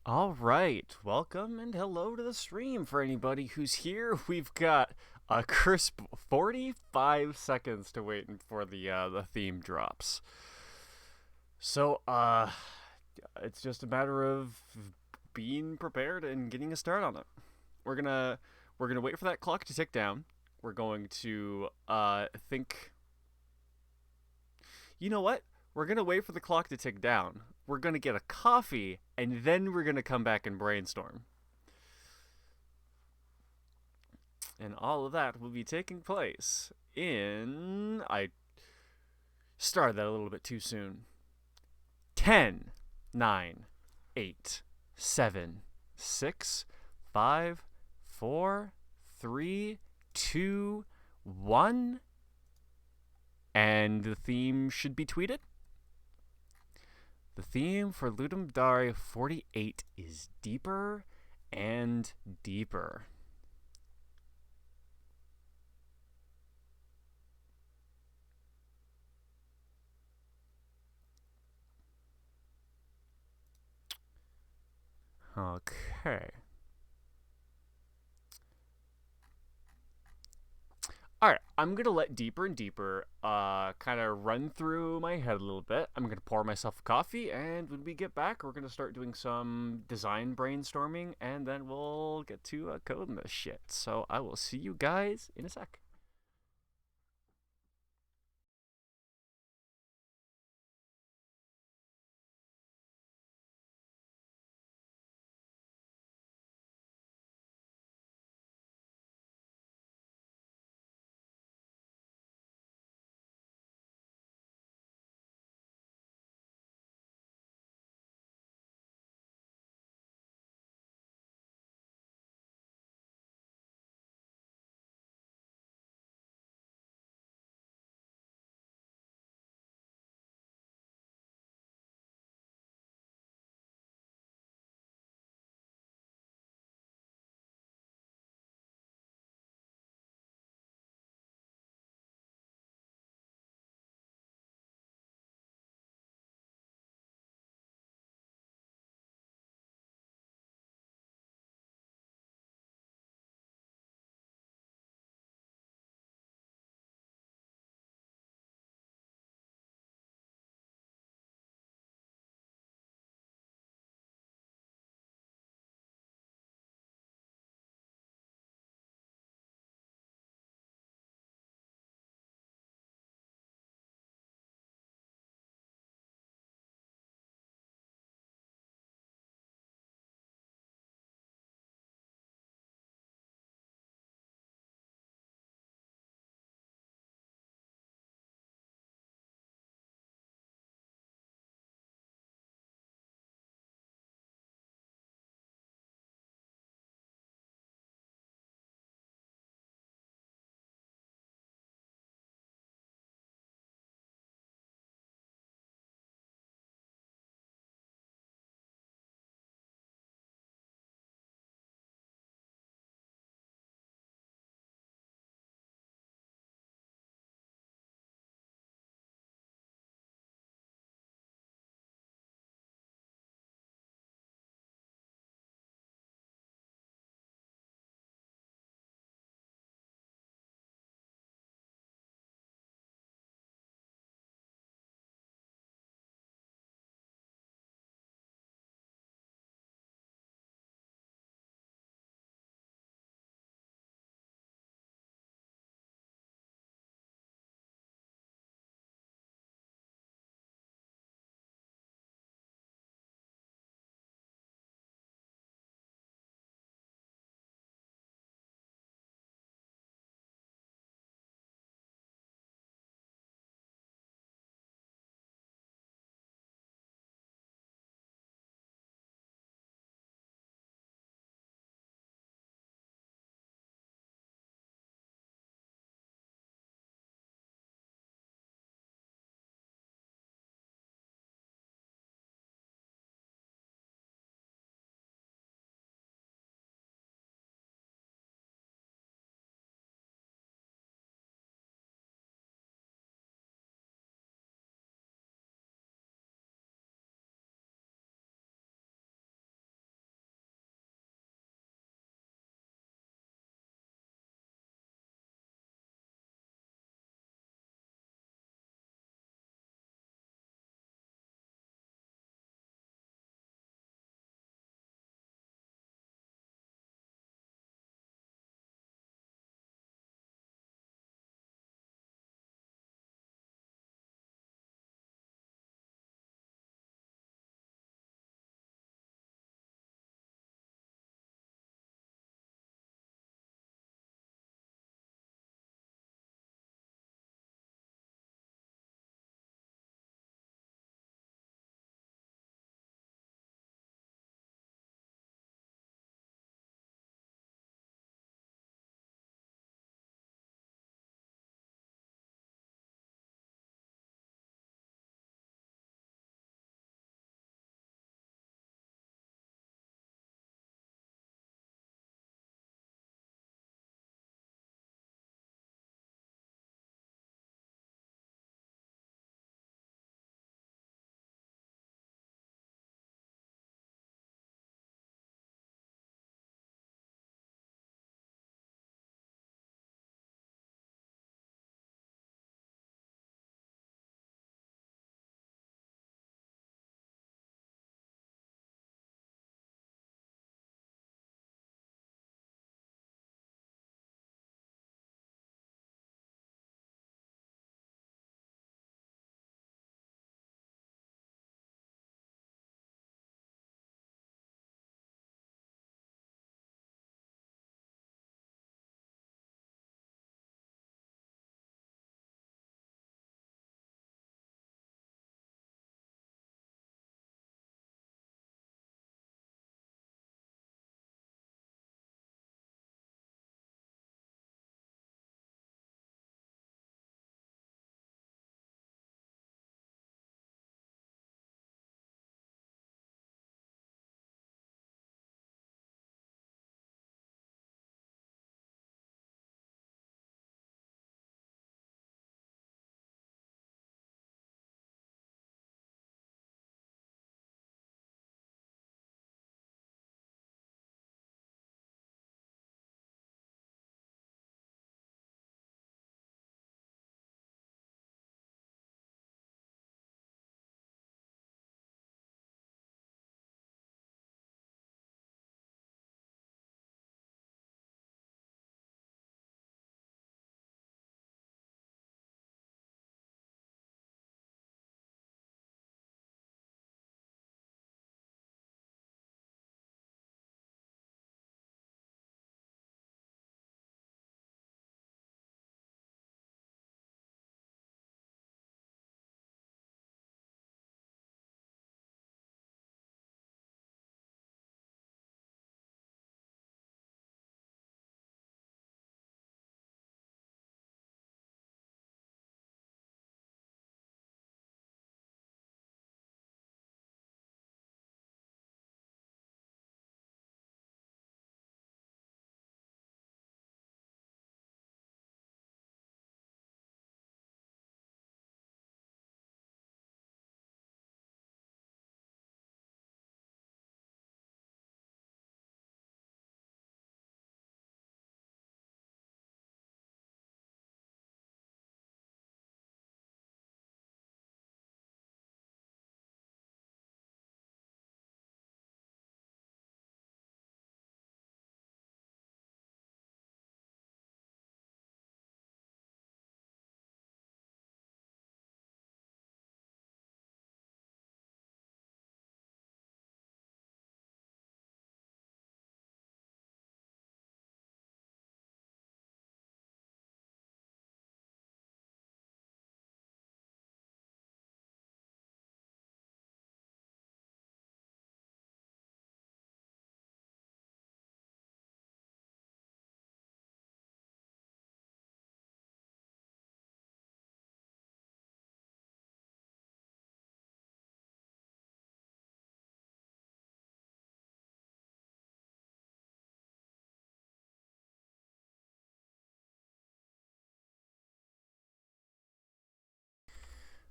All right, welcome and hello to the stream for anybody who's here. We've got a crisp 45 seconds to wait before the theme drops. So, it's just a matter of being prepared and getting a start on it. We're gonna we're gonna wait for that clock to tick down. We're going to think. You know what? We're gonna wait for the clock to tick down. We're gonna get a coffee, and then we're gonna come back and brainstorm. And all of that will be taking place in. I started that a little bit too soon. 10, 9, 8, 7, 6, 5, 4, 3, 2, 1. And the theme should be tweeted. The theme for Ludum Dare 48 is deeper and deeper. Okay. All right, I'm gonna let deeper and deeper kind of run through my head a little bit. I'm gonna pour myself a coffee, and when we get back, we're gonna start doing some design brainstorming, and then we'll get to coding this shit. So I will see you guys in a sec.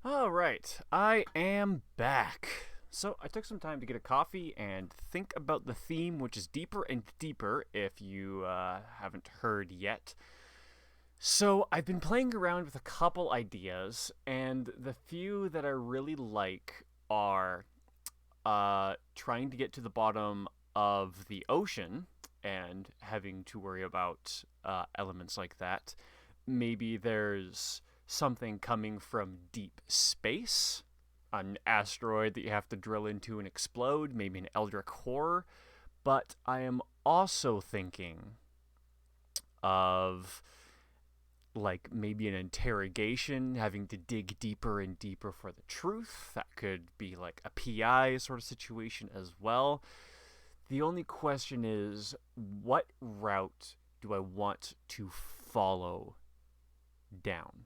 All right, I am back. So I took some time to get a coffee and think about the theme, which is deeper and deeper if you haven't heard yet. So I've been playing around with a couple ideas, and the few that I really like are trying to get to the bottom of the ocean and having to worry about elements like that. Maybe there's something coming from deep space, an asteroid that you have to drill into and explode, maybe an Eldritch horror. But I am also thinking of like maybe an interrogation, having to dig deeper and deeper for the truth. That could be like a PI sort of situation as well. The only question is, what route do I want to follow down?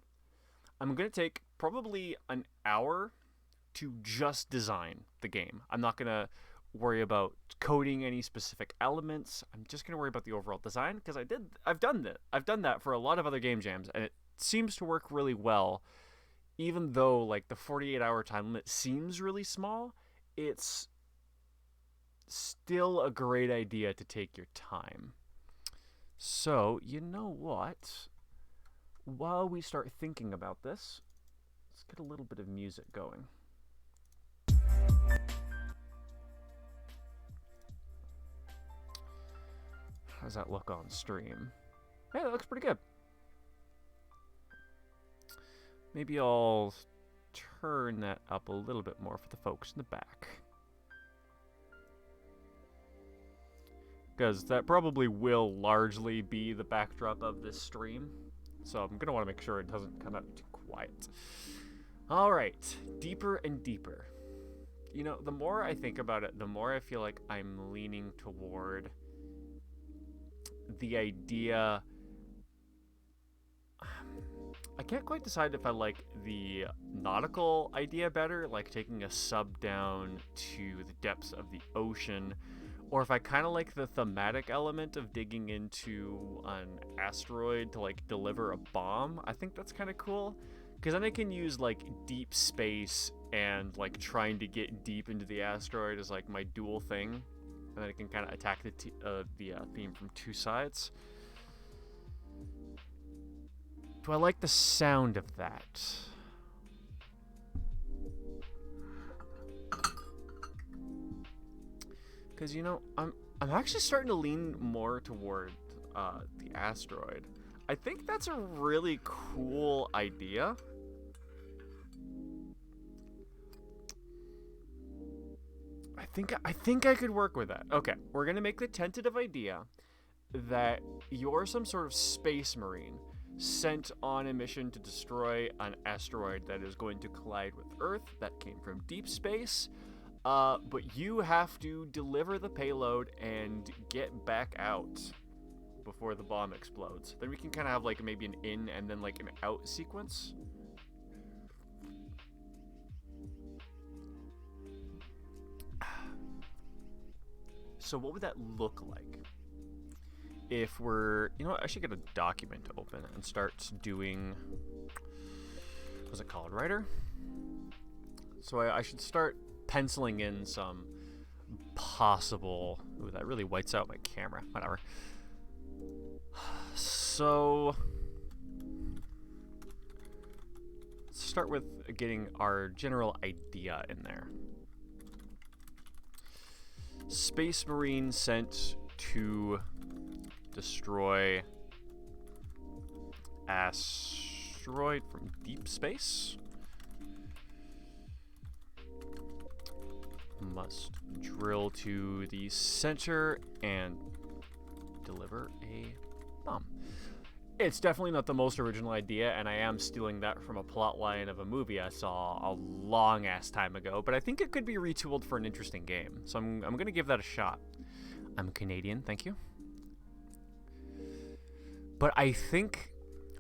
I'm going to take probably an hour to just design the game. I'm not going to worry about coding any specific elements. I'm just going to worry about the overall design because I've done that. I've done that for a lot of other game jams and it seems to work really well. Even though like the 48-hour time limit seems really small, it's still a great idea to take your time. So, you know what? While we start thinking about this, let's get a little bit of music going. How does that look on stream? Hey, that looks pretty good. Maybe I'll turn that up a little bit more for the folks in the back. Because that probably will largely be the backdrop of this stream. So I'm going to want to make sure it doesn't come out too quiet. Alright, deeper and deeper. You know, the more I think about it, the more I feel like I'm leaning toward the idea. I can't quite decide if I like the nautical idea better, like taking a sub down to the depths of the ocean, or if I kind of like the thematic element of digging into an asteroid to like deliver a bomb. I think that's kind of cool, because then I can use like deep space and like trying to get deep into the asteroid as like my dual thing, and then I can kind of attack the theme from two sides. Do I like the sound of that? Because, you know, I'm actually starting to lean more toward the asteroid. I think that's a really cool idea. I think I could work with that. Okay, we're gonna make the tentative idea that you're some sort of space marine sent on a mission to destroy an asteroid that is going to collide with Earth that came from deep space. But you have to deliver the payload and get back out before the bomb explodes. Then we can kind of have like maybe an in and then like an out sequence. So what would that look like? If we're, you know what, I should get a document open and start doing, what's it called, writer? So I should start penciling in some possible, ooh, that really whites out my camera, whatever. So, let's start with getting our general idea in there. Space Marine sent to destroy asteroid from deep space. Must drill to the center and deliver a bomb. It's definitely not the most original idea, and I am stealing that from a plot line of a movie I saw a long ass time ago, but I think it could be retooled for an interesting game, so I'm gonna give that a shot. I'm Canadian, thank you. But I think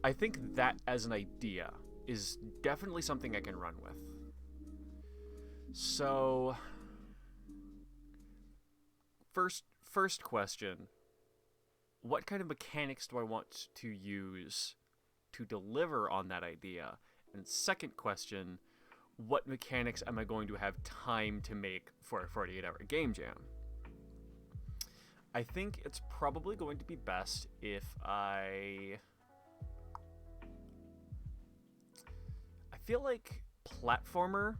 that as an idea is definitely something I can run with. So first question, what kind of mechanics do I want to use to deliver on that idea? And second question, what mechanics am I going to have time to make for a 48-hour game jam? I think it's probably going to be best if I feel like platformer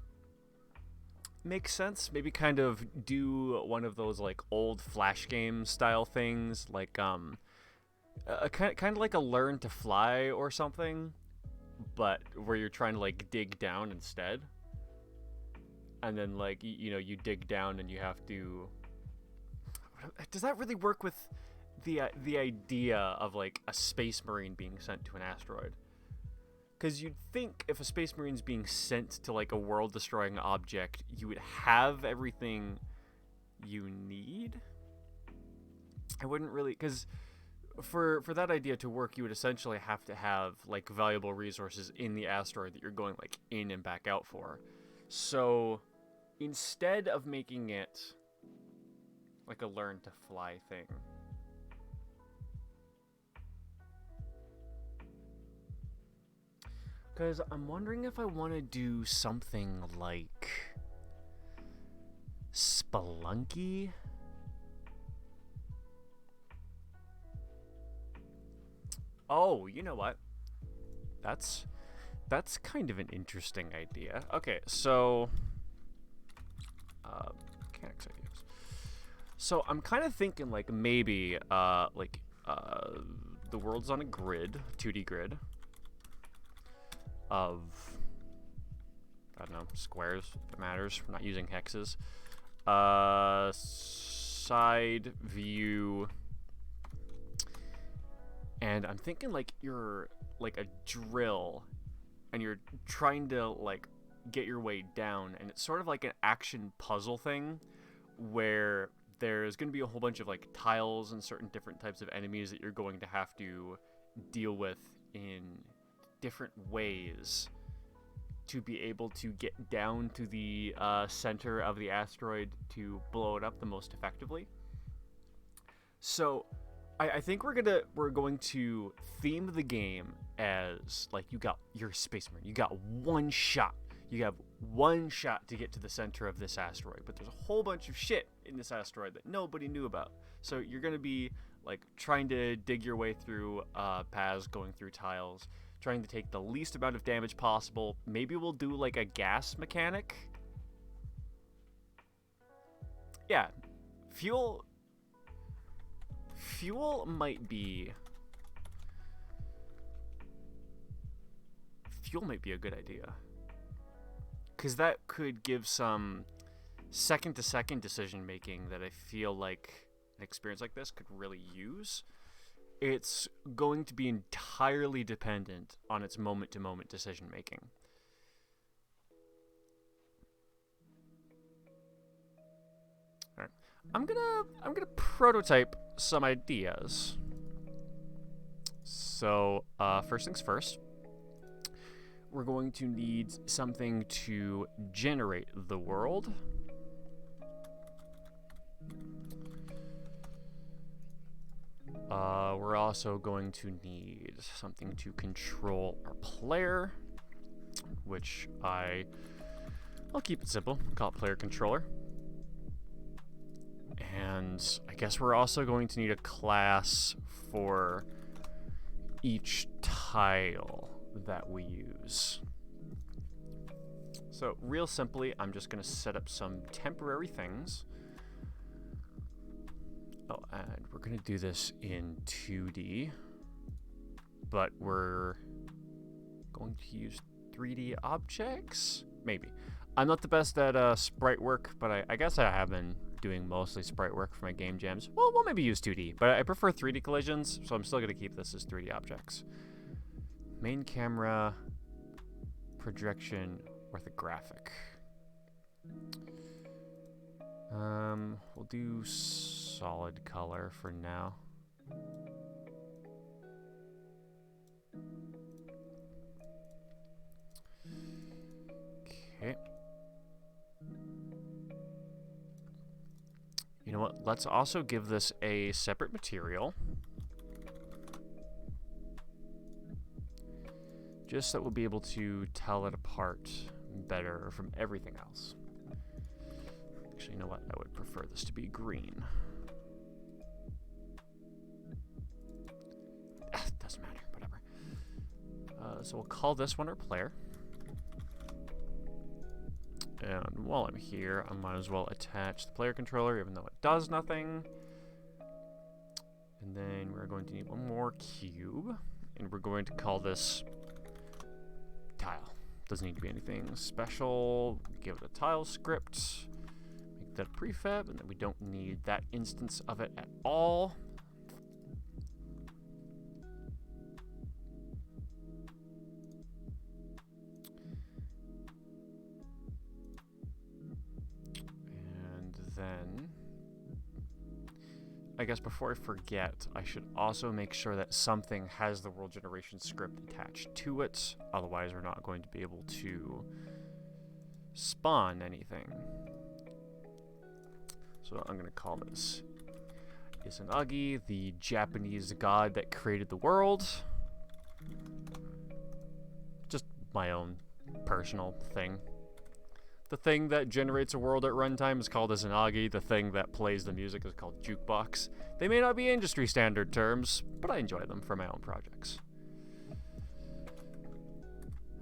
makes sense. Maybe kind of do one of those like old Flash game style things, like kind of like a Learn to Fly or something, but where you're trying to like dig down instead, and then like you dig down and you have to. Does that really work with the idea of like a space marine being sent to an asteroid? Because you'd think if a space marine's being sent to like a world-destroying object, you would have everything you need. I wouldn't really, because for that idea to work, you would essentially have to have like valuable resources in the asteroid that you're going like in and back out for. So instead of making it like a Learn to Fly thing, because I'm wondering if I want to do something like Spelunky. Oh, you know what? That's kind of an interesting idea. Okay, so mechanics ideas. So I'm kind of thinking like maybe the world's on a grid, 2D grid of, I don't know, squares, if it matters. We're not using hexes. Side view. And I'm thinking like you're like a drill and you're trying to like get your way down, and it's sort of like an action puzzle thing where there's going to be a whole bunch of like tiles and certain different types of enemies that you're going to have to deal with in different ways to be able to get down to the center of the asteroid to blow it up the most effectively. So I think we're going to theme the game as like you got your space marine, you got one shot. You have one shot to get to the center of this asteroid, but there's a whole bunch of shit in this asteroid that nobody knew about. So you're going to be like trying to dig your way through paths, going through tiles, trying to take the least amount of damage possible. Maybe we'll do like a gas mechanic. Yeah, fuel might be a good idea, because that could give some second-to-second decision making that I feel like an experience like this could really use. It's going to be entirely dependent on its moment-to-moment decision making. All right, I'm gonna prototype some ideas. So first things first, we're going to need something to generate the world. We're also going to need something to control our player, which I'll keep it simple, call it player controller. And I guess we're also going to need a class for each tile that we use. So real simply, I'm just going to set up some temporary things. Oh, and we're going to do this in 2D, but we're going to use 3D objects? Maybe. I'm not the best at sprite work, but I guess I have been doing mostly sprite work for my game jams. Well, we'll maybe use 2D, but I prefer 3D collisions, so I'm still going to keep this as 3D objects. Main camera, projection, orthographic. We'll do solid color for now. Okay. You know what? Let's also give this a separate material. Just so we'll be able to tell it apart better from everything else. Actually, you know what? I would prefer this to be green. Doesn't matter, whatever. So we'll call this one our player. And while I'm here, I might as well attach the player controller, even though it does nothing. And then we're going to need one more cube. And we're going to call this tile. Doesn't need to be anything special. Give it a tile script. Make that a prefab, and then we don't need that instance of it at all. Then, I guess before I forget, I should also make sure that something has the world generation script attached to it. Otherwise, we're not going to be able to spawn anything. So I'm going to call this Izanagi, the Japanese god that created the world. Just my own personal thing. The thing that generates a world at runtime is called Izanagi. The thing that plays the music is called Jukebox. They may not be industry standard terms, but I enjoy them for my own projects.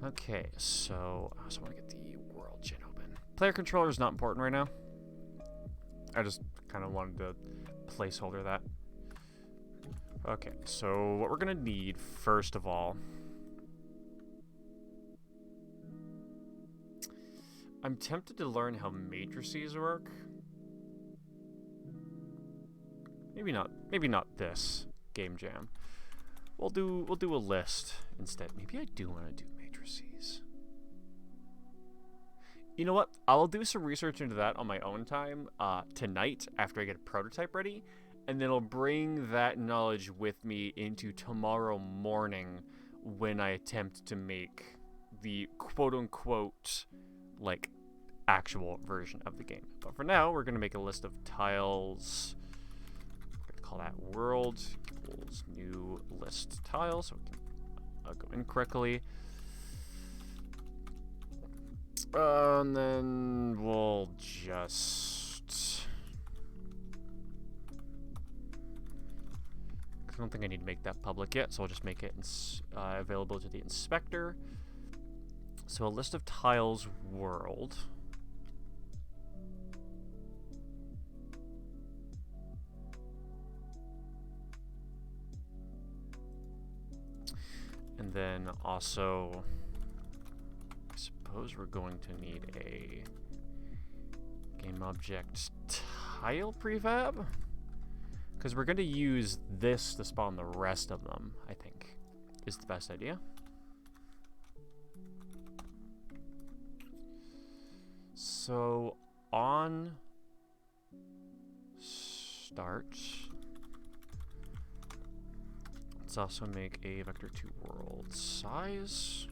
Okay, so I also want to get the world gen open. Player controller is not important right now. I just kind of wanted to placeholder that. Okay, so what we're going to need, first of all, I'm tempted to learn how matrices work. Maybe not this game jam. We'll do a list instead. Maybe I do want to do matrices. You know what? I'll do some research into that on my own time tonight after I get a prototype ready, and then I'll bring that knowledge with me into tomorrow morning when I attempt to make the quote-unquote like actual version of the game. But for now, we're going to make a list of tiles. We're going to call that world equals new list tiles, so we can go in correctly. And then we'll just... I don't think I need to make that public yet, so I'll just make it available to the inspector. So a list of tiles world. And then also, I suppose we're going to need a game object tile prefab, because we're going to use this to spawn the rest of them, I think, is the best idea. So on start, let's also make a vector2 world size.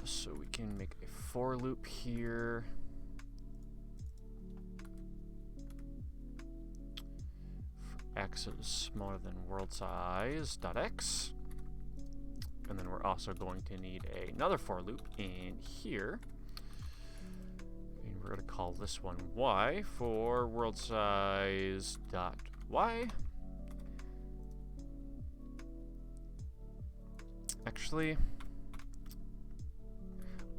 So we can make a for loop here. For x is smaller than world size dot x. And then we're also going to need another for loop in here. And we're going to call this one y for world size dot y. Actually,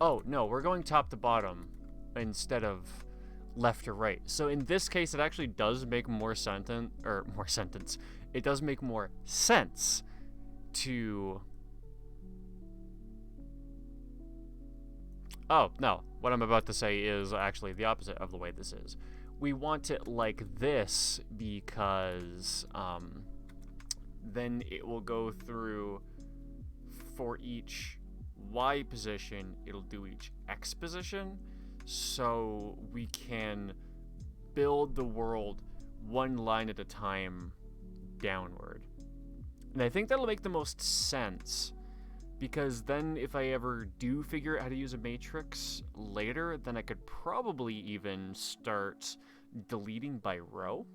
oh no, we're going top to bottom instead of left to right. So in this case, it actually does make more it does make more sense to... Oh, no. What I'm about to say is actually the opposite of the way this is. We want it like this because then it will go through for each Y position, it'll do each X position, so we can build the world one line at a time downward. And I think that'll make the most sense, because then if I ever do figure out how to use a matrix later, then I could probably even start deleting by row.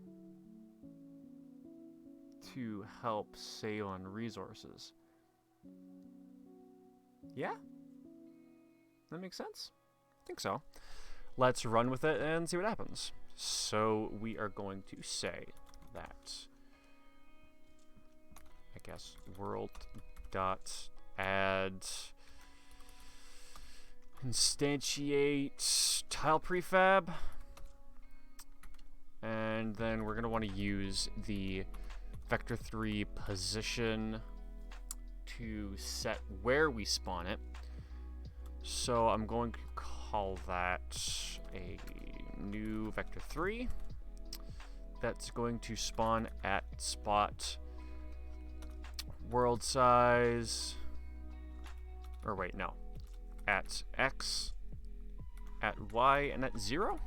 to help save on resources. Yeah? That makes sense? I think so. Let's run with it and see what happens. So we are going to say that, I guess, world dot add instantiate tile prefab, and then we're going to want to use the vector 3 position to set where we spawn it. So I'm going to call that a new vector 3 that's going to spawn at spot world size, or wait, no, at X, at Y, and at 0?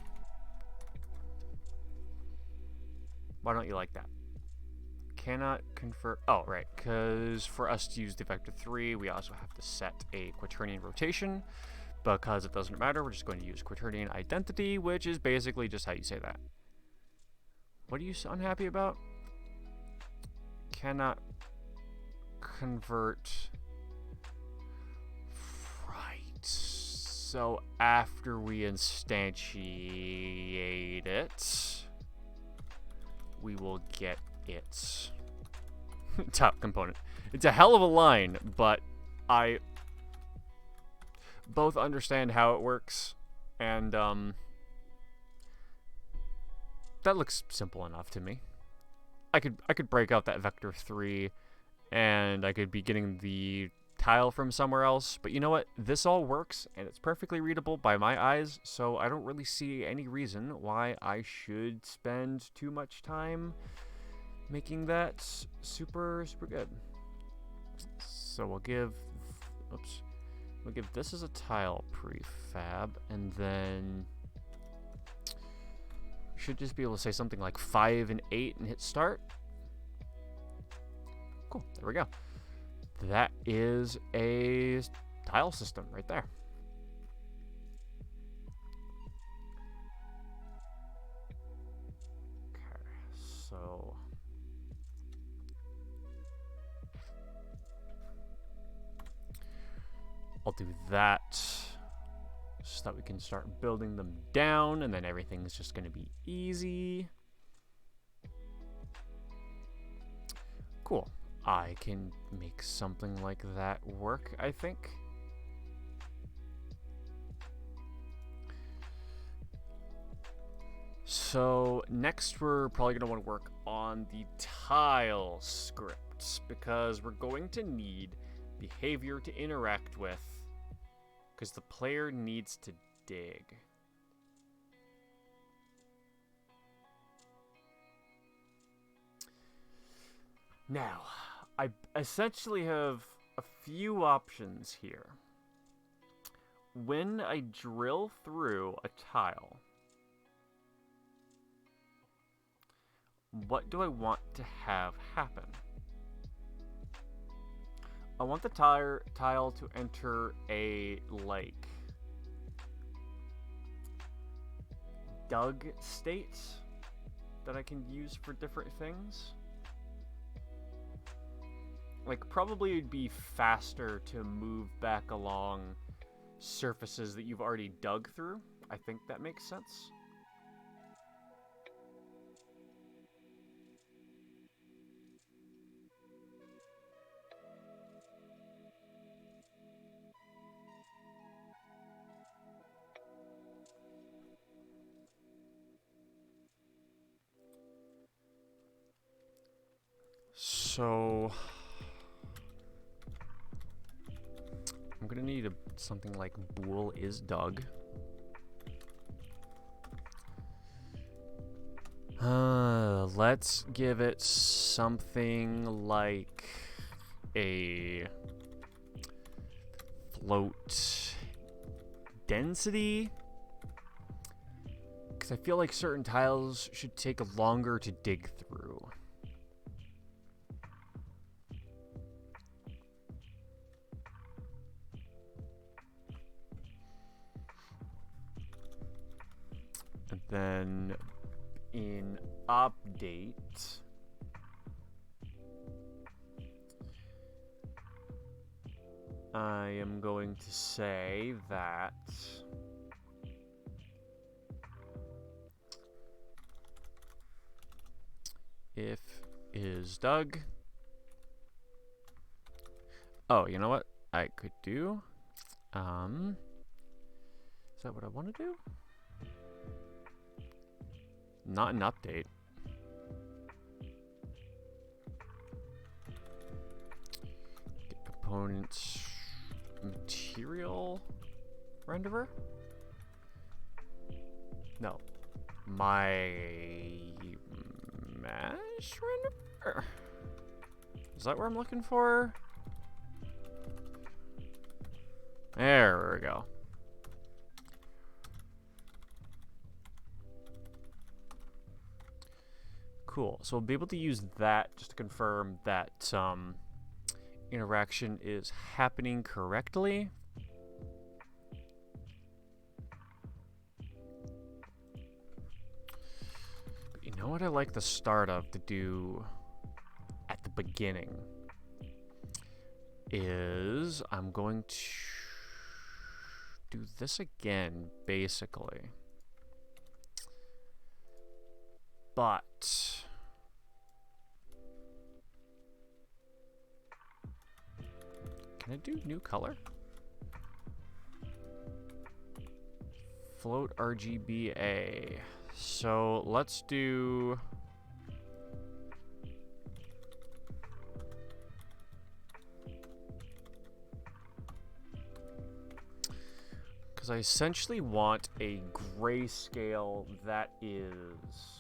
Why don't you like that? Cannot convert, oh, right, because for us to use the vector 3, we also have to set a quaternion rotation. Because it doesn't matter, we're just going to use quaternion identity, which is basically just how you say that. What are you unhappy about? Cannot convert. Right. So after we instantiate it, we will get its top component. It's a hell of a line, but I both understand how it works, and that looks simple enough to me. I could break out that vector 3, and I could be getting the tile from somewhere else, but you know what? This all works, and it's perfectly readable by my eyes, so I don't really see any reason why I should spend too much time making that super good. So we'll give, oops. We'll give this as a tile prefab, and then we should just be able to say something like 5 and 8 and hit start. Cool, there we go. That is a tile system right there. Okay, so I'll do that so that we can start building them down, and then everything's just going to be easy. Cool. I can make something like that work, I think. So next we're probably going to want to work on the tile scripts, because we're going to need behavior to interact with, because the player needs to dig. Now, I essentially have a few options here. When I drill through a tile, what do I want to have happen? I want the tile to enter a, like, dug state that I can use for different things. Like, probably it'd be faster to move back along surfaces that you've already dug through. I think that makes sense. So I'm gonna need something like bool is dug. Let's give it something like a float density, because I feel like certain tiles should take longer to dig through. And then in update, I am going to say that if is Doug. Oh, you know what I could do? Is that what I want to do? Not an update. Get components, material renderer? No. My mesh renderer? Is that what I'm looking for? There we go. Cool. So we'll be able to use that just to confirm that interaction is happening correctly. But you know what I like the start of to do at the beginning is I'm going to do this again, basically. But can I do new color? Float RGBA. So let's do because I essentially want a grayscale that is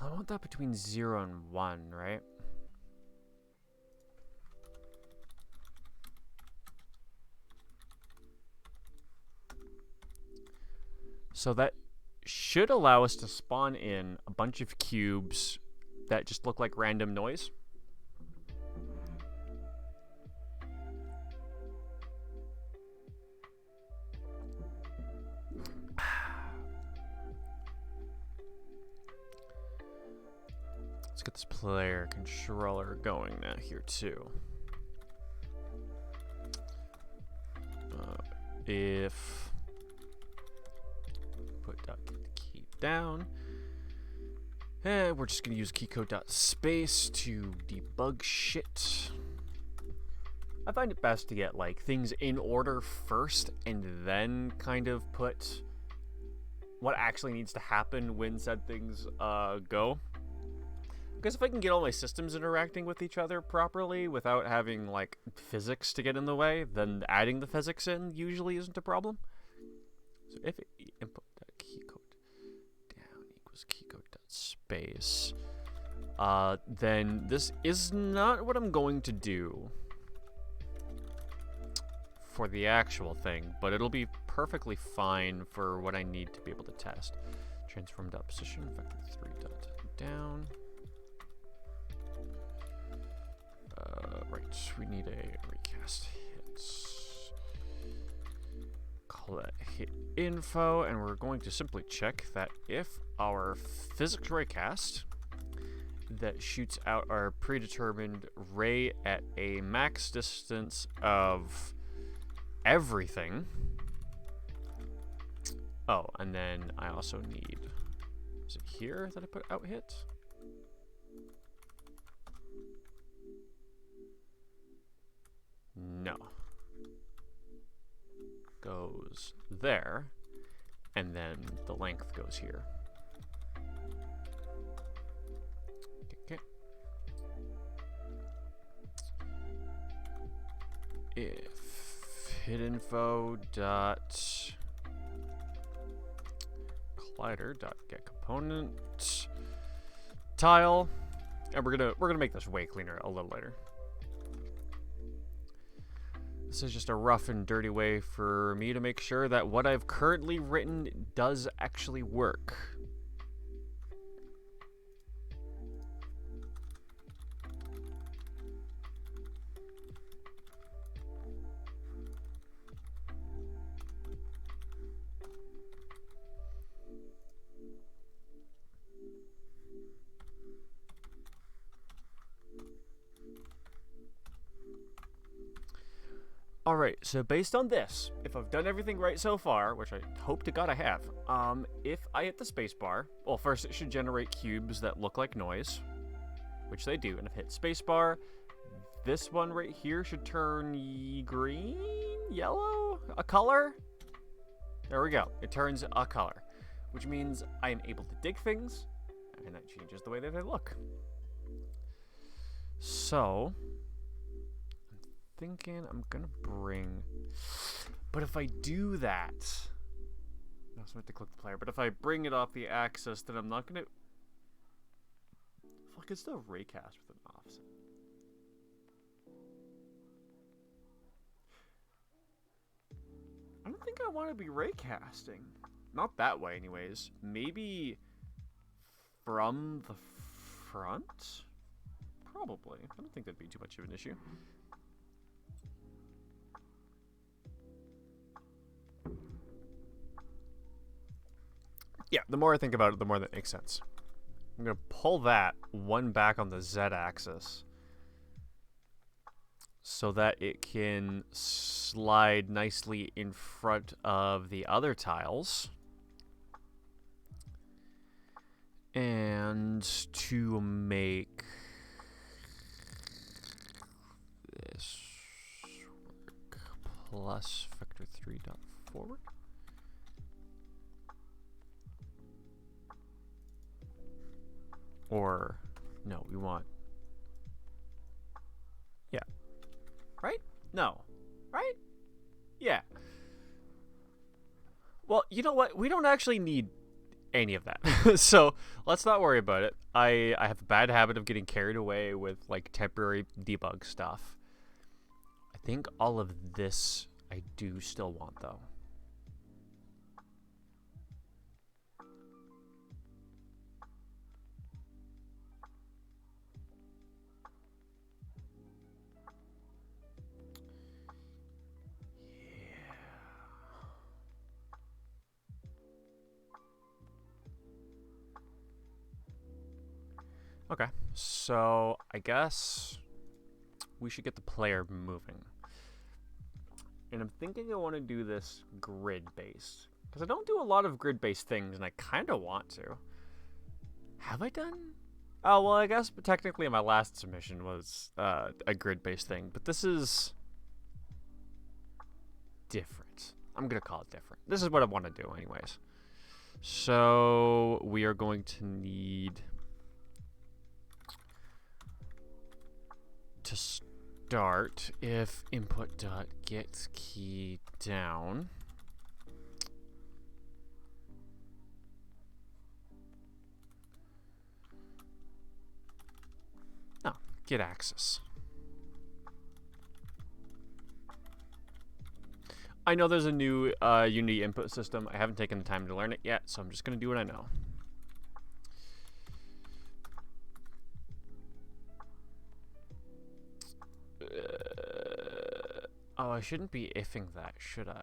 I want that between 0 and 1, right? So that should allow us to spawn in a bunch of cubes that just look like random noise. Let's get this player controller going now here too. If put dot get the key down, and we're just gonna use keycode.space to debug shit. I find it best to get like things in order first and then kind of put what actually needs to happen when said things go. Because if I can get all my systems interacting with each other properly without having like physics to get in the way, then adding the physics in usually isn't a problem. So if input.keycode down equals keycode.space, then this is not what I'm going to do for the actual thing, but it'll be perfectly fine for what I need to be able to test. Transform.position, vector3.down. Right, we need a recast hits. Call that hit info, and we're going to simply check that if our physics raycast that shoots out our predetermined ray at a max distance of everything. Oh, and then I also need, is it here that I put out hit? No. Goes there, and then the length goes here. Okay. If hit info dot collider dot get component tile, and we're gonna make this way cleaner a little later. This is just a rough and dirty way for me to make sure that what I've currently written does actually work. Alright, so based on this, if I've done everything right so far, which I hope to God I have, if I hit the spacebar, well, first it should generate cubes that look like noise, which they do, and if I hit spacebar, this one right here should turn green, yellow, a color. There we go. It turns a color, which means I am able to dig things, and that changes the way that they look. So, I'm thinking I'm gonna bring, but if I do that, no, so I have to click the player, but if I bring it off the axis, then I'm not gonna, I can still raycast with an offset. I don't think I want to be raycasting. Not that way, anyways. Maybe from the front? Probably. I don't think that'd be too much of an issue. Yeah, the more I think about it, the more that makes sense. I'm going to pull that one back on the Z-axis so that it can slide nicely in front of the other tiles. And to make this work, plus vector 3 dot forward. Or, no, we want, yeah, right? No, right? Yeah. Well, you know what? We don't actually need any of that. So let's not worry about it. I have a bad habit of getting carried away with like temporary debug stuff. I think all of this I do still want though. Okay, so I guess we should get the player moving. And I'm thinking I want to do this grid-based. Because I don't do a lot of grid-based things, and I kind of want to. Have I done? Oh, well, I guess technically my last submission was a grid-based thing. But this is different. I'm going to call it different. This is what I want to do anyways. So we are going to need to start if input dot get key down. No, get axis. I know there's a new Unity input system. I haven't taken the time to learn it yet, so I'm just going to do what I know. Oh, I shouldn't be ifing that, should I?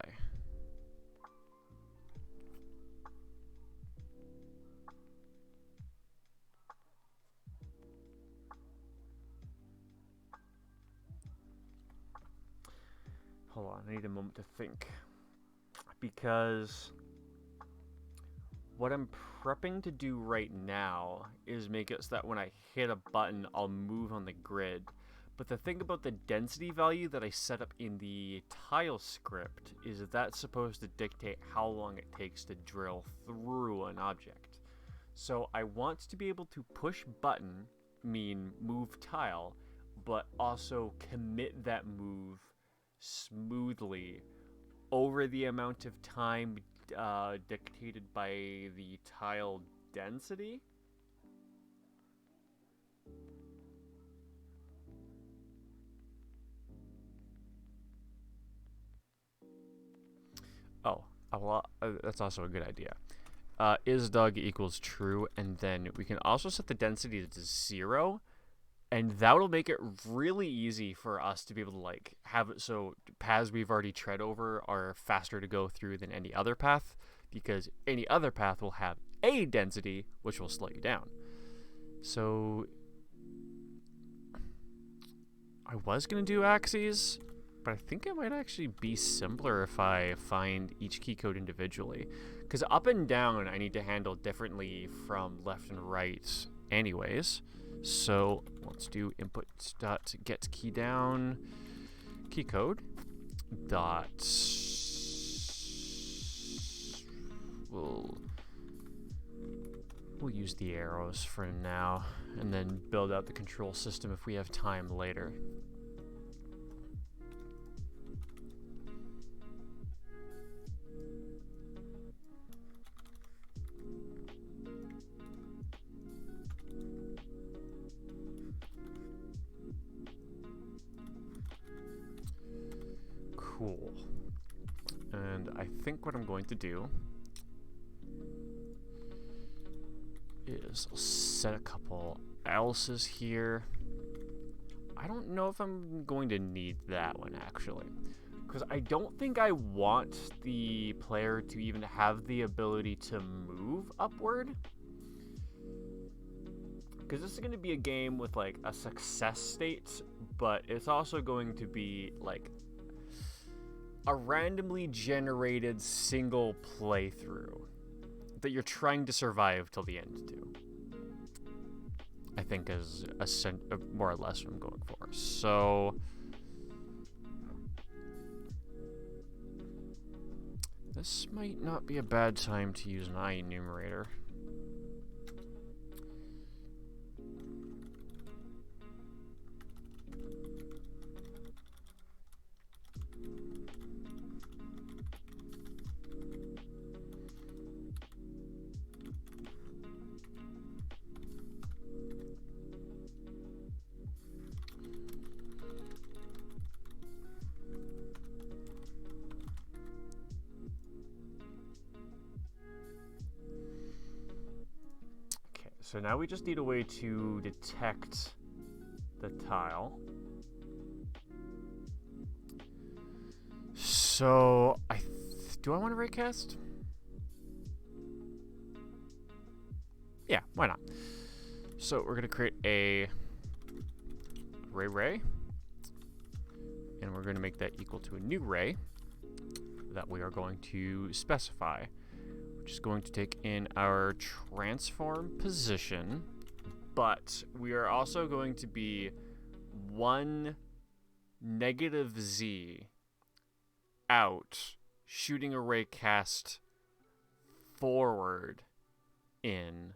Hold on, I need a moment to think. Because what I'm prepping to do right now is make it so that when I hit a button, I'll move on the grid. But the thing about the density value that I set up in the tile script is that that's supposed to dictate how long it takes to drill through an object. So I want to be able to push button, mean move tile, but also commit that move smoothly over the amount of time dictated by the tile density. Oh, well, that's also a good idea. Is dog equals true, and then we can also set the density to 0, and that'll make it really easy for us to be able to like have it so paths we've already tread over are faster to go through than any other path, because any other path will have a density which will slow you down. So I was gonna do axes, But I think it might actually be simpler if I find each key code individually. Because up and down I need to handle differently from left and right anyways. So let's do input.get key down key code dot we'll use the arrows for now and then build out the control system if we have time later. Cool. And I think what I'm going to do is I'll set a couple else's here. I don't know if I'm going to need that one actually, because I don't think I want the player to even have the ability to move upward. Because this is going to be a game with like a success state, but it's also going to be like a randomly generated single playthrough that you're trying to survive till the end to. I think is more or less what I'm going for. So this might not be a bad time to use an enumerator. So now we just need a way to detect the tile. So do I want to raycast? Yeah, why not? So we're gonna create a ray, and we're gonna make that equal to a new ray that we are going to specify. Which is going to take in our transform position, but we are also going to be one negative z out, shooting a ray cast forward in,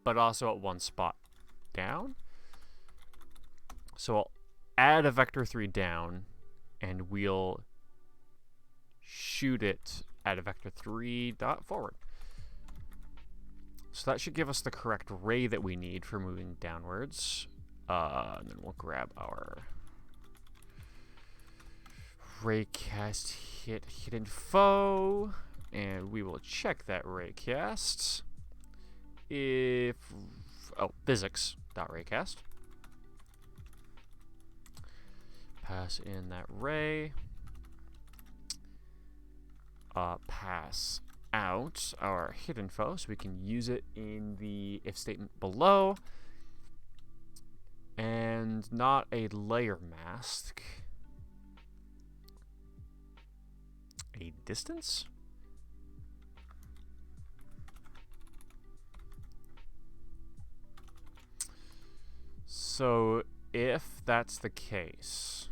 but also at one spot down. So I'll add a vector 3 down, and we'll shoot it at a vector 3 dot forward. So that should give us the correct ray that we need for moving downwards. And then we'll grab our raycast hidden foe, and we will check that raycast. Physics.raycast. Pass in that ray. Pass out our hidden foe so we can use it in the if statement below, and not a layer mask, a distance. So if that's the case,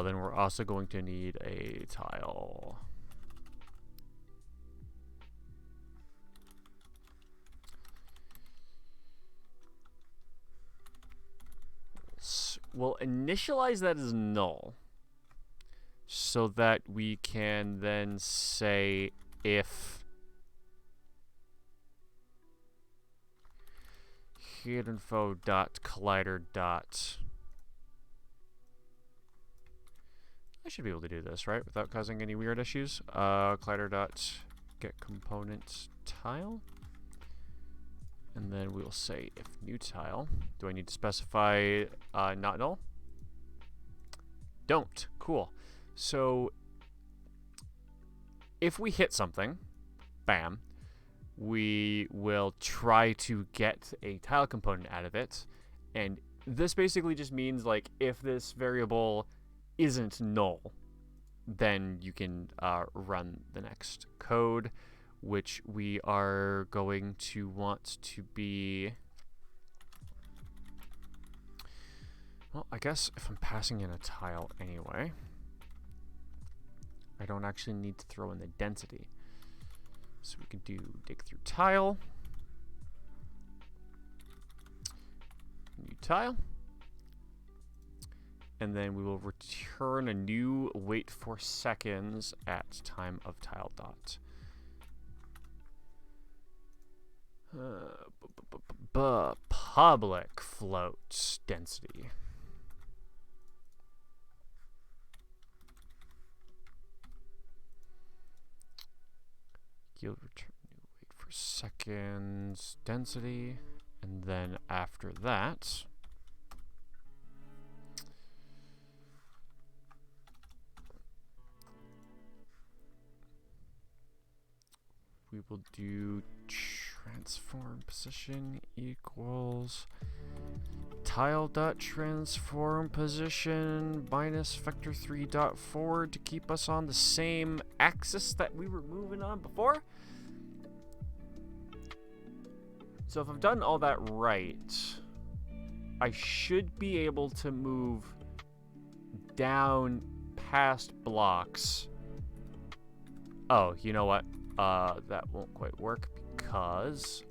then we're also going to need a tile. We'll initialize that as null so that we can then say if hiddenfo.collider. I should be able to do this, right? Without causing any weird issues. Collider.getComponentTile. And then we'll say if new tile. Do I need to specify not null? Don't. Cool. So if we hit something, bam, we will try to get a tile component out of it. And this basically just means, like, if this variable isn't null, then you can run the next code, which we are going to want to be... Well, I guess if I'm passing in a tile anyway, I don't actually need to throw in the density. So we can do dig through tile, new tile, and then we will return a new wait for seconds at time of tile dot. Public float density. Yield return new wait for seconds density, and then after that we will do transform position equals tile dot transform position minus vector 3 dot forward to keep us on the same axis that we were moving on before. So if I've done all that right, I should be able to move down past blocks. Oh, you know what? That won't quite work because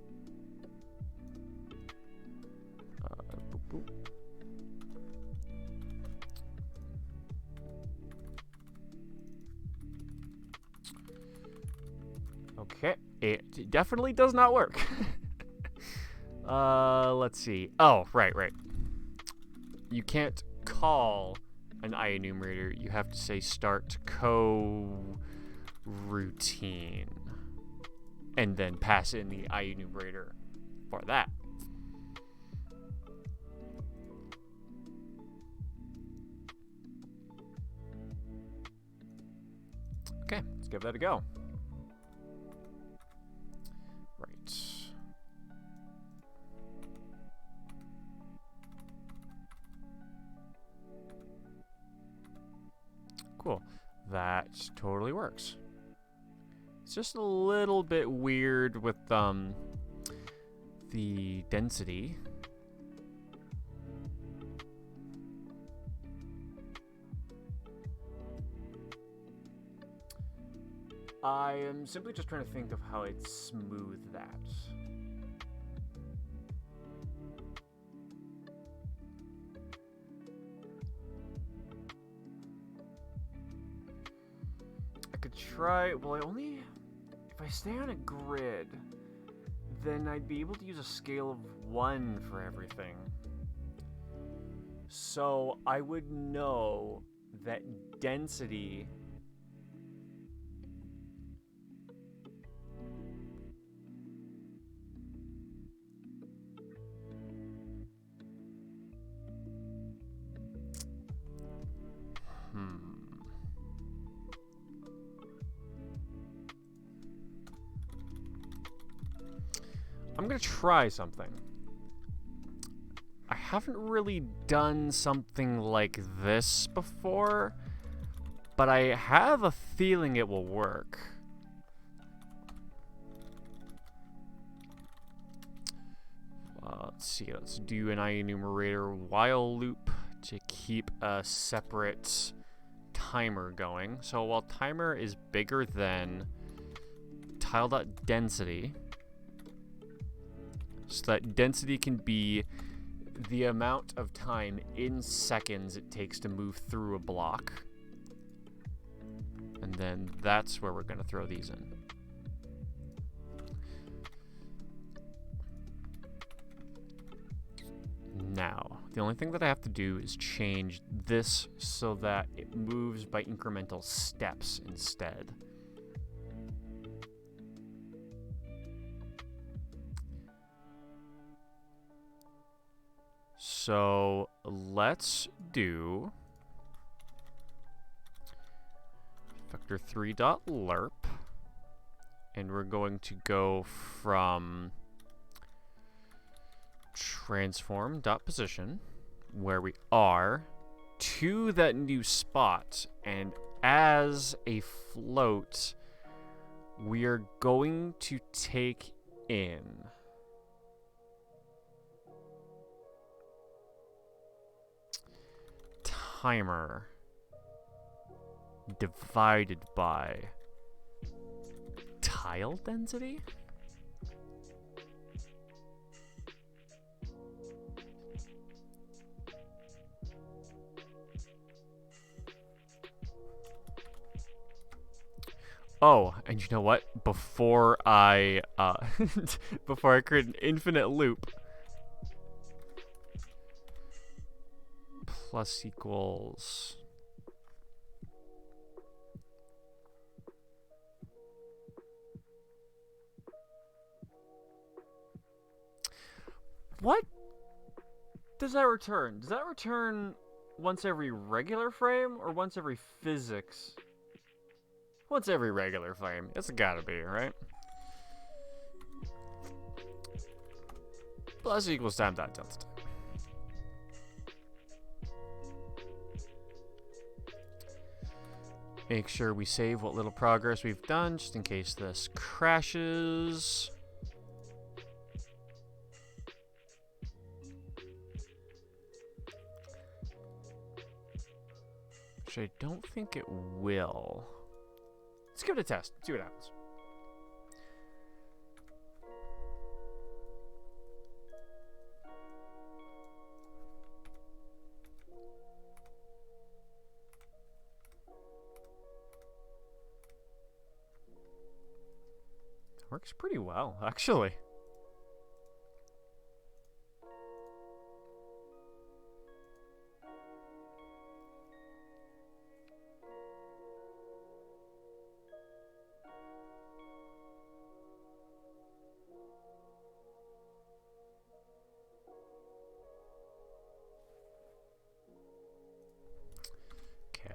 boop, boop. Okay, it definitely does not work. Let's see. Oh, right. You can't call an IEnumerator. You have to say start co-routine and then pass in the IEnumerator for that. Okay, let's give that a go. Right. Cool. That totally works. It's just a little bit weird with the density. I am simply just trying to think of how I'd smooth that. I could try, well, if I stay on a grid, then I'd be able to use a scale of 1 for everything. So I would know that density I'm gonna try something. I haven't really done something like this before, but I have a feeling it will work. Let's see, let's do an IEnumerator while loop to keep a separate timer going. So while timer is bigger than tile.density, so that density can be the amount of time in seconds it takes to move through a block. And then that's where we're going to throw these in. Now, the only thing that I have to do is change this so that it moves by incremental steps instead. So let's do vector3.lerp And we're going to go from transform.position, where we are, to that new spot. And as a float, we are going to take in timer divided by tile density? Oh, and you know what? Before I before I create an infinite loop, plus equals what does that return? Does that return once every regular frame or once every physics? Once every regular frame. It's gotta be, right? Plus equals time dot density. Make sure we save what little progress we've done, just in case this crashes. Which I don't think it will. Let's give it a test. See what happens. Works pretty well, actually.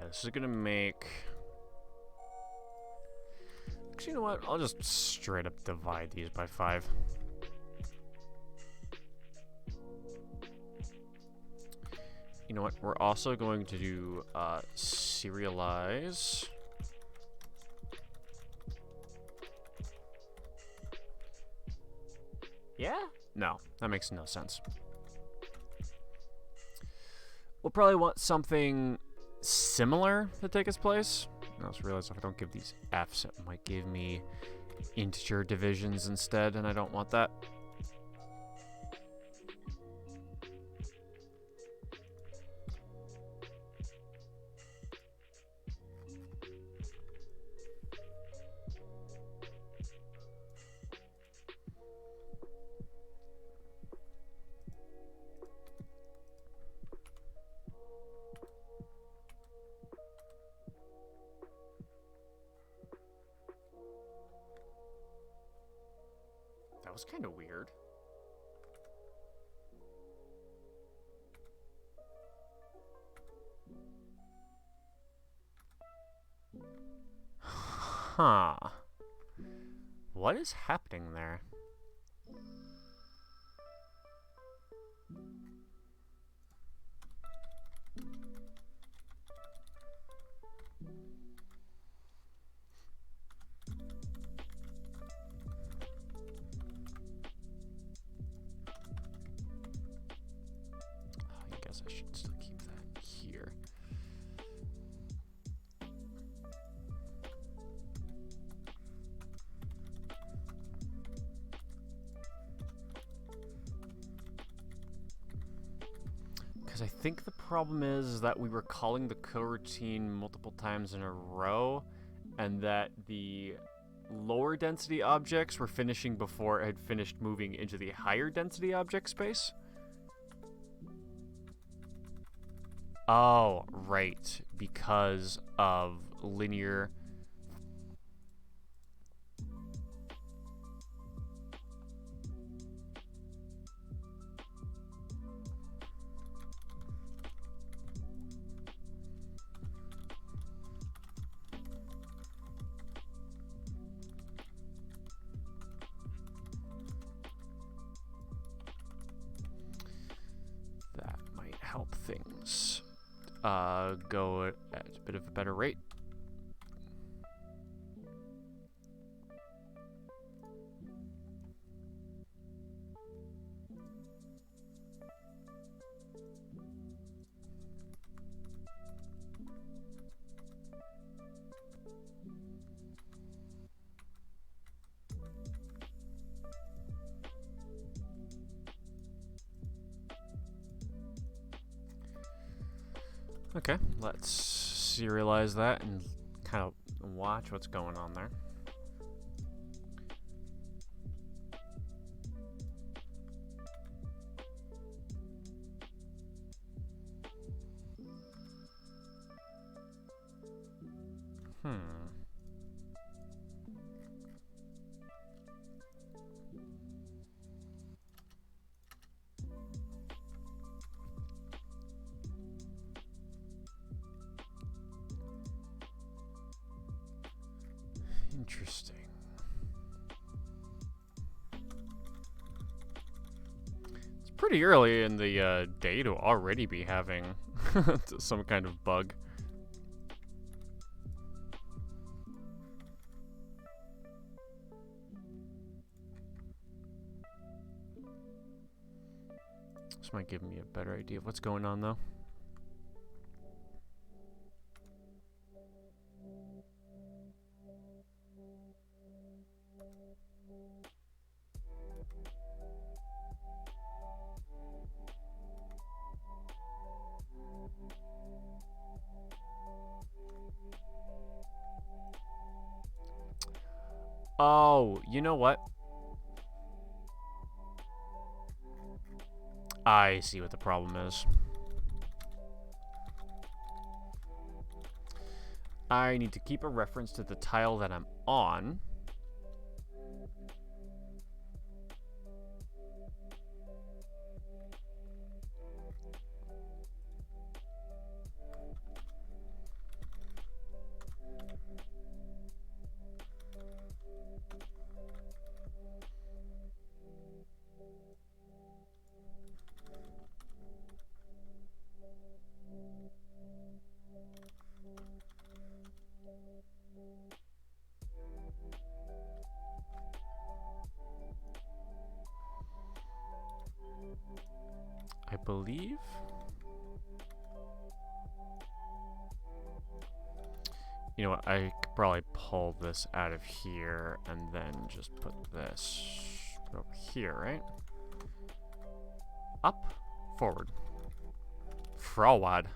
This is gonna make... Actually, you know what? I'll just straight up divide these by 5. You know what? We're also going to do serialize. Yeah? No, that makes no sense. We'll probably want something similar to take its place. I also realize if I don't give these F's, it might give me integer divisions instead, and I don't want that. That was kind of weird. Huh. What is happening there? I should still keep that here. Because I think the problem is that we were calling the coroutine multiple times in a row, and that the lower density objects were finishing before it had finished moving into the higher density object space. Oh, right, because of linear. help things go at a bit of a better rate. Okay, let's serialize that and kind of watch what's going on there. Interesting. It's pretty early in the day to already be having some kind of bug. This might give me a better idea of what's going on, though. Oh, you know what? I see what the problem is. I need to keep a reference to the tile that I'm on. I believe. You know what? I could probably pull this out of here and then just put this over here, right? Up, forward, forward,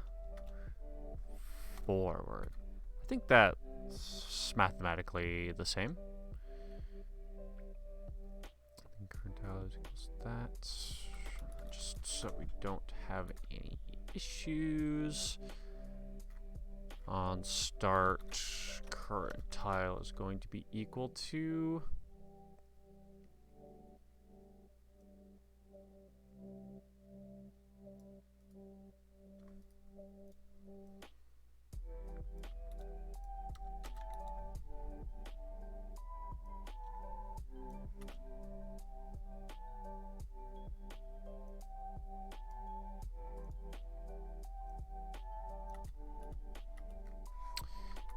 forward. I think that's mathematically the same. I think current tile equals that. Just so we don't have any issues. On start, current tile is going to be equal to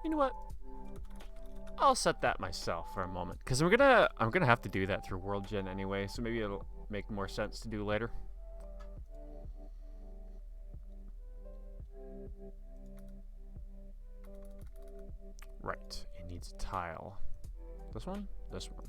you know what? I'll set that myself for a moment because I'm gonna have to do that through World Gen anyway, so maybe it'll make more sense to do later. Right, it needs a tile. This one? This one.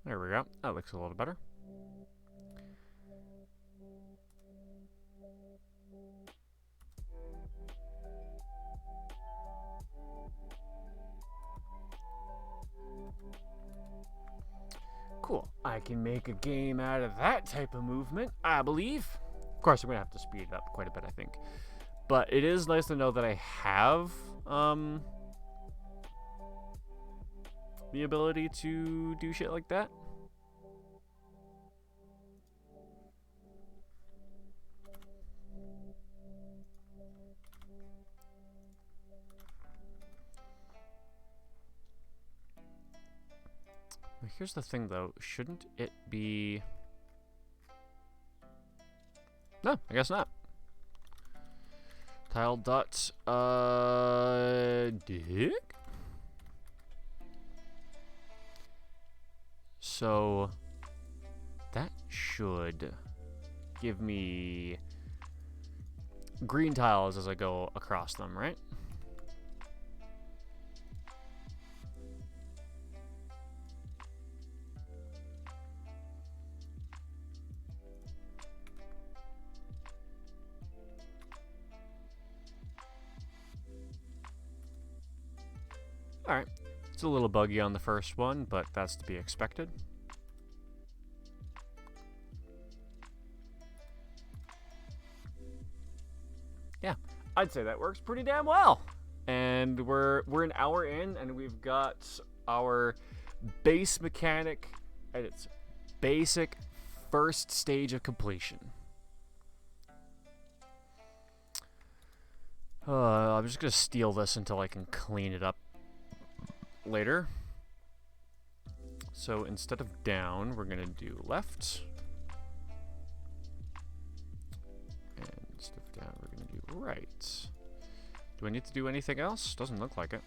There we go. That looks a little better. Cool. I can make a game out of that type of movement, I believe. Of course, I'm going to have to speed it up quite a bit, I think. But it is nice to know that I have the ability to do shit like that. Here's the thing, though. Shouldn't it be... No, I guess not. Tile dot, dig? So, that should give me green tiles as I go across them, right? Alright, it's a little buggy on the first one, but that's to be expected. Yeah, I'd say that works pretty damn well. And we're an hour in, and we've got our base mechanic at its basic first stage of completion. I'm just gonna steal this until I can clean it up later. So instead of down, we're gonna do left. And instead of down, we're gonna do right. Do I need to do anything else? Doesn't look like it.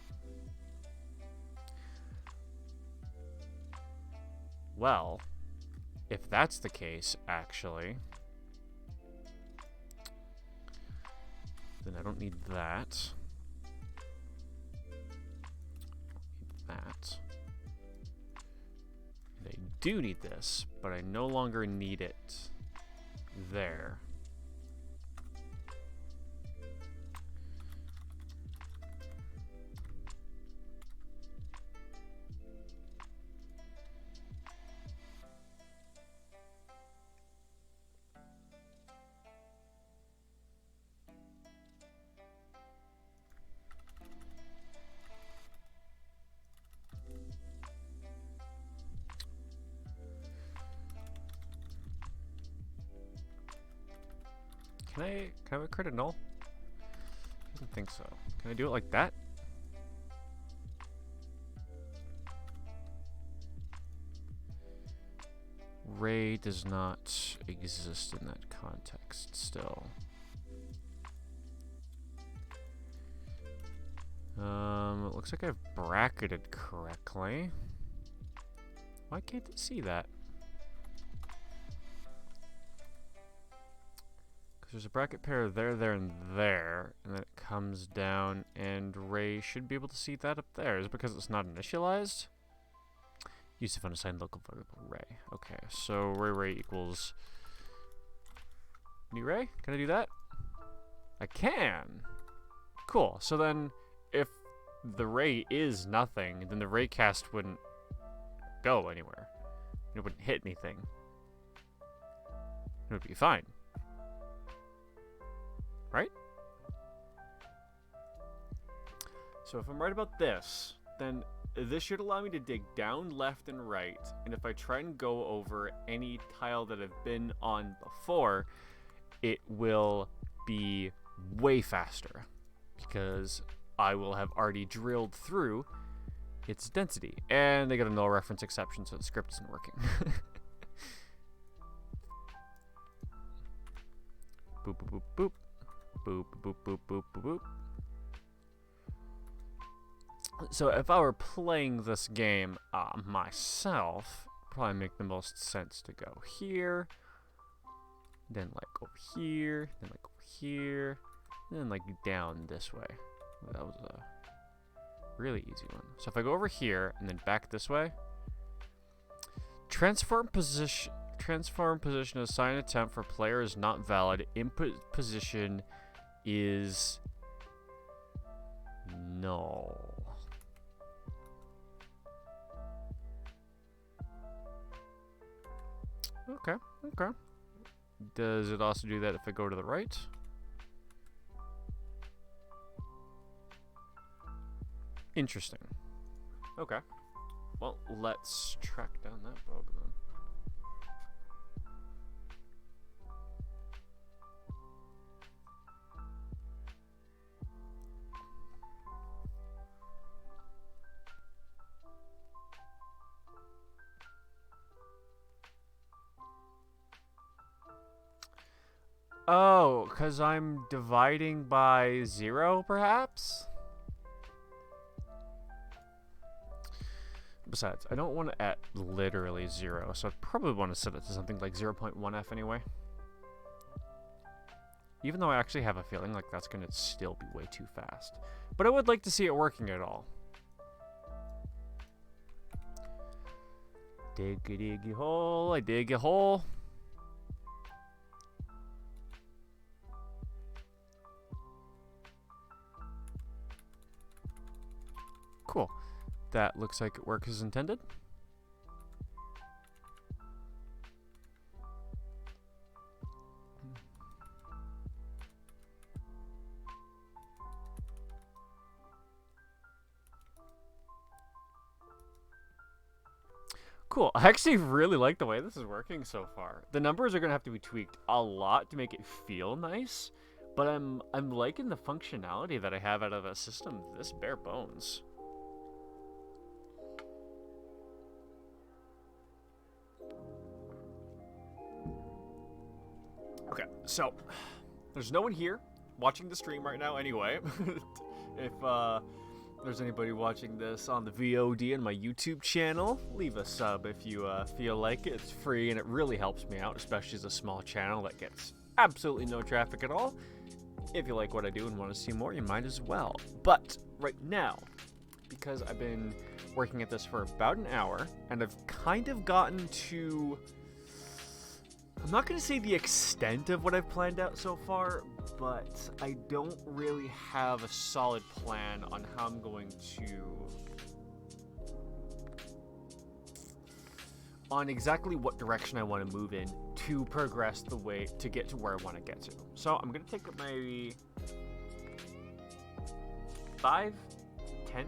Well, if that's the case, actually, then I don't need that. That. And I do need this, but I no longer need it there. Can I have a crit null? I don't think so. Can I do it like that? Ray does not exist in that context still. It looks like I've bracketed correctly. Why can't it see that? There's a bracket pair there, and there, and then it comes down, and Ray should be able to see that up there. Is it because it's not initialized? Use if unassigned local variable Ray. Okay, so Ray equals new Ray. Can I do that? I can. Cool. So then, if the Ray is nothing, then the Ray cast wouldn't go anywhere. It wouldn't hit anything. It would be fine. Right? So if I'm right about this, then this should allow me to dig down, left, and right. And if I try and go over any tile that I've been on before, it will be way faster because I will have already drilled through its density. And they got a null reference exception, so the script isn't working. Boop, boop, boop, boop. Boop, boop, boop, boop, boop, boop. So if I were playing this game myself, it'd probably make the most sense to go here, then like over here, then like over here, and then like down this way. That was a really easy one. So if I go over here and then back this way, transform position assign attempt for player is not valid. Input position is null. Okay. Does it also do that if I go to the right? Interesting. Okay. Well, let's track down that bug then. Oh, because I'm dividing by 0, perhaps? Besides, I don't want it at literally 0, so I'd probably want to set it to something like 0.1f anyway. Even though I actually have a feeling like that's going to still be way too fast. But I would like to see it working at all. Diggy hole, I dig a hole. Cool. That looks like it works as intended. Cool. I actually really like the way this is working so far. The numbers are going to have to be tweaked a lot to make it feel nice, but I'm liking the functionality that I have out of a system this bare bones. Okay, so there's no one here watching the stream right now anyway. If there's anybody watching this on the VOD and my YouTube channel, leave a sub if you feel like it. It's free and it really helps me out, especially as a small channel that gets absolutely no traffic at all. If you like what I do and want to see more, you might as well. But right now, because I've been working at this for about an hour, and I've kind of gotten to... I'm not going to say the extent of what I've planned out so far, but I don't really have a solid plan on how I'm going to... on exactly what direction I want to move in to progress the way to get to where I want to get to. So I'm going to take maybe 5-10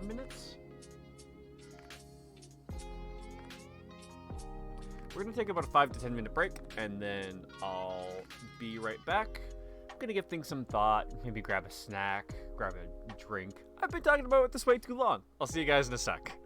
minutes. We're going to take about a 5 to 10 minute break, and then I'll be right back. I'm going to give things some thought, maybe grab a snack, grab a drink. I've been talking about it this way too long. I'll see you guys in a sec.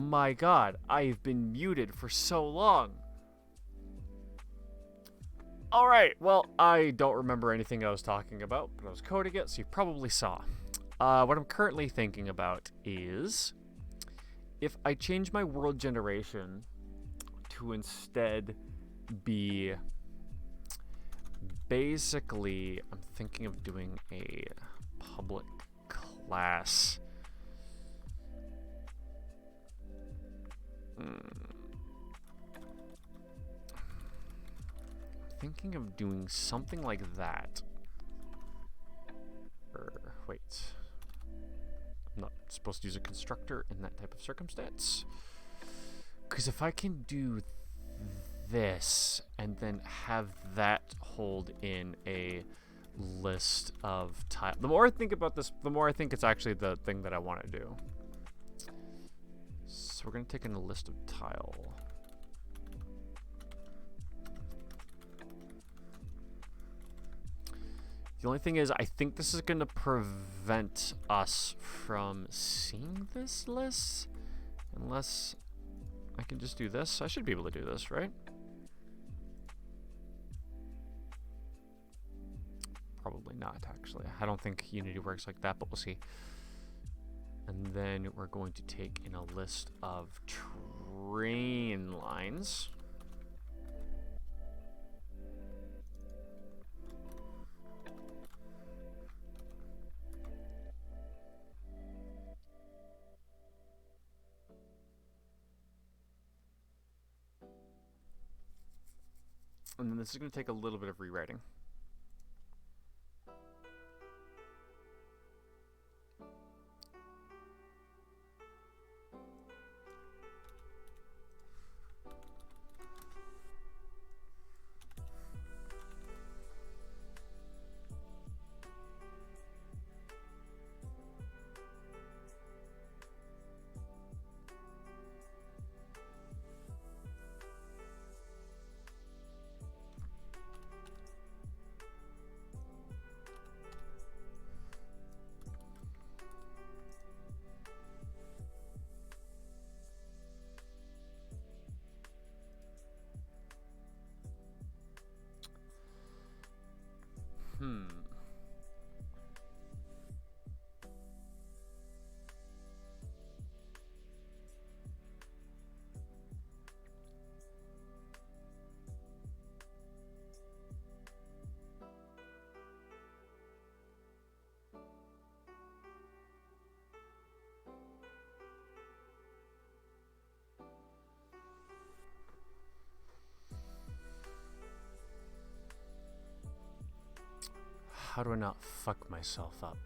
my god, I've been muted for so long. Alright, well, I don't remember anything I was talking about, but I was coding it, so you probably saw. What I'm currently thinking about is if I change my world generation to instead be basically, I'm thinking of doing a public class. Thinking of doing something like that. Wait. I'm not supposed to use a constructor in that type of circumstance. Because if I can do this and then have that hold in a list of tile. The more I think about this, the more I think it's actually the thing that I want to do. So we're going to take in a list of tile. The only thing is, I think this is going to prevent us from seeing this list. Unless I can just do this. I should be able to do this, right? Probably not, actually. I don't think Unity works like that, but we'll see. And then we're going to take in a list of train lines. And then this is going to take a little bit of rewriting. How do I not fuck myself up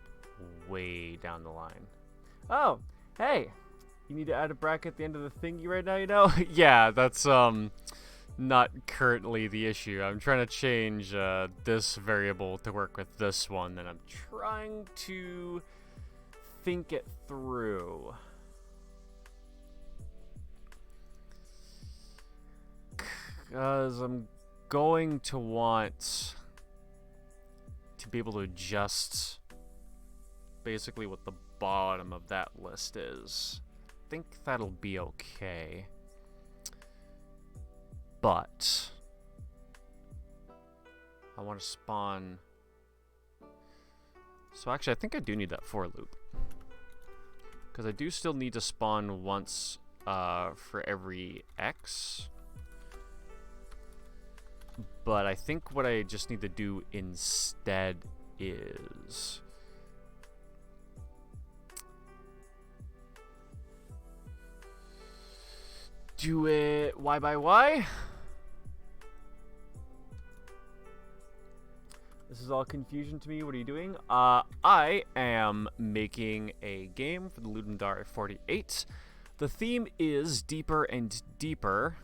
way down the line? Oh, hey, you need to add a bracket at the end of the thingy right now, you know? Yeah, that's not currently the issue. I'm trying to change this variable to work with this one, and I'm trying to think it through. Because I'm going to want to be able to adjust basically what the bottom of that list is. I think that'll be okay. But I want to spawn. So actually, I think I do need that for loop. Because I do still need to spawn once for every X. But I think what I just need to do instead is do it Y by Y. This is all confusion to me. What are you doing? I am making a game for the Ludum 48. The theme is Deeper and Deeper.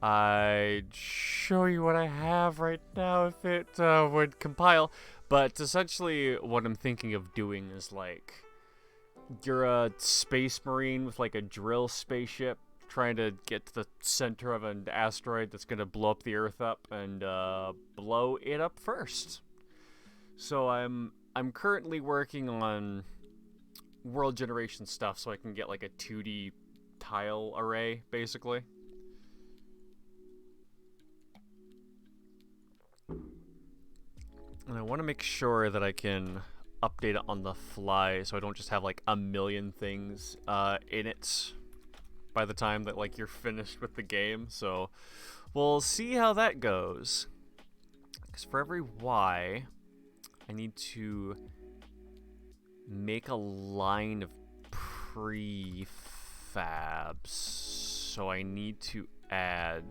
I'd show you what I have right now if it would compile. But essentially what I'm thinking of doing is like, you're a space marine with like a drill spaceship trying to get to the center of an asteroid that's going to blow up the Earth up and blow it up first. So I'm currently working on world generation stuff so I can get like a 2D tile array, basically. And I want to make sure that I can update it on the fly so I don't just have like a million things in it by the time that like you're finished with the game. So we'll see how that goes. Because for every Y, I need to make a line of prefabs. So I need to add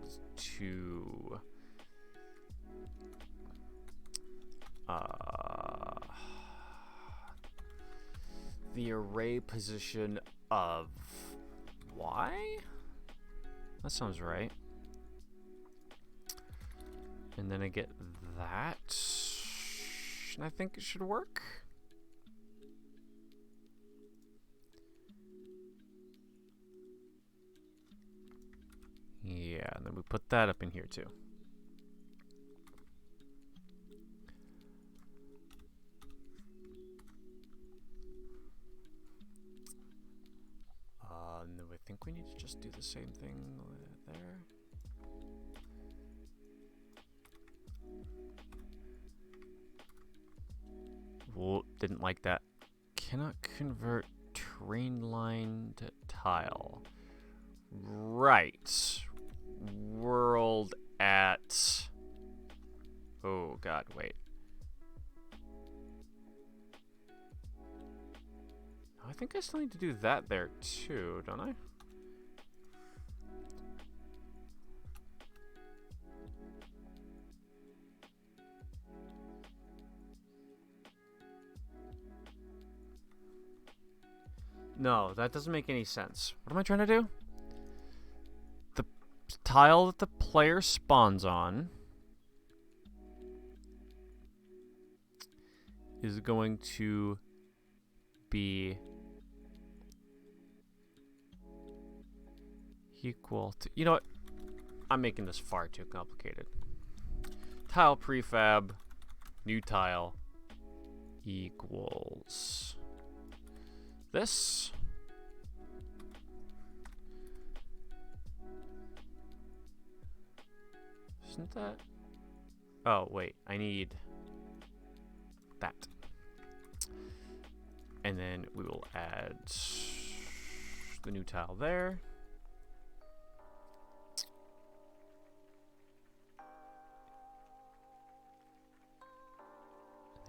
to the array position of Y? That sounds right. And then I get that. And I think it should work. Yeah, and then we put that up in here too. No, I think we need to just do the same thing there. Whoa, didn't like that. Cannot convert train line to tile. Right. World at... Oh, God, wait. I think I still need to do that there, too, don't I? No, that doesn't make any sense. What am I trying to do? The tile that the player spawns on is going to be equal to... You know what? I'm making this far too complicated. Tile prefab, new tile, equals... this. Isn't that? Oh, wait. I need that. And then we will add the new tile there.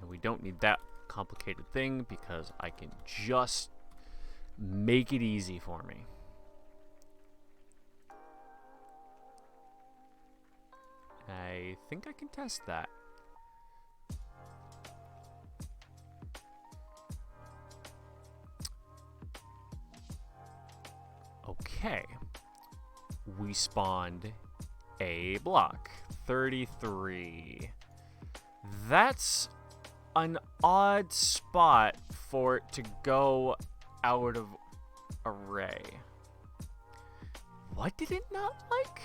And we don't need that complicated thing because I can just make it easy for me. I think I can test that. Okay. We spawned a block. 33. That's an odd spot for it to go out of array. What did it not like?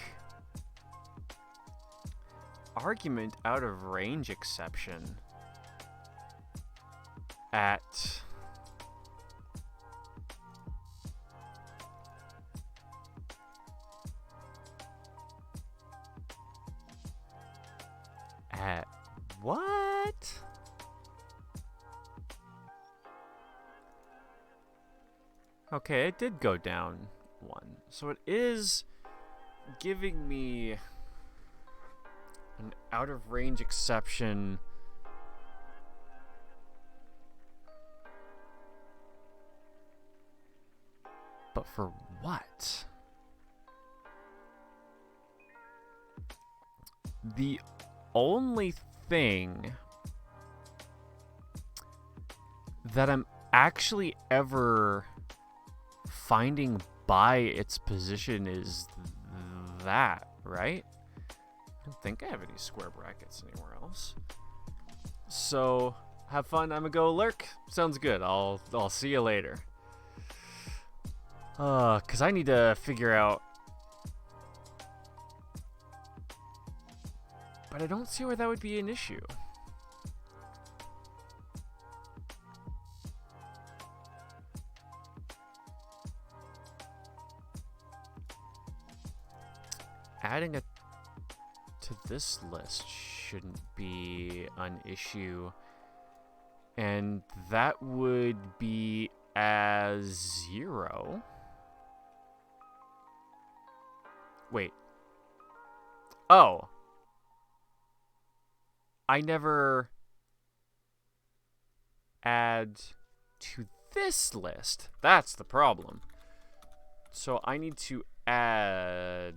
Argument out of range exception at what? Okay, it did go down one. So it is giving me an out of range exception. But for what? The only thing that I'm actually ever finding by its position is that, right? I don't think I have any square brackets anywhere else. So, have fun. I'm gonna go lurk. Sounds good. I'll see you later. 'Cause I need to figure out. But I don't see where that would be an issue. adding it to this list shouldn't be an issue. And that would be as 0. Wait. Oh. I never add to this list. That's the problem. So I need to add...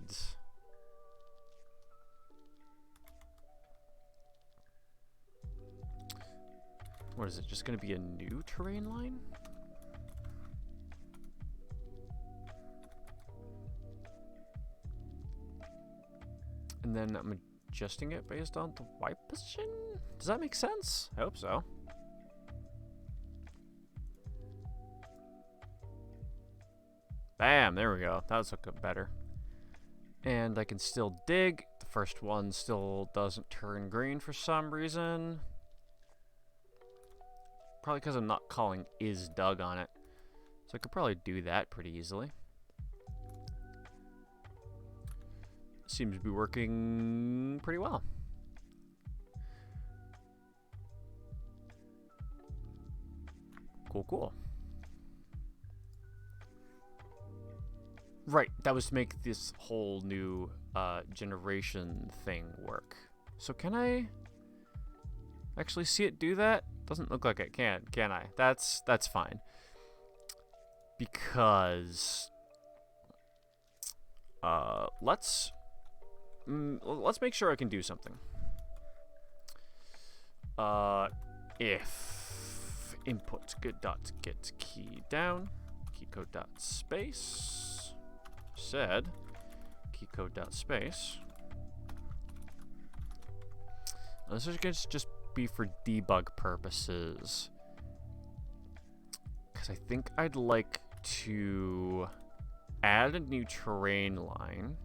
What is it? Just going to be a new terrain line? And then I'm adjusting it based on the Y position? Does that make sense? I hope so. Bam, there we go. That was looking better. And I can still dig. The first one still doesn't turn green for some reason. Probably because I'm not calling is dug on it. So I could probably do that pretty easily. Seems to be working pretty well. Cool, cool. Right, that was to make this whole new generation thing work. So can I actually see it do that? Doesn't look like it can I? That's fine. Because let's make sure I can do something. If input get key down, key code dot space, said key code dot space. This is going to just be for debug purposes, because I think I'd like to add a new terrain line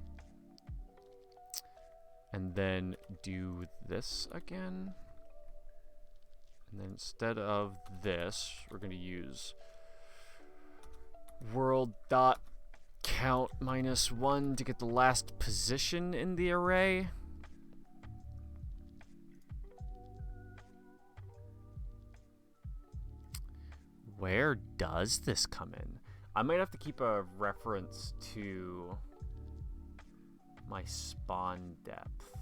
and then do this again. And then instead of this, we're going to use world.count -1 to get the last position in the array. Where does this come in? I might have to keep a reference to my spawn depth.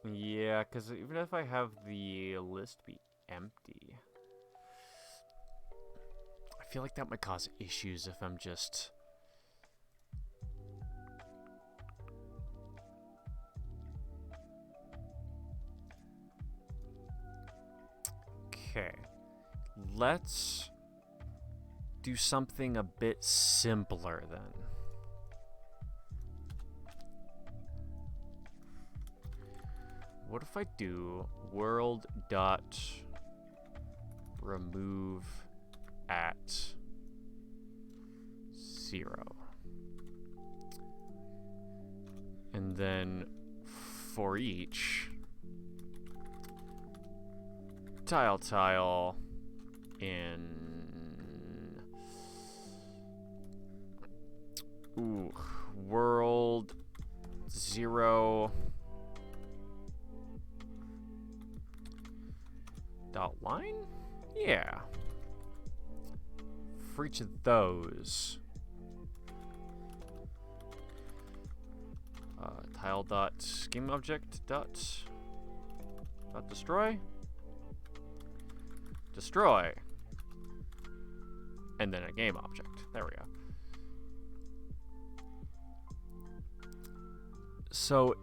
Yeah, because even if I have the list be empty, I feel like that might cause issues if I'm just... Okay, let's do something a bit simpler then. What if I do world dot remove at 0, and then for each tile in world 0 dot line? Yeah. For each of those, tile dot scheme object dot destroy, and then a game object. There we go. So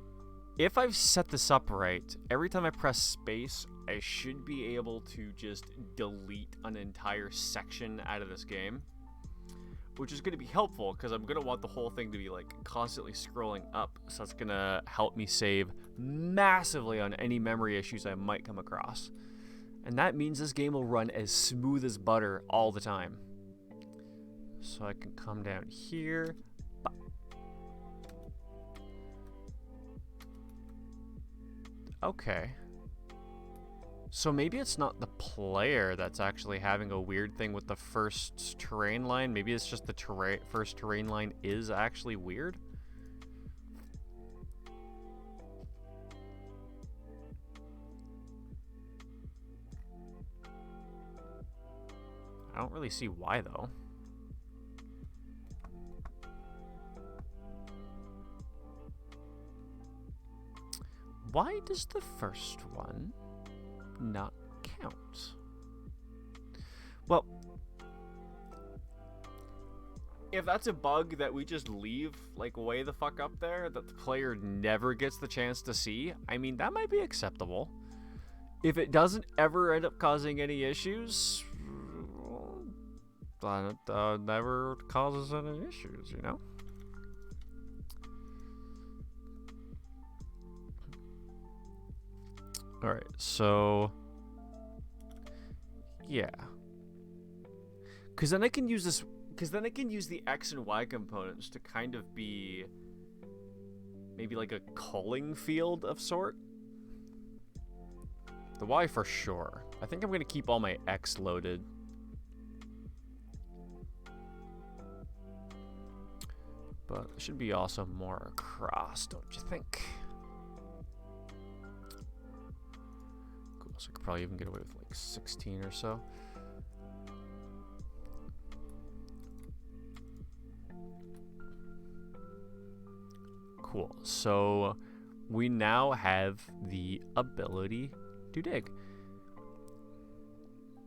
if I've set this up right, every time I press space, I should be able to just delete an entire section out of this game, which is going to be helpful because I'm going to want the whole thing to be like constantly scrolling up. So that's going to help me save massively on any memory issues I might come across. And that means this game will run as smooth as butter all the time. So I can come down here. Okay. So maybe it's not the player that's actually having a weird thing with the first terrain line. Maybe it's just the first terrain line is actually weird. I don't really see why, though. Why does the first one not count? Well, if that's a bug that we just leave, like, way the fuck up there, that the player never gets the chance to see, I mean, that might be acceptable. If it doesn't ever end up causing any issues, then it never causes any issues, you know? Alright, so... yeah. Because then I can use this... Because then I can use the X and Y components to kind of be... maybe like a culling field of sort. The Y for sure. I think I'm going to keep all my X loaded. But it should be also more across, don't you think? Cool, so I could probably even get away with like 16 or so. Cool, so we now have the ability to dig.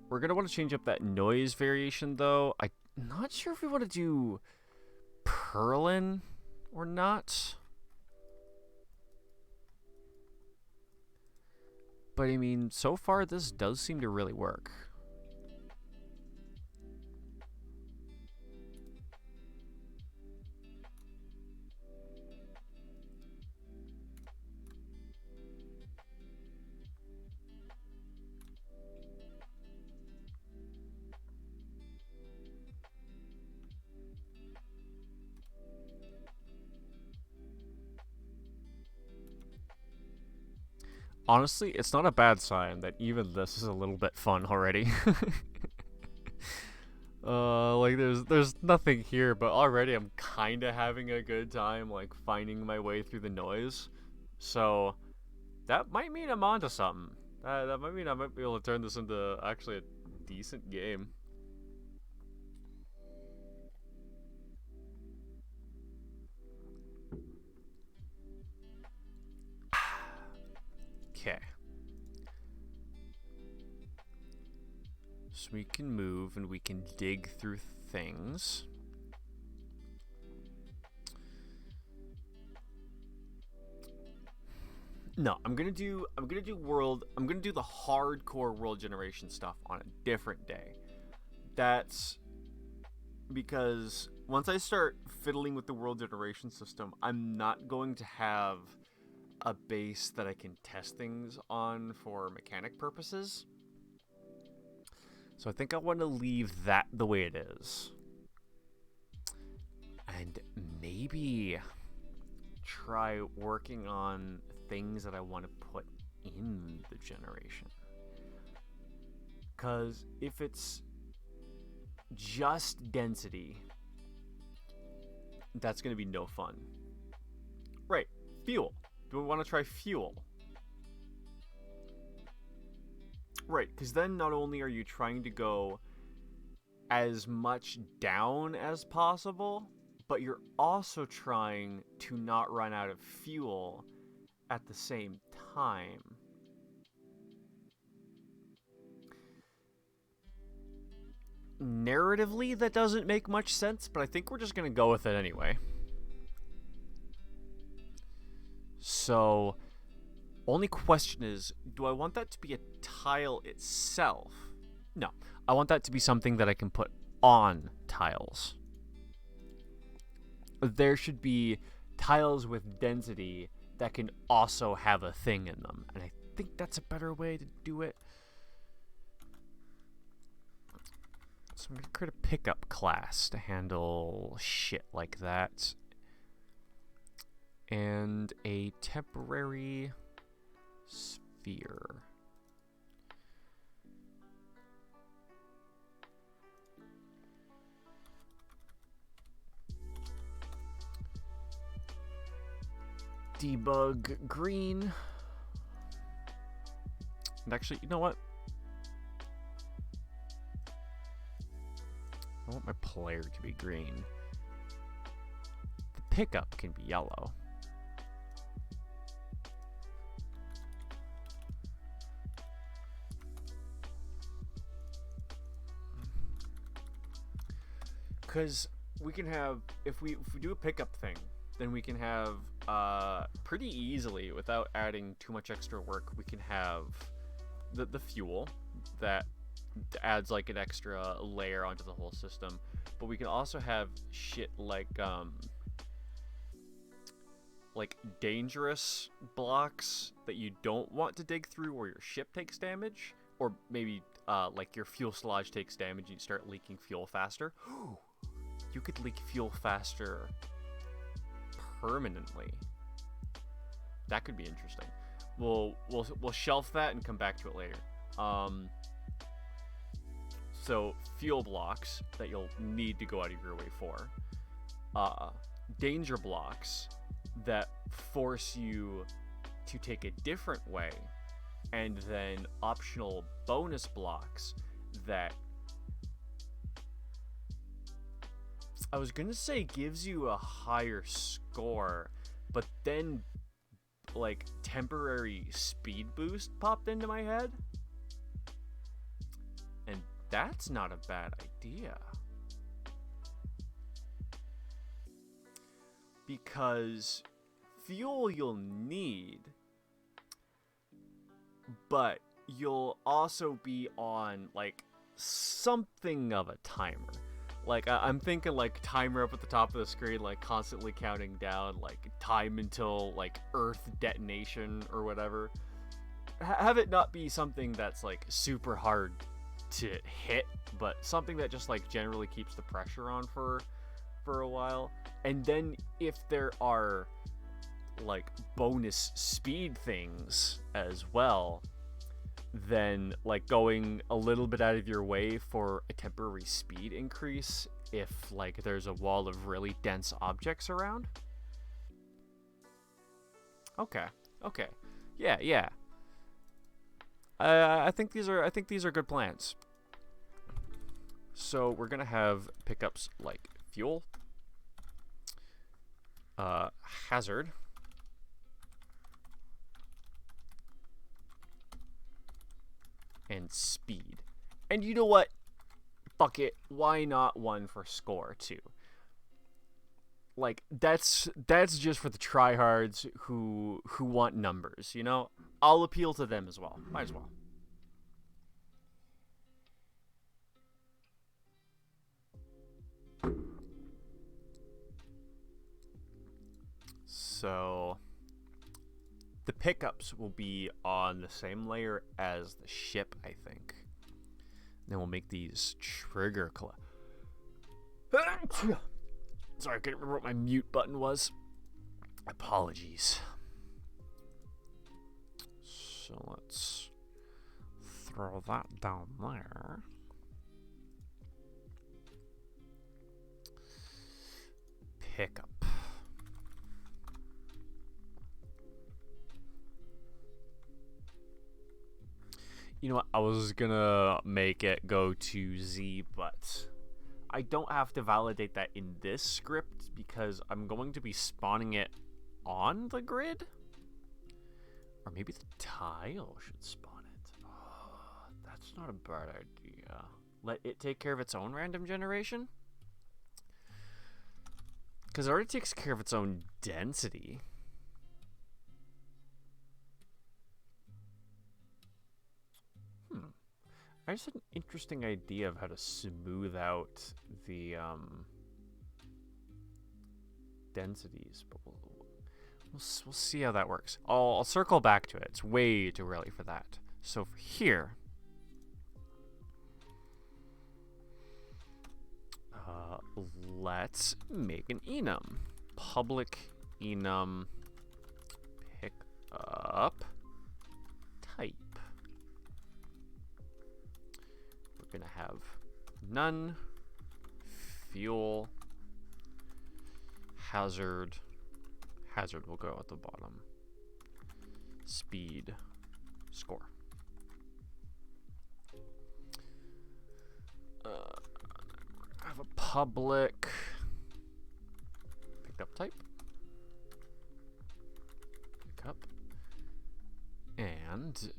We're going to want to change up that noise variation, though. I'm not sure if we want to do purlin or not. But, I mean, so far this does seem to really work. Honestly, it's not a bad sign that even this is a little bit fun already. Like there's nothing here, but already I'm kind of having a good time, like finding my way through the noise. So that might mean I'm onto something. That might mean I might be able to turn this into actually a decent game. Okay. So we can move and we can dig through things. No, I'm gonna do the hardcore world generation stuff on a different day. That's because once I start fiddling with the world generation system, I'm not going to have a base that I can test things on for mechanic purposes. So I think I want to leave that the way it is. And maybe try working on things that I want to put in the generation. Because if it's just density, that's going to be no fun. Right, fuel. Do we want to try fuel? Right, because then not only are you trying to go as much down as possible, but you're also trying to not run out of fuel at the same time. Narratively, that doesn't make much sense, but I think we're just going to go with it anyway. So, only question is, do I want that to be a tile itself? No, I want that to be something that I can put on tiles. There should be tiles with density that can also have a thing in them, and I think that's a better way to do it. So I'm going to create a pickup class to handle shit like that. And a temporary sphere. debug green. And actually, you know what? I want my player to be green. The pickup can be yellow. Because we can have, if we do a pickup thing, then we can have pretty easily, without adding too much extra work, we can have the fuel that adds like an extra layer onto the whole system. But we can also have shit like dangerous blocks that you don't want to dig through, or your ship takes damage, or maybe like your fuselage takes damage and you start leaking fuel faster. You could leak fuel faster permanently. That could be interesting. We'll shelf that and come back to it later. So fuel blocks that you'll need to go out of your way for. Danger blocks that force you to take a different way, and then optional bonus blocks that, I was gonna say gives you a higher score, but then like temporary speed boost popped into my head, and that's not a bad idea, because fuel you'll need, but you'll also be on like something of a timer. Like, I'm thinking, like, timer up at the top of the screen, like, constantly counting down, like, time until, like, Earth detonation or whatever. Have it not be something that's, like, super hard to hit, but something that just, like, generally keeps the pressure on for a while. And then if there are, like, bonus speed things as well, then like going a little bit out of your way for a temporary speed increase if like there's a wall of really dense objects around. Okay. Yeah. I think these are good plans. So we're gonna have pickups like fuel, hazard, and speed. And you know what? Fuck it. Why not one for score too? Like that's just for the tryhards who want numbers, you know? I'll appeal to them as well. Might as well. So the pickups will be on the same layer as the ship, I think. Then we'll make these trigger Sorry, I couldn't remember what my mute button was. Apologies. So let's throw that down there. Pickup. You know what, I was gonna make it go to Z, but I don't have to validate that in this script because I'm going to be spawning it on the grid? Or maybe the tile should spawn it. Oh, that's not a bad idea. Let it take care of its own random generation? Because it already takes care of its own density. I just had an interesting idea of how to smooth out the densities, but we'll see how that works. I'll circle back to it. It's way too early for that. So for here, let's make an enum. Public enum pick up type. We're gonna have none, fuel, hazard, Hazard will go at the bottom. Speed. Score. I have a public pickup type. Pickup. And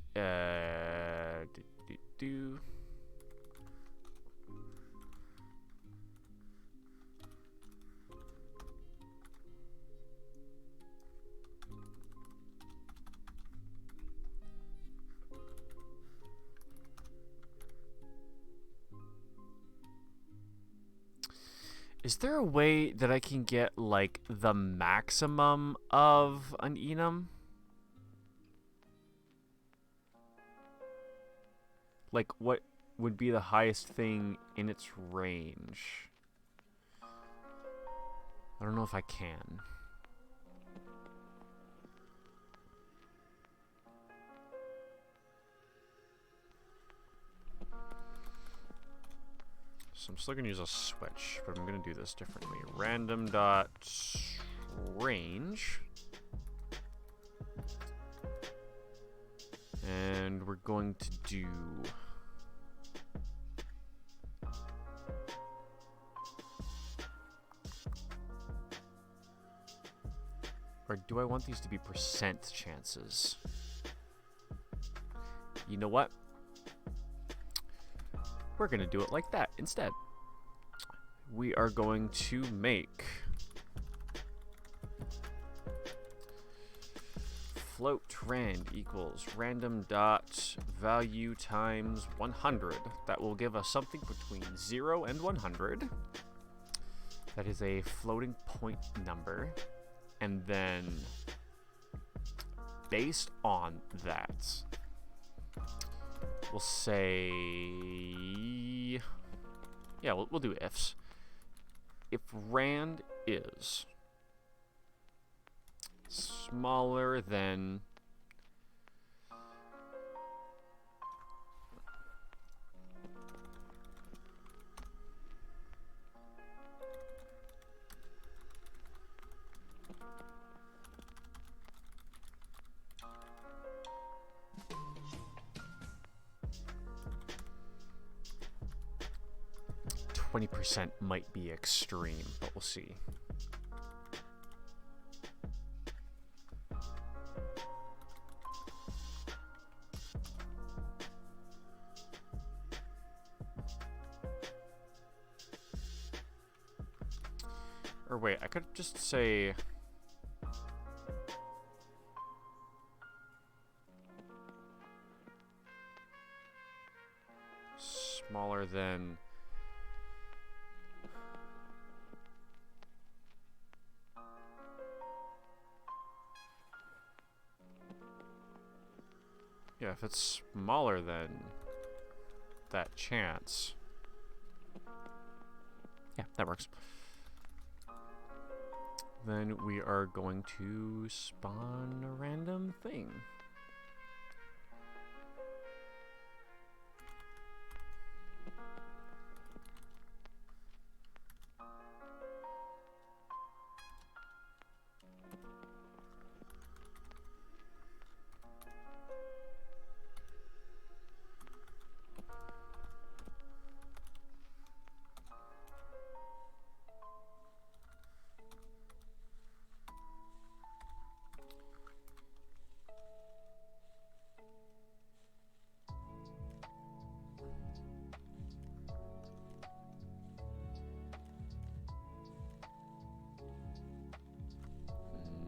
is there a way that I can get, like, the maximum of an enum? Like, what would be the highest thing in its range? I don't know if I can. So I'm still going to use a switch, but I'm going to do this differently. Random dot range. And we're going to do... Or do I want these to be percent chances? You know what? We're going to do it like that instead. We are going to make float rand equals random dot value times 100. That will give us something between 0 and 100. That is a floating point number. And then based on that, we'll say, yeah, we'll do ifs. If rand is smaller than 20% might be extreme, but we'll see. Or wait, I could just say... smaller than... yeah, if it's smaller than that chance... yeah, that works. Then we are going to spawn a random thing.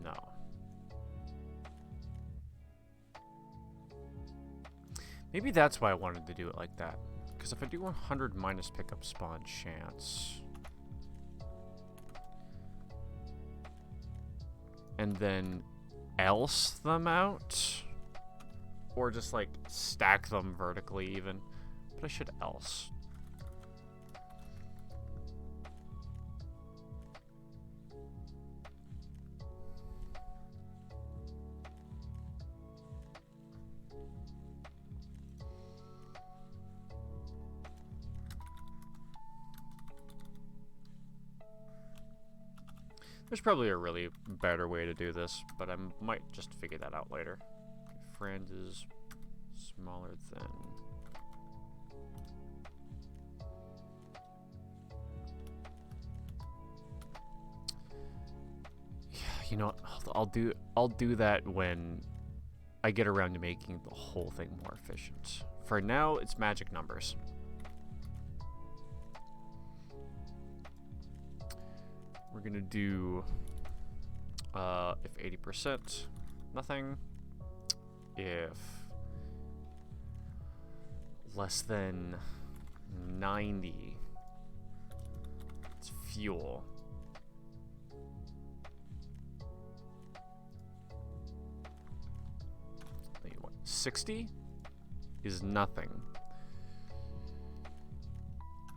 No. Maybe that's why I wanted to do it like that. Because if I do 100 minus pickup spawn chance... and then else them out? Or just like stack them vertically even. But I should else. There's probably a really better way to do this, but I might just figure that out later. Okay, Franz is smaller than... Yeah, you know what? I'll do that when I get around to making the whole thing more efficient. For now, it's magic numbers. We're gonna do if 80%, nothing. If less than 90, it's fuel. Wait, what? 60 is nothing.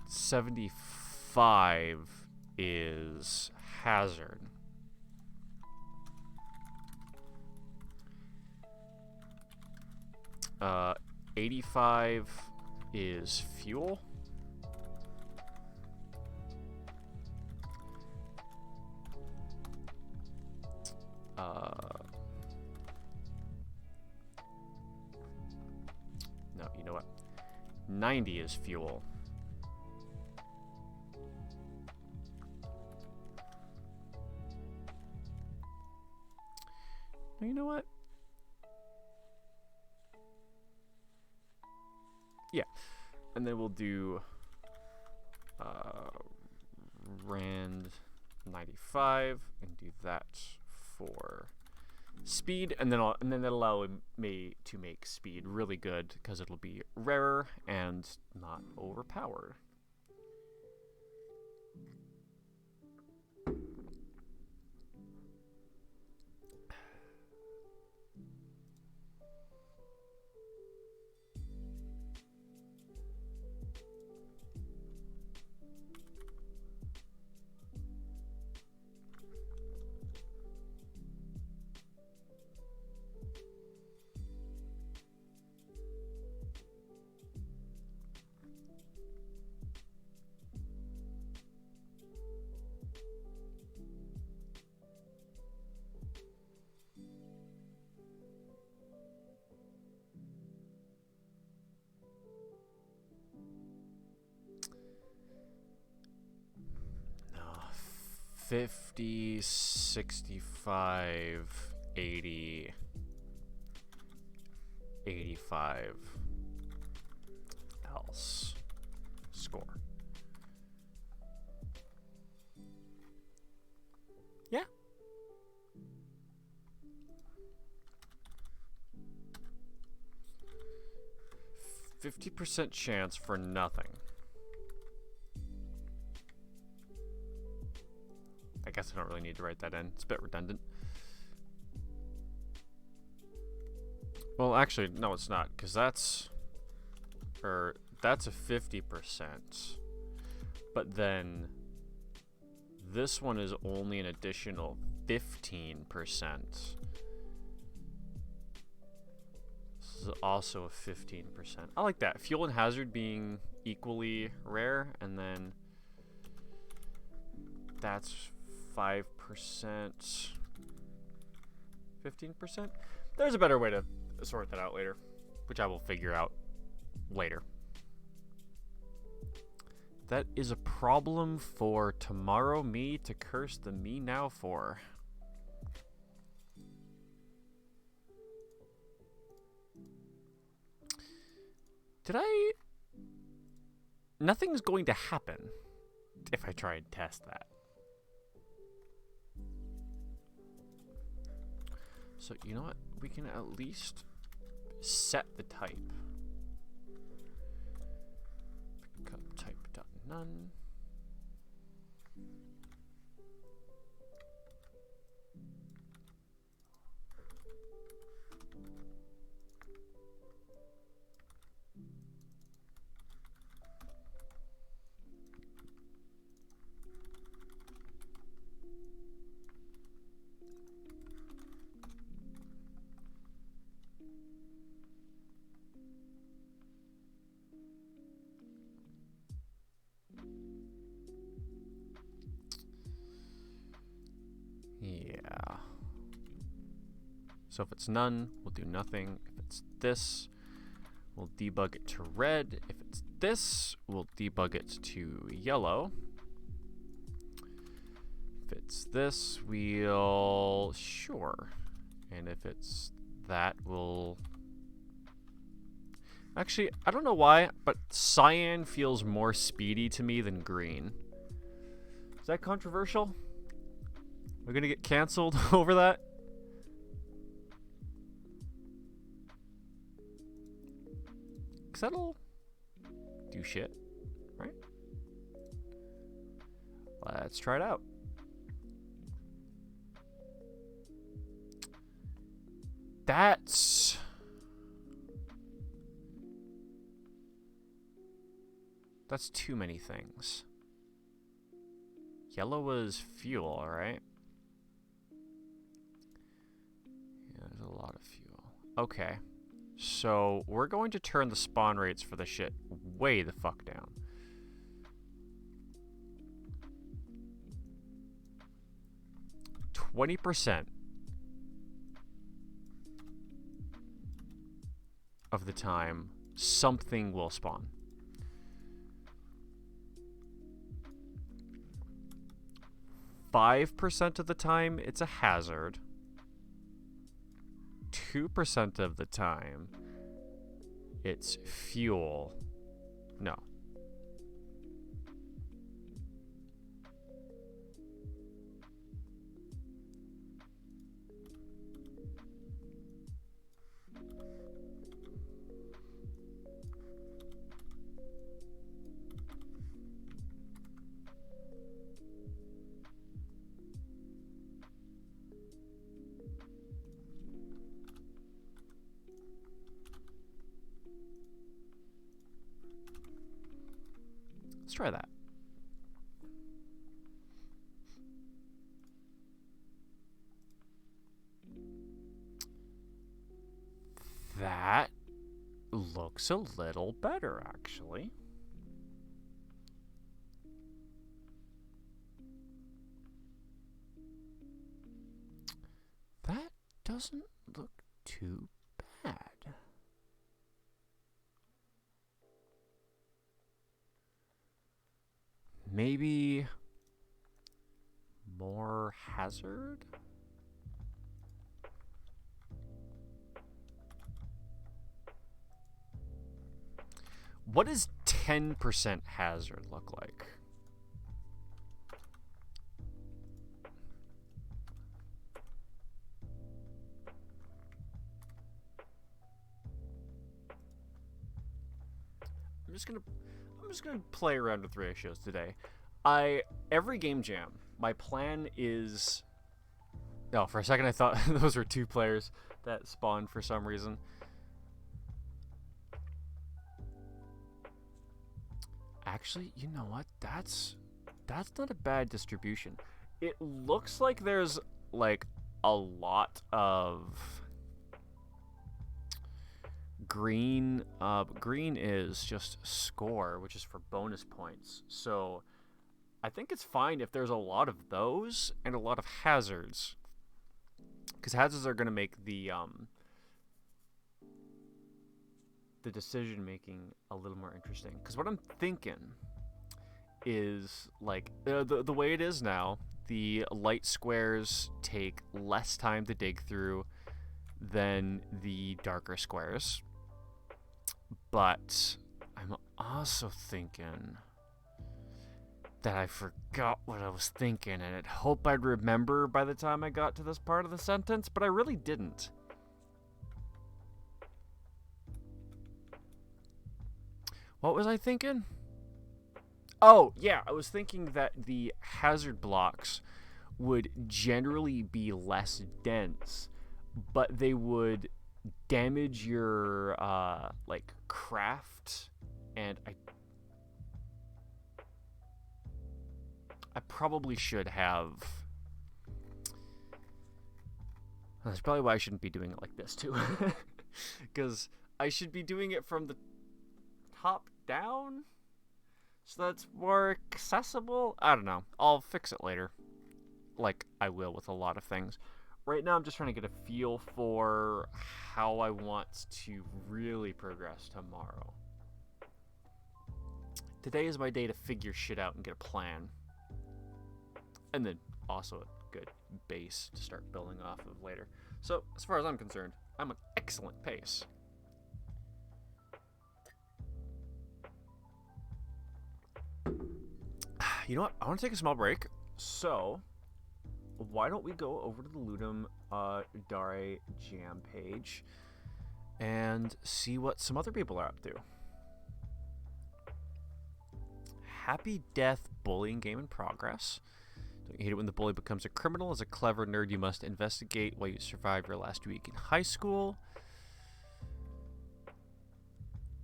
75 is hazard. Uh, 85 is fuel. No, you know what? 90 is fuel. You know what? Yeah. And then we'll do rand 95 and do that for speed, and then that'll allow me to make speed really good because it'll be rarer and not overpowered. No, 50, 65, 80, 85 else score. Yeah. %50 chance for nothing. I guess I don't really need to write that in. It's a bit redundant. Well, actually, no, it's not, because that's a 50%. But then this one is only an additional 15%. This is also a 15%. I like that. Fuel and hazard being equally rare, and then that's 5%, 15%. There's a better way to sort that out later, which I will figure out later. That is a problem for tomorrow me to curse the me now for. Nothing's going to happen if I try and test that. So, you know what? We can at least set the type. Pick up type.none. So if it's none, we'll do nothing. If it's this, we'll debug it to red. If it's this, we'll debug it to yellow. If it's this, we'll... sure. And if it's that, we'll... actually, I don't know why, but cyan feels more speedy to me than green. Is that controversial? We're gonna get canceled over that? Because that'll do shit, right? Let's try it out. That's too many things. Yellow was fuel, right? Yeah, there's a lot of fuel. Okay. So we're going to turn the spawn rates for the shit way the fuck down. %. Of the time, something will spawn. 5% of the time, it's a hazard. 2% of the time, it's fuel. No. Let's try that. That looks a little better, actually. That doesn't look too bad. Maybe more hazard? What does 10% hazard look like? I'm just gonna play around with ratios today. Every game jam, my plan is... Oh, for a second I thought those were 2 players that spawned for some reason. Actually, you know what? That's not a bad distribution. It looks like there's like a lot of green. Green is just score, which is for bonus points. So I think it's fine if there's a lot of those and a lot of hazards, because hazards are going to make the decision making a little more interesting. Because what I'm thinking is like the way it is now, the light squares take less time to dig through than the darker squares. But I'm also thinking that I forgot what I was thinking, and I'd hope I'd remember by the time I got to this part of the sentence, but I really didn't. What was I thinking? Oh, yeah, I was thinking that the hazard blocks would generally be less dense, but they would damage your like craft, and I probably should have... That's probably why I shouldn't be doing it like this too. Because I should be doing it from the top down, so that's more accessible. I don't know. I'll fix it later, like I will with a lot of things. right now I'm just trying to get a feel for how I want to really progress tomorrow. Today is my day to figure shit out and get a plan. And then also a good base to start building off of later. So, as far as I'm concerned, I'm an excellent pace. You know what? I want to take a small break. So, why don't we go over to the Ludum Dare Jam page and see what some other people are up to. Happy Death bullying game in progress. Don't you hate it when the bully becomes a criminal? As a clever nerd, you must investigate while you survive your last week in high school.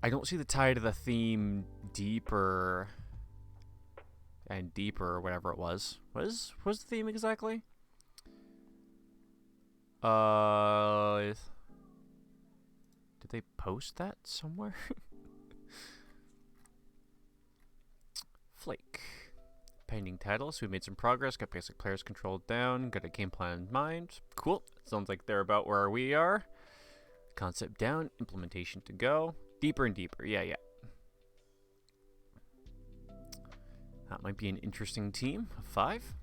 I don't see the tie to the theme deeper and deeper, or whatever it was. What was the theme exactly? Did they post that somewhere? Flake. Pending titles. We made some progress. Got basic players controlled down. Got a game plan in mind. Cool. Sounds like they're about where we are. Concept down. Implementation to go. Deeper and deeper. Yeah. That might be an interesting team of 5.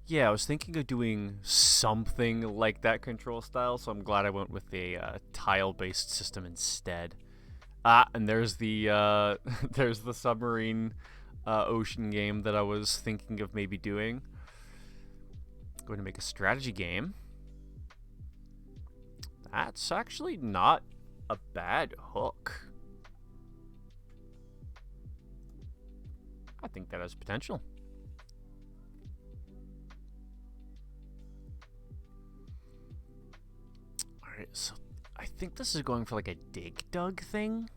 Yeah, I was thinking of doing something like that control style, so I'm glad I went with a tile-based system instead. And there's the there's the submarine ocean game that I was thinking of maybe doing. Going to make a strategy game. That's actually not a bad hook. I think that has potential. Alright, so I think this is going for like a dig dug thing.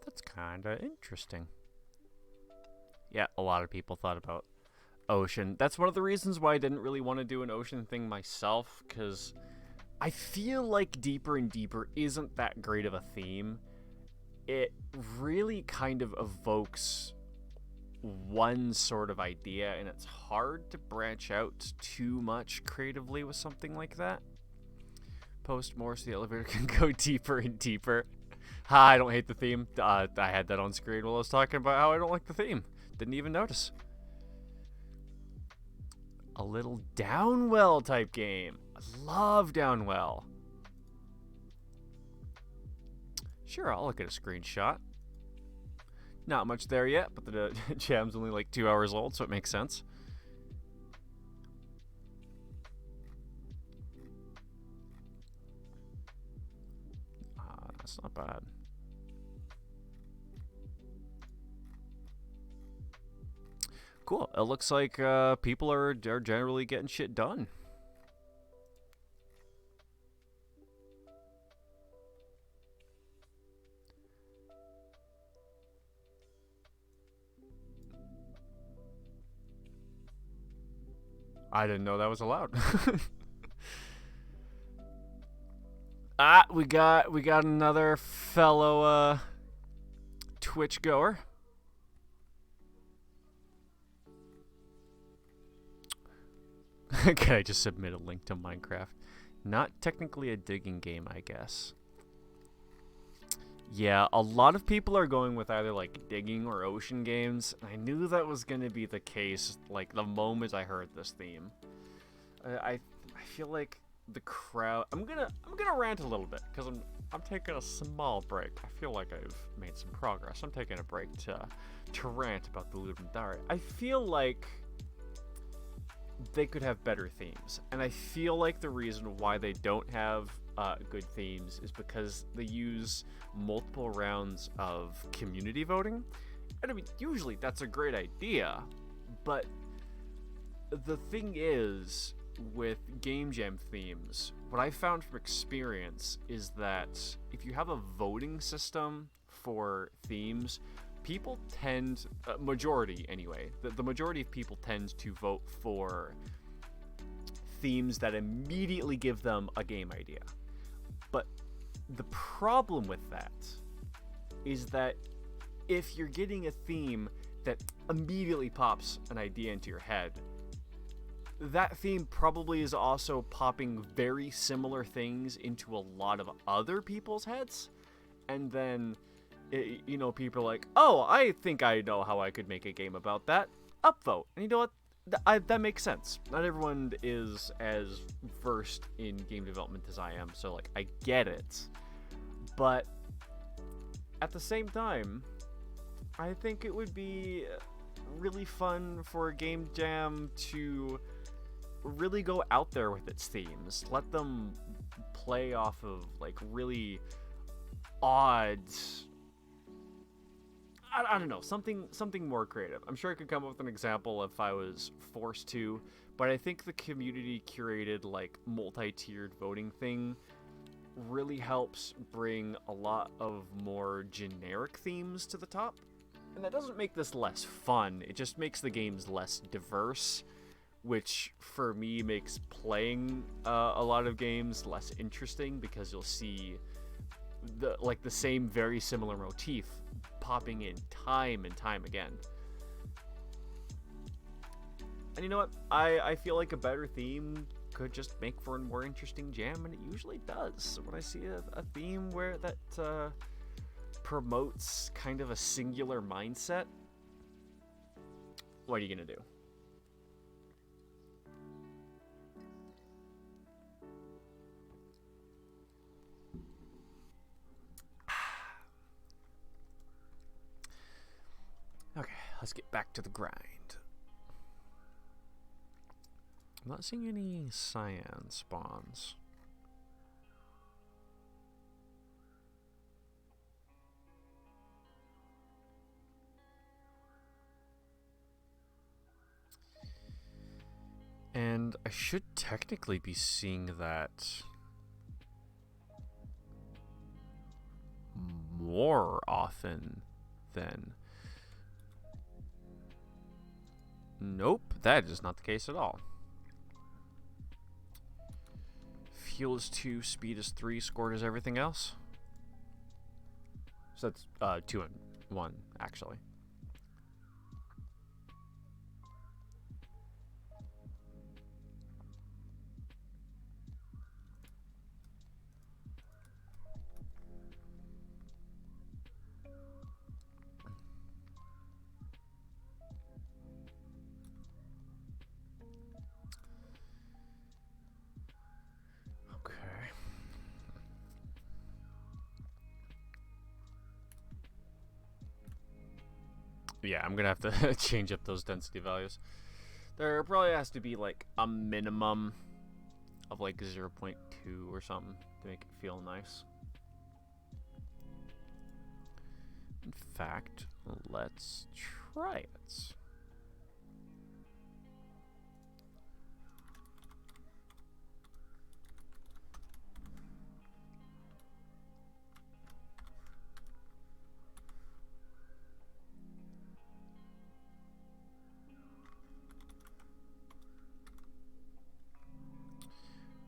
That's kind of interesting. Yeah, a lot of people thought about ocean. That's one of the reasons why I didn't really want to do an ocean thing myself, because I feel like Deeper and Deeper isn't that great of a theme. It really kind of evokes one sort of idea, and it's hard to branch out too much creatively with something like that. Post more so the elevator can go deeper and deeper. Ha, I don't hate the theme. I had that on screen while I was talking about how I don't like the theme. Didn't even notice. A little Downwell type game. I love Downwell. Sure, I'll look at a screenshot. Not much there yet, but the jam's only like 2 hours old, so it makes sense. That's not bad. Cool. It looks like people are generally getting shit done. I didn't know that was allowed. We got another fellow Twitch goer. Can I just submit a link to Minecraft? Not technically a digging game, I guess. Yeah, a lot of people are going with either like digging or ocean games. I knew that was gonna be the case like the moment I heard this theme. I feel like the crowd. I'm gonna rant a little bit because I'm taking a small break. I feel like I've made some progress. I'm taking a break to rant about the Ludum Dare. I feel like they could have better themes, and I feel like the reason why they don't have good themes is because they use multiple rounds of community voting. And I mean, usually that's a great idea, but the thing is, with Game Jam themes, what I found from experience is that if you have a voting system for themes, people tend, majority anyway, the majority of people tend to vote for themes that immediately give them a game idea. But the problem with that is that if you're getting a theme that immediately pops an idea into your head, that theme probably is also popping very similar things into a lot of other people's heads. And then, people are like, oh, I think I know how I could make a game about that. Upvote. And you know what? That makes sense. Not everyone is as versed in game development as I am, so, I get it. But at the same time, I think it would be really fun for a game jam to really go out there with its themes. Let them play off of, really odd... I don't know, something more creative. I'm sure I could come up with an example if I was forced to, but I think the community curated, multi-tiered voting thing really helps bring a lot of more generic themes to the top. And that doesn't make this less fun, it just makes the games less diverse, which for me makes playing a lot of games less interesting, because you'll see the same very similar motif popping in time and time again. And you know what? I feel like a better theme could just make for a more interesting jam, and it usually does. When I see a theme where that promotes kind of a singular mindset, what are you gonna do? Okay, let's get back to the grind. I'm not seeing any cyan spawns. And I should technically be seeing that more often than... Nope, that is not the case at all. Fuel is 2, speed is 3, scored is everything else. So that's 2 and 1, actually. Yeah, I'm gonna have to change up those density values. There probably has to be a minimum of 0.2 or something to make it feel nice. In fact, let's try it.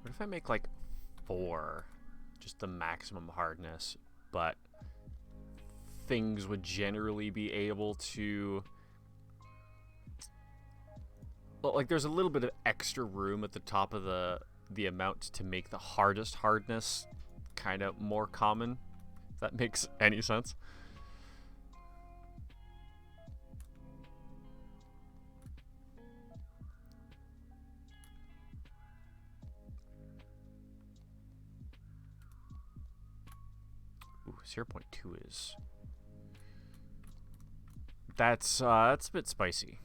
What if I make 4, just the maximum hardness, but things would generally be able to... Well, there's a little bit of extra room at the top of the amount to make the hardest hardness kind of more common, if that makes any sense. Ooh, 0.2 is... That's a bit spicy.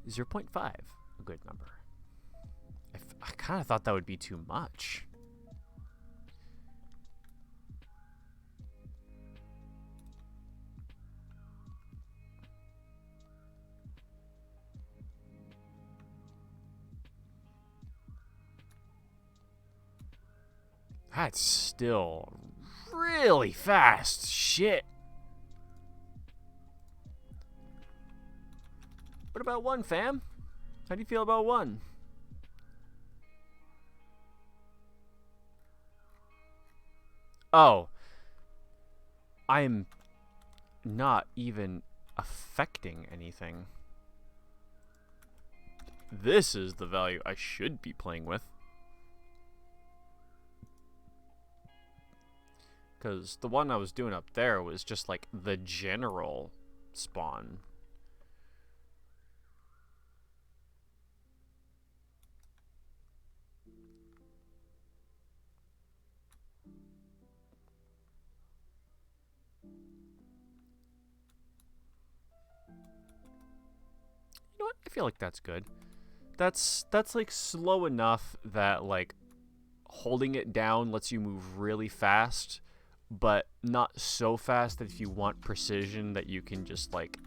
.5, a good number. I kind of thought that would be too much. That's still really fast. Shit. What about 1, fam? How do you feel about 1? Oh. I'm not even affecting anything. This is the value I should be playing with. Because the one I was doing up there was just like the general spawn. You know what? I feel like that's good. That's like slow enough that like holding it down lets you move really fast, but not so fast that if you want precision that you can just like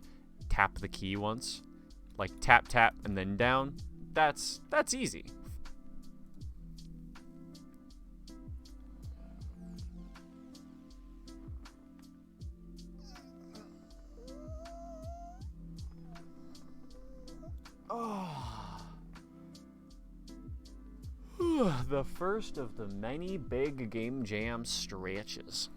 tap the key once. Like tap tap and then down. That's easy. Oh. The first of the many big game jam stretches.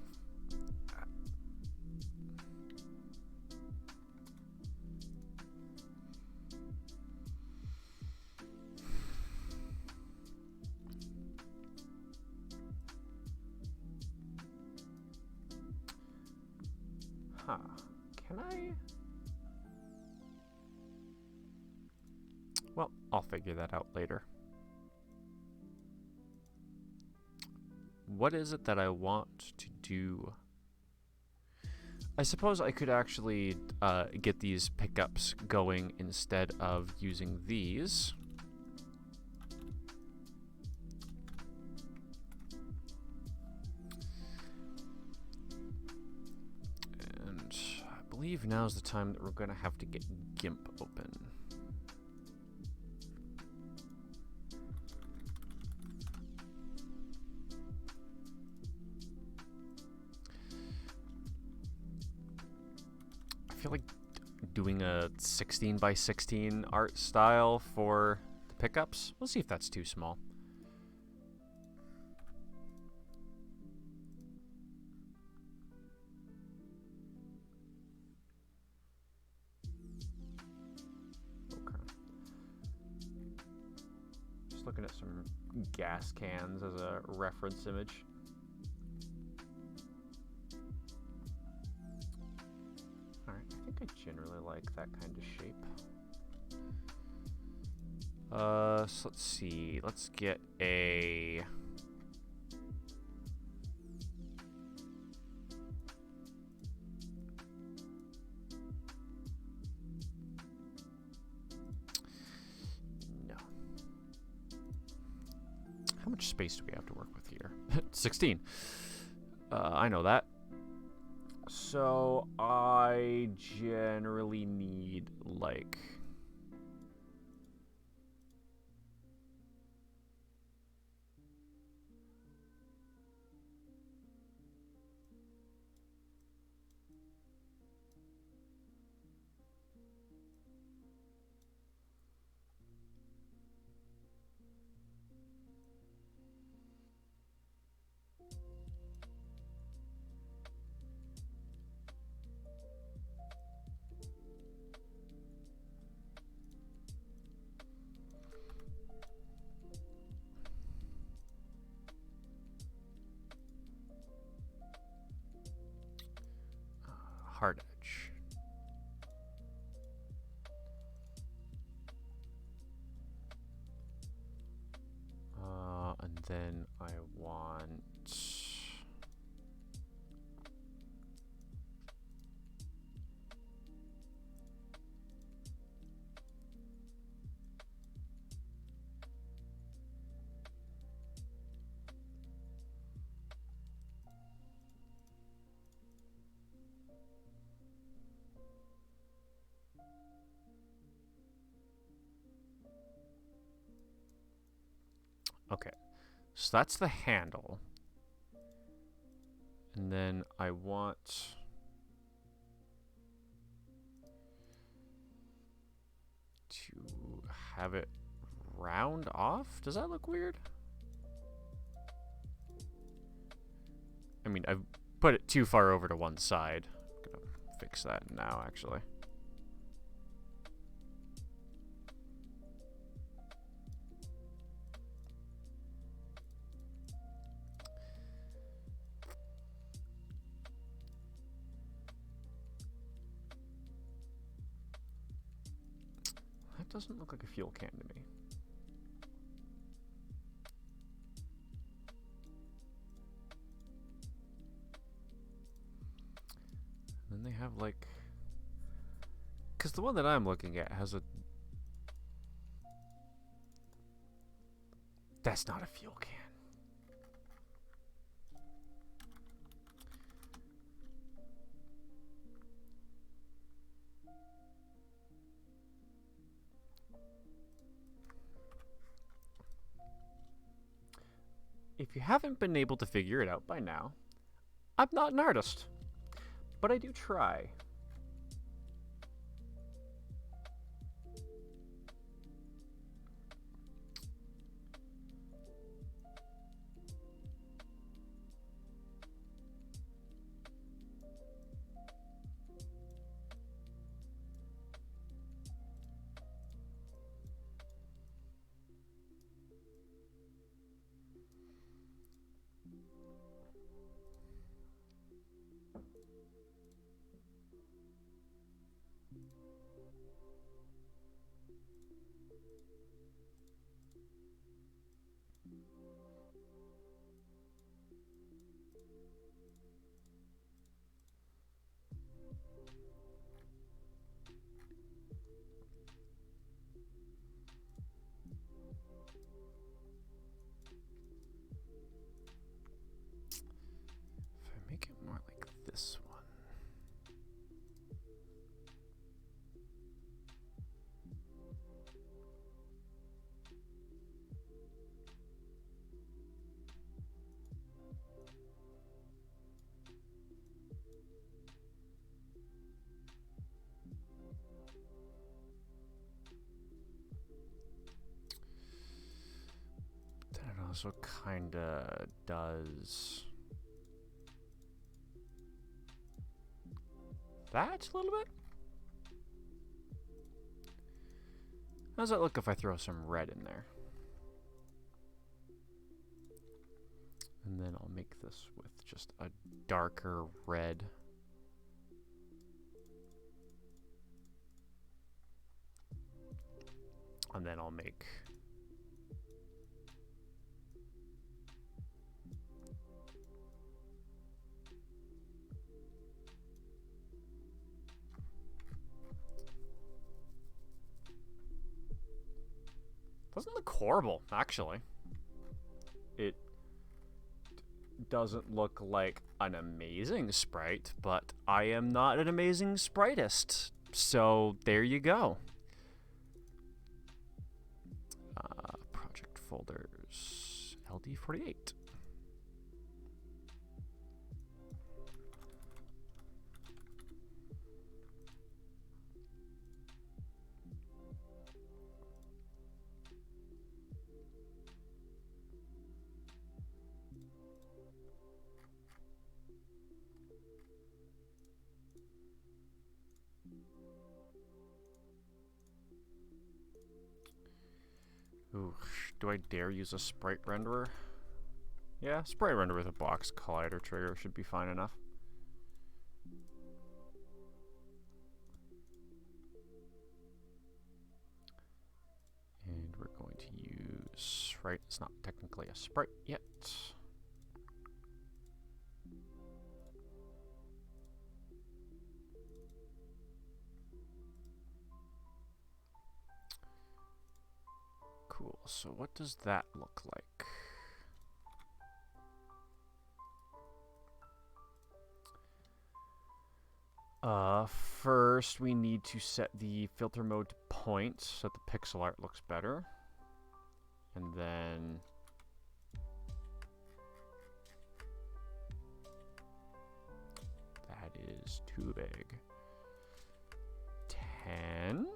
Huh. Can I? Well, I'll figure that out later. What is it that I want to do? I suppose I could actually get these pickups going instead of using these. And I believe now's the time that we're going to have to get GIMP open. I feel like doing a 16 by 16 art style for the pickups. We'll see if that's too small. Okay. Just looking at some gas cans as a reference image. I generally like that kind of shape. So let's see. Let's get a... No. How much space do we have to work with here? 16. I know that. So I generally need like hard edge. And then I want... Okay, so that's the handle. And then I want... have it round off. Does that look weird? I mean, I've put it too far over to one side. I'm gonna fix that now, actually. That doesn't look like a fuel can to me. And then they have like, because the one that I'm looking at has a, that's not a fuel can. If you haven't been able to figure it out by now, I'm not an artist, but I do try. Make it more like this one. Then it also kinda does that a little bit. How does that look if I throw some red in there? And then I'll make this with just a darker red. And then I'll make doesn't look horrible, actually. It doesn't look like an amazing sprite, but I am not an amazing spritist. So there you go. Project folders, LD48. Ooh, do I dare use a sprite renderer? Yeah, sprite renderer with a box collider trigger should be fine enough. And we're going to use, right, it's not technically a sprite yet. Cool, so what does that look like? First we need to set the filter mode to point so that the pixel art looks better. And then that is too big. 10.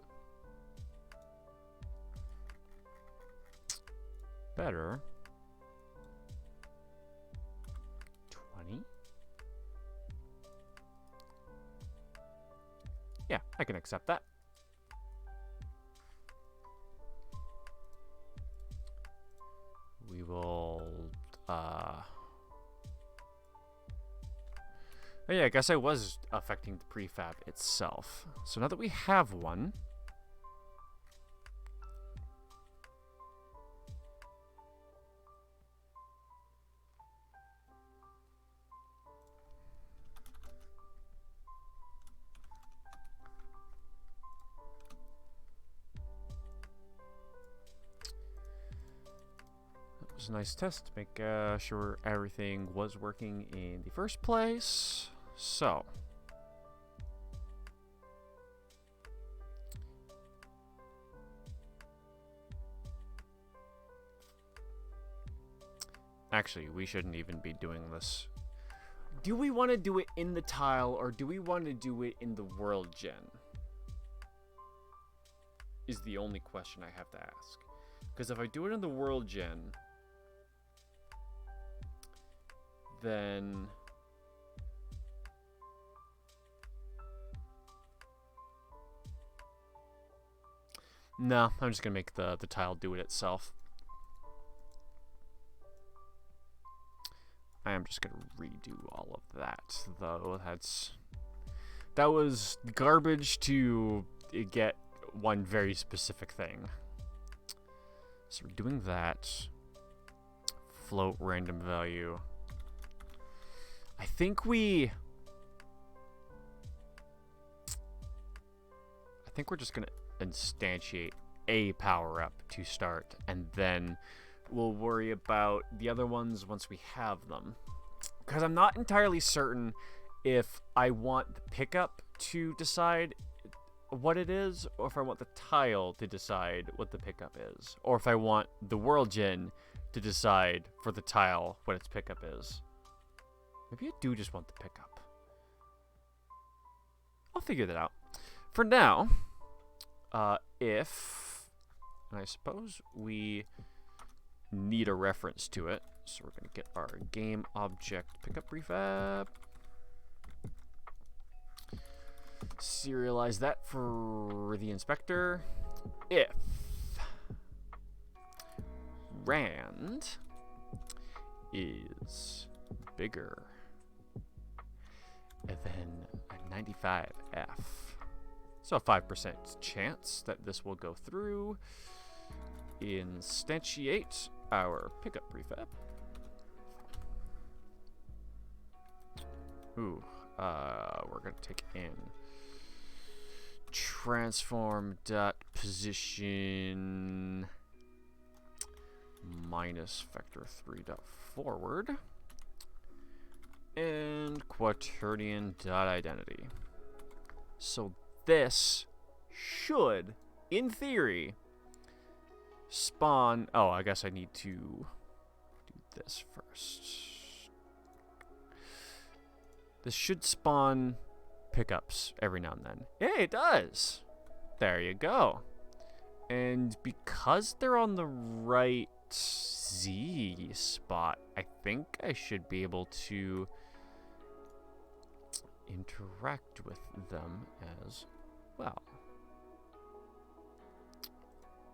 better. 20. Yeah, I can accept that. We will, oh yeah, I guess I was affecting the prefab itself. So now that we have one, that was a nice test to make sure everything was working in the first place. So actually, we shouldn't even be doing this. Do we want to do it in the tile, or do we want to do it in the world gen? Is the only question I have to ask. Because if I do it in the world gen, then no, I'm just gonna make the tile do it itself. I am just gonna redo all of that, though. That was garbage to get one very specific thing. So we're doing that. Float random value. I think we're just gonna instantiate a power-up to start, and then we'll worry about the other ones once we have them. Because I'm not entirely certain if I want the pickup to decide what it is, or if I want the tile to decide what the pickup is, or if I want the world gen to decide for the tile what its pickup is. Maybe I do just want the pickup. I'll figure that out. For now, and I suppose we need a reference to it, so we're going to get our game object pickup prefab. Serialize that for the inspector. If rand is bigger than a 95F, so a 5% chance that this will go through, instantiate our pickup prefab. Ooh, we're gonna take in transform dot position minus vector 3 dot forward and quaternion dot identity. So this should, in theory, spawn. Oh, I guess I need to do this first. This should spawn pickups every now and then. Yeah, it does. There you go. And because they're on the right Z spot, I think I should be able to interact with them as well.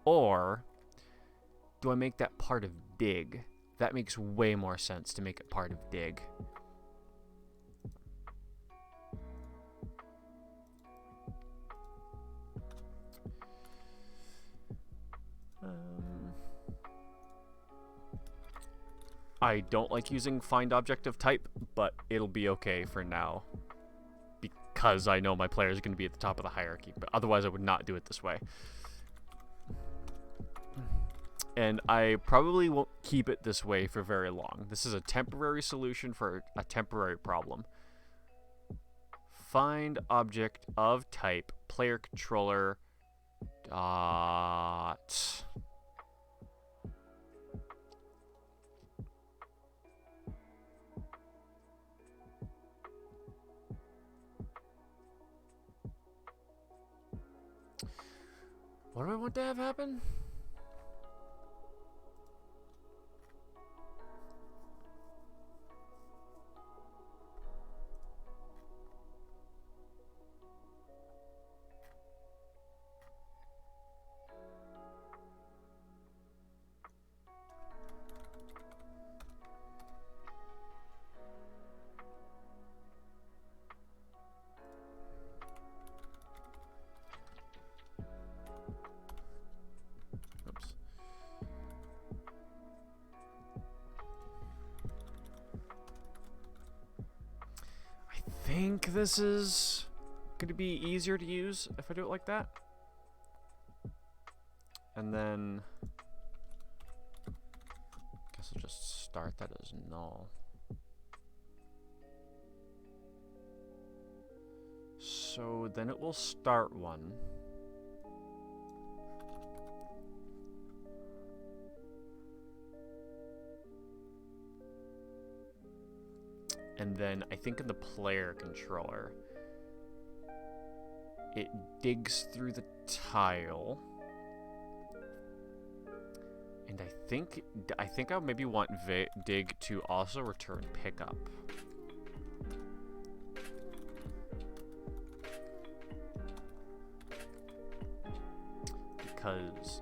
Or do I make that part of dig? That makes way more sense to make it part of dig. I don't like using find object of type, but it'll be okay for now, because I know my player is going to be at the top of the hierarchy, but otherwise I would not do it this way. And I probably won't keep it this way for very long. This is a temporary solution for a temporary problem. Find object of type player controller dot what do I want to have happen? think this is going to be easier to use if I do it like that. And then I guess I'll just start that as null. So then it will start one. And then I think in the player controller, it digs through the tile. And I think I maybe want dig to also return pickup. Because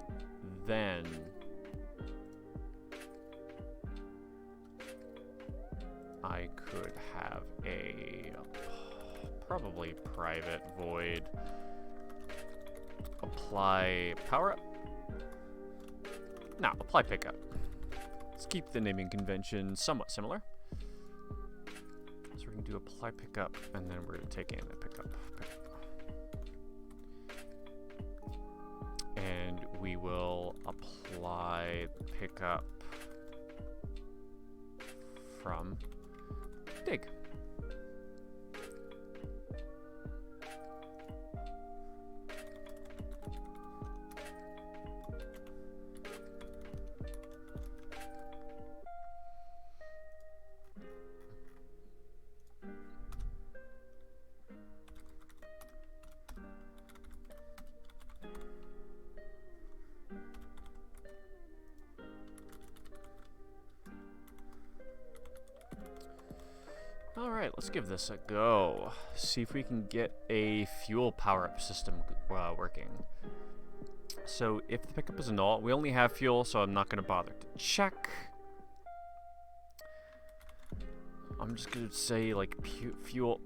then I could have a probably private void apply power up. No, apply pickup. Let's keep the naming convention somewhat similar. So we're gonna do apply pickup, and then we're gonna take in a pickup. And we will apply pickup from dig. Alright, let's give this a go. See if we can get a fuel power-up system working. So if the pickup is a null, we only have fuel, so I'm not going to bother to check. I'm just going to say like fuel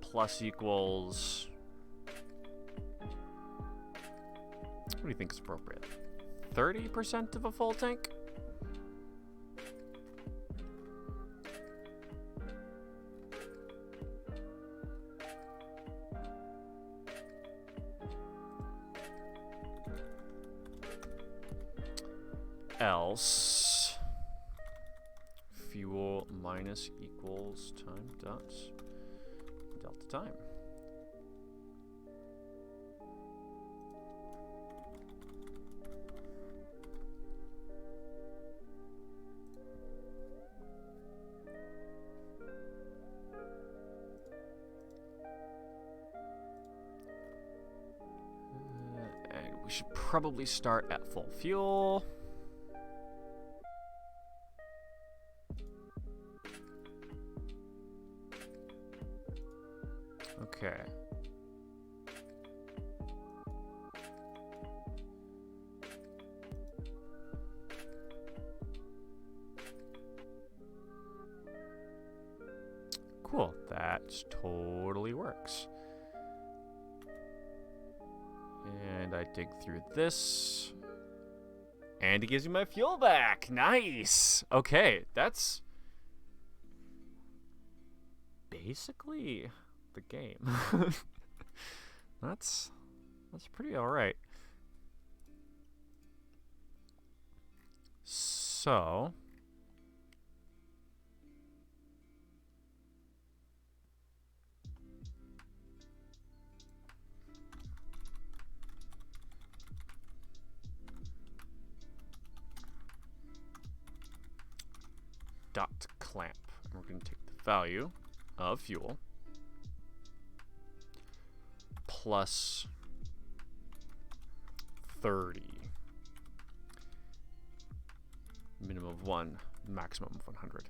plus equals... What do you think is appropriate? 30% of a full tank? Else fuel minus equals time dot delta time. And we should probably start at full fuel. Okay. Cool. That totally works. And I dig through this. And it gives me my fuel back. Nice. Okay, that's basically the game. that's pretty all right. So dot clamp, and we're going to take the value of fuel plus 30, minimum of 1, maximum of 100.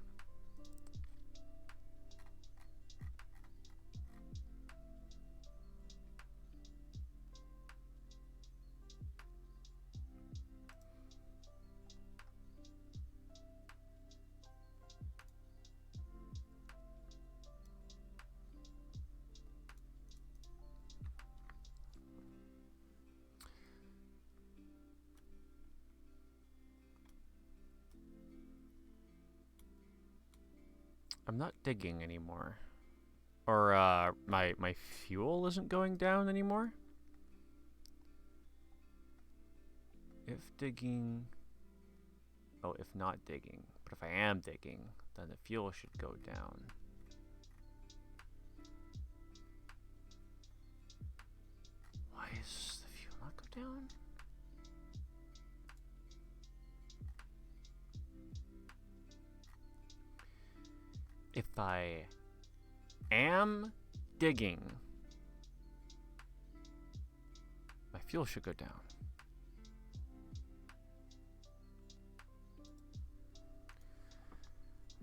I'm not digging anymore. Or, my fuel isn't going down anymore? If digging... Oh, if not digging. But if I am digging, then the fuel should go down. Why is the fuel not go down? If I am digging, my fuel should go down.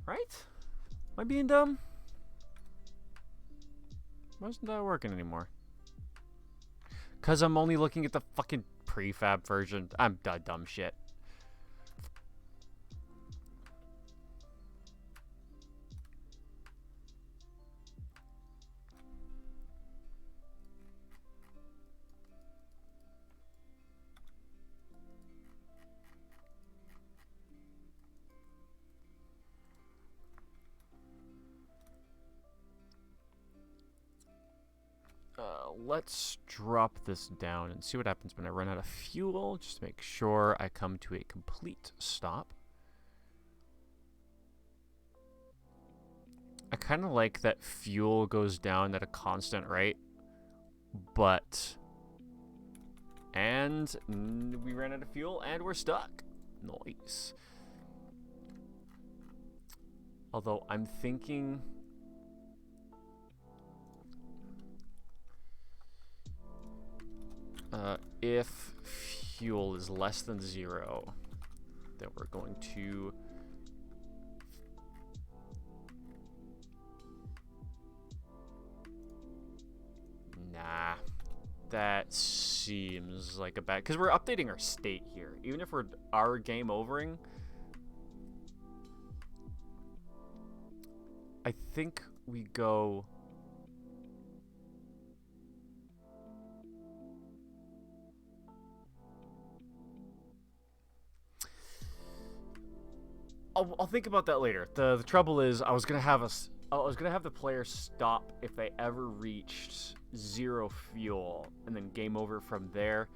Right? Am I being dumb? Why isn't that working anymore? Because I'm only looking at the fucking prefab version. I'm dumb shit. Let's drop this down and see what happens when I run out of fuel. Just to make sure I come to a complete stop. I kind of like that fuel goes down at a constant rate, but... And we ran out of fuel and we're stuck. Nice. Although I'm thinking... if fuel is less than 0, then we're going to... Nah, that seems like a bad... Because we're updating our state here. Even if we're game overing, I think we go... I'll think about that later. The trouble is, I was gonna have the player stop if they ever reached 0 fuel, and then game over from there.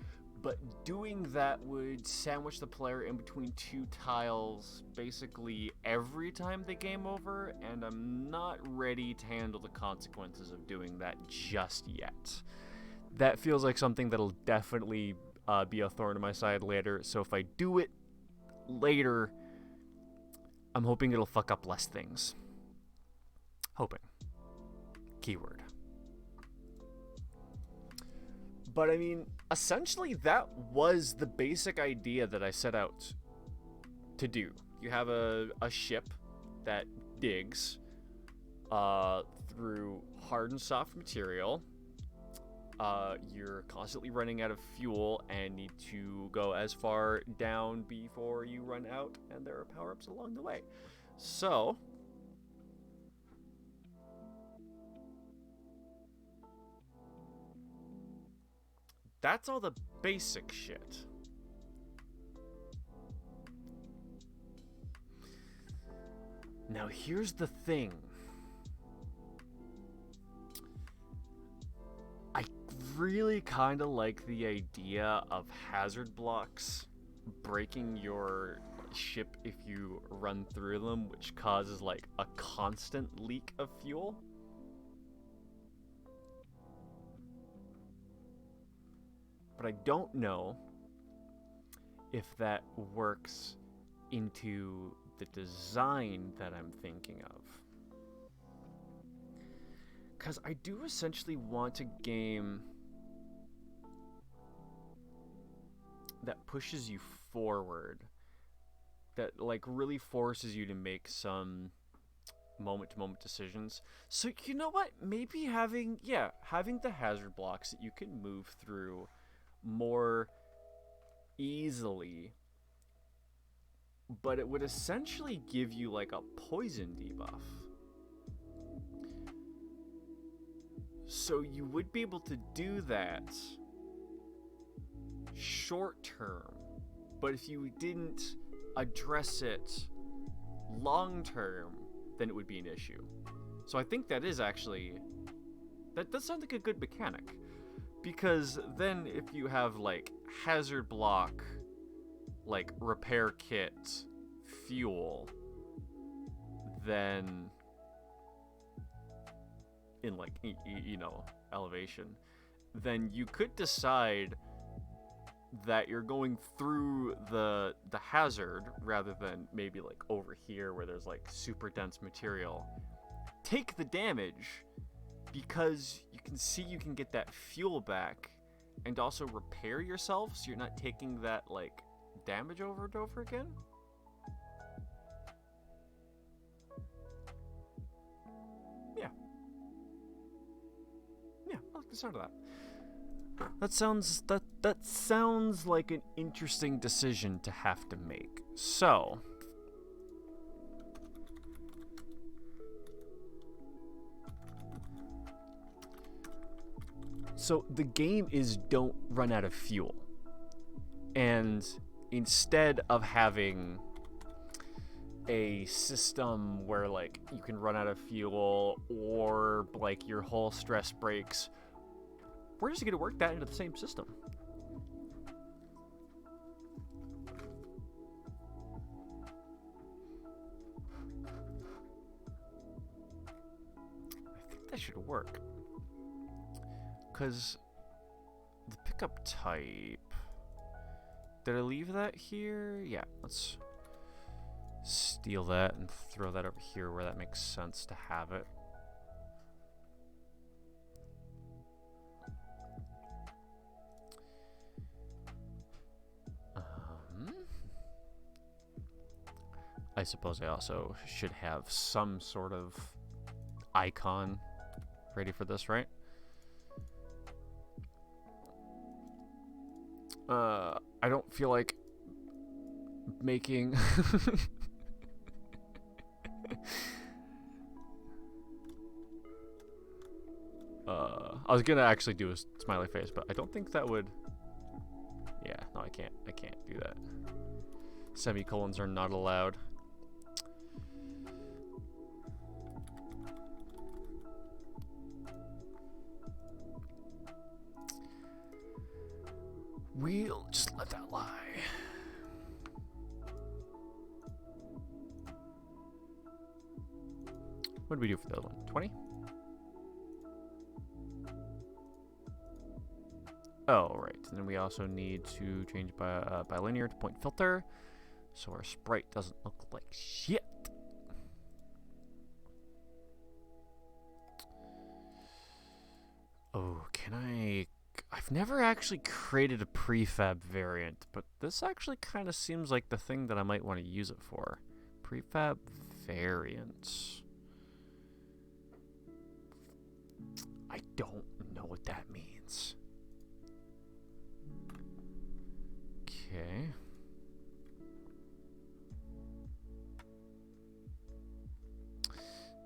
But doing that would sandwich the player in between 2 tiles, basically every time they game over, and I'm not ready to handle the consequences of doing that just yet. That feels like something that'll definitely be a thorn in my side later. So if I do it later, I'm hoping it'll fuck up less things. Hoping. Keyword. But I mean, essentially that was the basic idea that I set out to do. You have a ship that digs through hard and soft material. You're constantly running out of fuel and need to go as far down before you run out, and there are power-ups along the way. So, that's all the basic shit. Now here's the thing. I really kind of like the idea of hazard blocks breaking your ship if you run through them, which causes like a constant leak of fuel. But I don't know if that works into the design that I'm thinking of. Because I do essentially want a game that pushes you forward, that like really forces you to make some moment-to-moment decisions. So you know what? Maybe having the hazard blocks that you can move through more easily, but it would essentially give you like a poison debuff. So you would be able to do that short term, but if you didn't address it long term, then it would be an issue. So I think that is actually, that does sound like a good mechanic. Because then if you have, like, hazard block, like, repair kit, fuel, then in, like, you know, elevation, then you could decide that you're going through the hazard rather than maybe, like, over here where there's, like, super dense material. Take the damage, because you can see you can get that fuel back and also repair yourself, so you're not taking that, like, damage over and over again. Yeah. Yeah, I like the sound of that. That sounds like an interesting decision to have to make. So, the game is don't run out of fuel. And instead of having a system where, like, you can run out of fuel or, like, your whole stress breaks, we're just going to work that into the same system. I think that should work. Because the pickup type, did I leave that here? Yeah, let's steal that and throw that over here where that makes sense to have it. I suppose I also should have some sort of icon ready for this, right? I don't feel like making I was gonna actually do a smiley face, but I don't think that would. Yeah, no, I can't do that. Semicolons are not allowed. We'll just let that lie. What did we do for the other one? 20? Oh, right. And then we also need to change by linear to point filter, so our sprite doesn't look like shit. Oh, can I... I've never actually created a prefab variant, but this actually kind of seems like the thing that I might want to use it for. Prefab variant. I don't know what that means. Okay.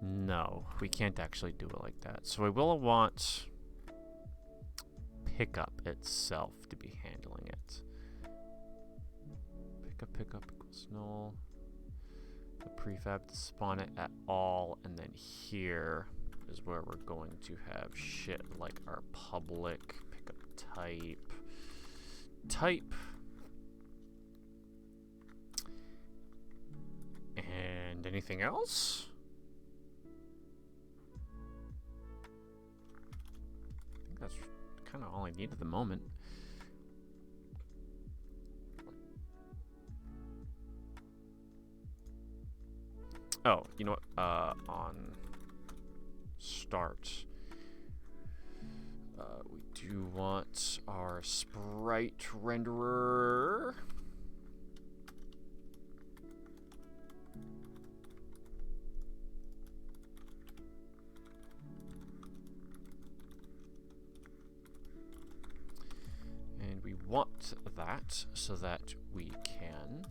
No, we can't actually do it like that. So I will want pickup itself to be handling it. Pickup equals null. The prefab to spawn it at all, and then here is where we're going to have shit like our public pickup type. And anything else? I think that's kind of all I need at the moment. Oh, you know what? On start, we do want our sprite renderer. And we want that so that we can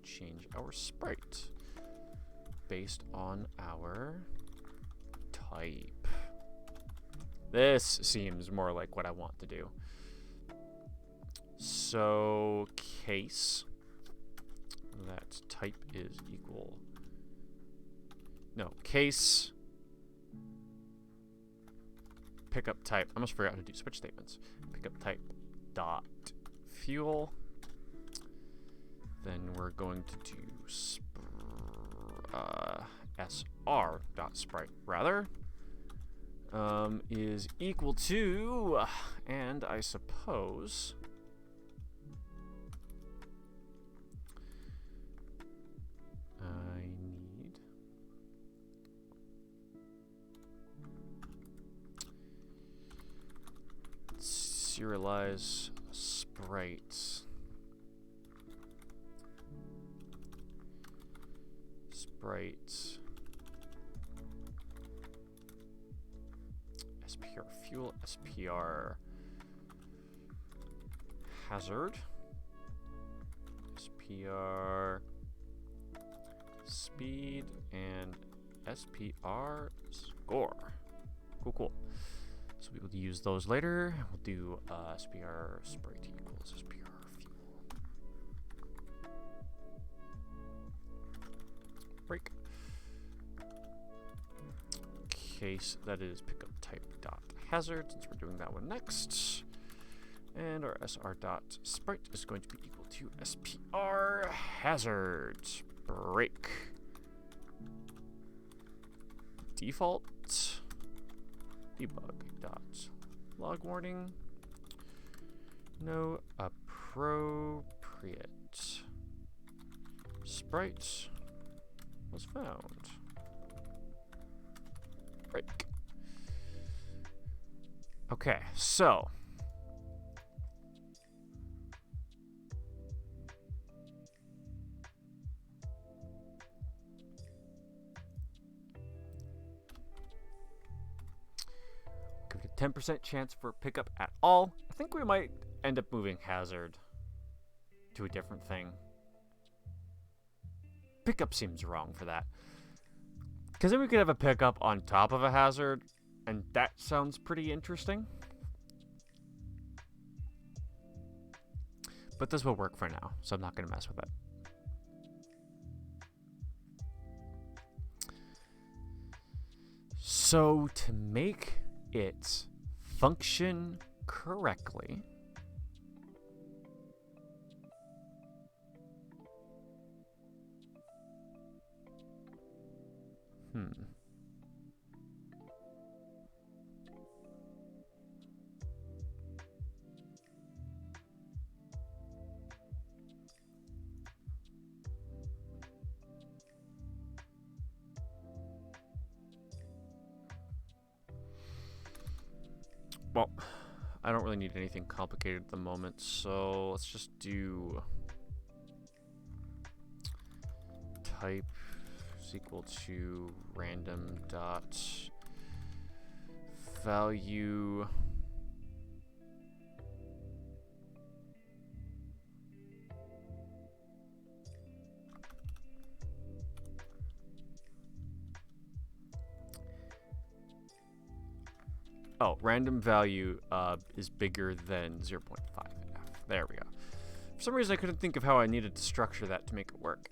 change our sprite based on our type. This seems more like what I want to do. So case that type is equal No, case pickup type. I almost forgot how to do switch statements. Pickup type dot fuel. Then we're going to do sr dot sprite rather is equal to, and I suppose I need serialize sprites. Sprites. SPR fuel, SPR hazard, SPR speed, and SPR score. Cool, cool. So we will use those later. We'll do SPR sprite equals SPR fuel. Break. Case that is pickup type dot hazard, since we're doing that one next. And our SR dot sprite is going to be equal to SPR hazard. Break. Default debug dot log warning. No appropriate sprite was found. Break. Okay, so give it a 10% chance for pickup at all. I think we might end up moving hazard to a different thing. Pickup seems wrong for that. Because then we could have a pickup on top of a hazard, and that sounds pretty interesting. But this will work for now, so I'm not going to mess with it. So to make it function correctly, well, I don't really need anything complicated at the moment, so let's just do type is equal to random dot value random value is bigger than 0.5. There we go. For some reason I couldn't think of how I needed to structure that to make it work.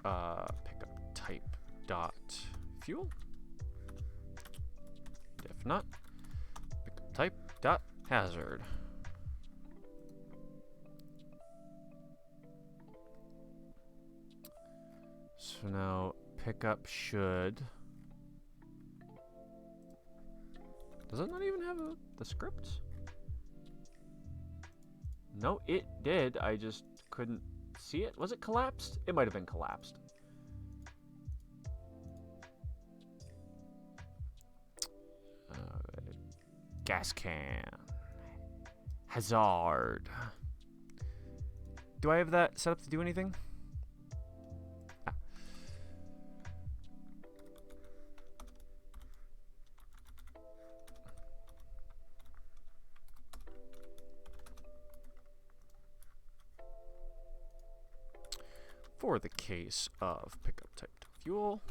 Pickup type dot fuel. If not, pickup type dot hazard. So now pickup should. Does it not even have the script? No, it did. I just couldn't see it. Was it collapsed? It might have been collapsed. Gas can. Hazard. Do I have that set up to do anything? For the case of pickup type fuel,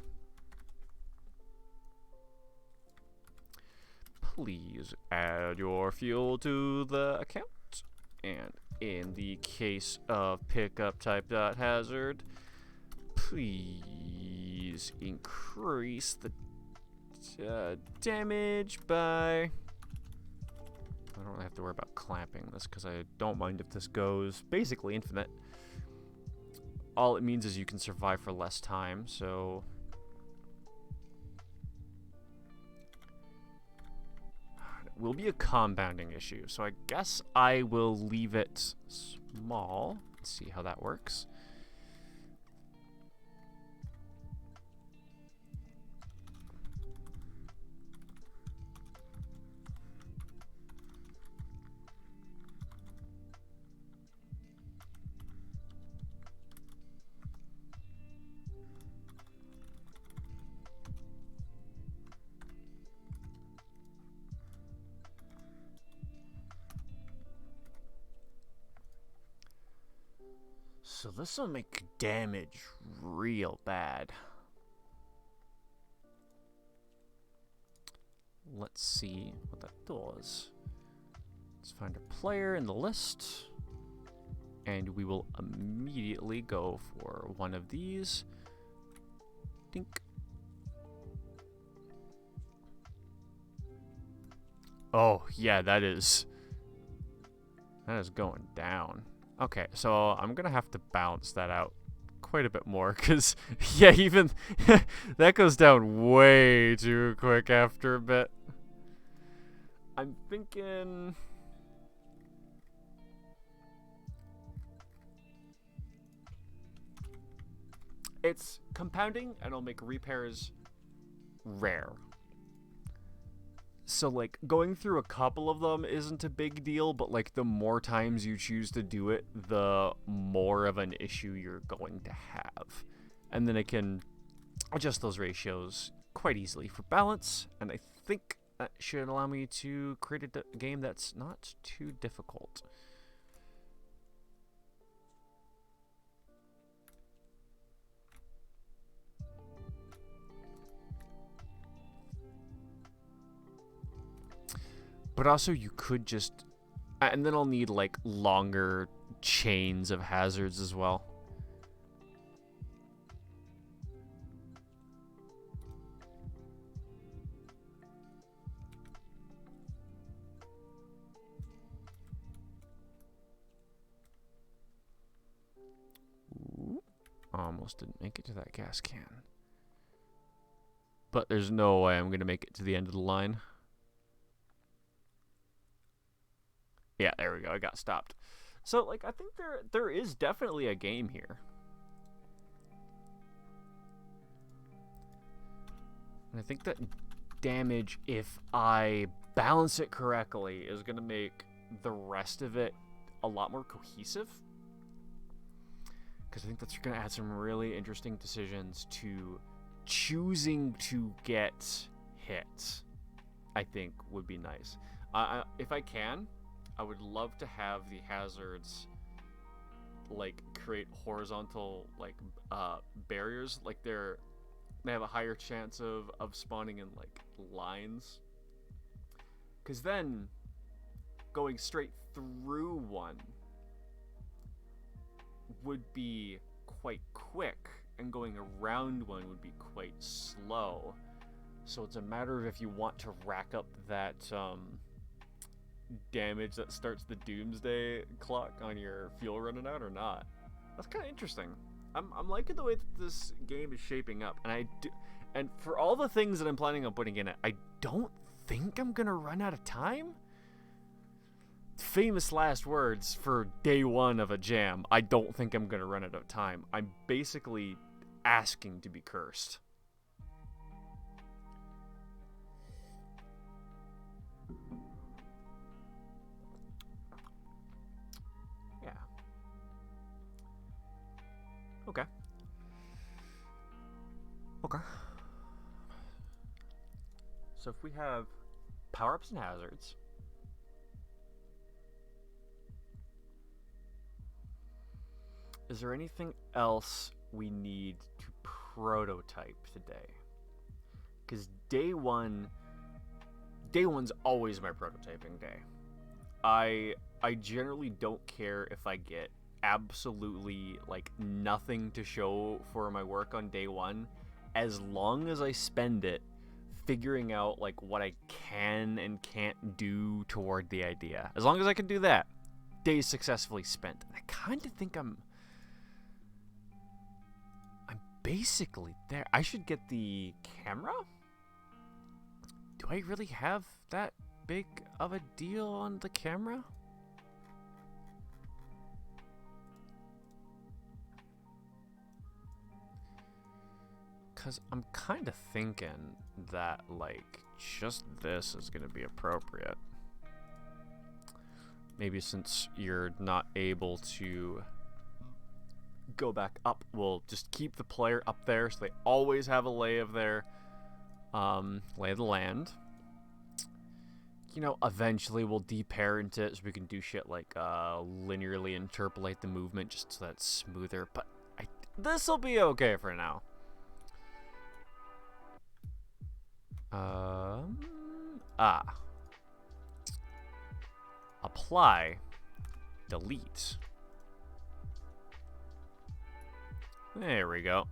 please add your fuel to the account. And in the case of pickup type hazard, please is increase the damage by... I don't really have to worry about clamping this because I don't mind if this goes basically infinite. All it means is you can survive for less time, so... It will be a compounding issue, so I guess I will leave it small. Let's see how that works. So this will make damage real bad. Let's see what that does. Let's find a player in the list. And we will immediately go for one of these. Dink. Oh, yeah, that is going down. Okay, so I'm gonna have to balance that out quite a bit more, because, yeah, even that goes down way too quick after a bit. I'm thinking... It's compounding, and it'll make repairs rare. So, like, going through a couple of them isn't a big deal, but, like, the more times you choose to do it, the more of an issue you're going to have. And then it can adjust those ratios quite easily for balance, and I think that should allow me to create a game that's not too difficult. But also you could just... And then I'll need, like, longer chains of hazards as well. Ooh, almost didn't make it to that gas can. But there's no way I'm going to make it to the end of the line. Yeah, there we go. I got stopped. So, like, I think there is definitely a game here. And I think that damage, if I balance it correctly, is going to make the rest of it a lot more cohesive. Because I think that's going to add some really interesting decisions to choosing to get hit, I think would be nice. If I can... I would love to have the hazards, like, create horizontal, like, barriers. Like, they have a higher chance of spawning in, like, lines. Because then, going straight through one would be quite quick, and going around one would be quite slow. So it's a matter of if you want to rack up that, damage that starts the doomsday clock on your fuel running out or not. That's kind of interesting. I'm liking the way that this game is shaping up, and for all the things that I'm planning on putting in it, I don't think I'm gonna run out of time. Famous last words for day one of a jam. I don't think I'm gonna run out of time. I'm basically asking to be cursed. Okay. Okay. So if we have power-ups and hazards, is there anything else we need to prototype today? Because day one's always my prototyping day. I generally don't care if I get absolutely, like, nothing to show for my work on day one, as long as I spend it figuring out like what I can and can't do toward the idea. As long as I can do that, days successfully spent. And I kind of think I'm basically there. I should get the camera? Do I really have that big of a deal on the camera? Because I'm kind of thinking that, like, just this is going to be appropriate. Maybe since you're not able to go back up, we'll just keep the player up there so they always have a lay of their, lay of the land. You know, eventually we'll deparent it so we can do shit like, linearly interpolate the movement just so that's smoother. But this'll be okay for now. Apply, delete. There we go.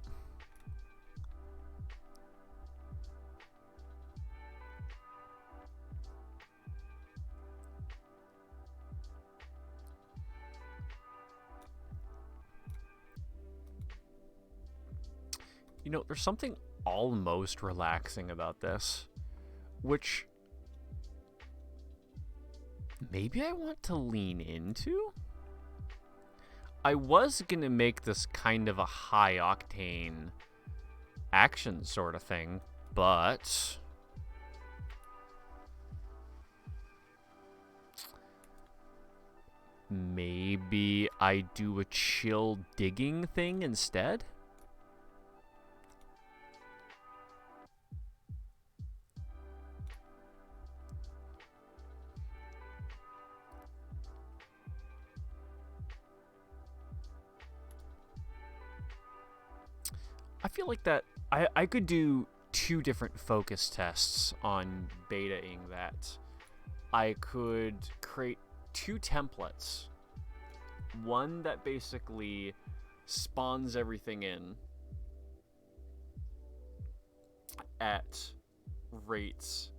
You know, there's something almost relaxing about this, which maybe I want to lean into. I was gonna make this kind of a high octane action sort of thing, but maybe I do a chill digging thing instead. I feel like that I could do 2 different focus tests on beta-ing that. I could create 2 templates. One that basically spawns everything in at rates.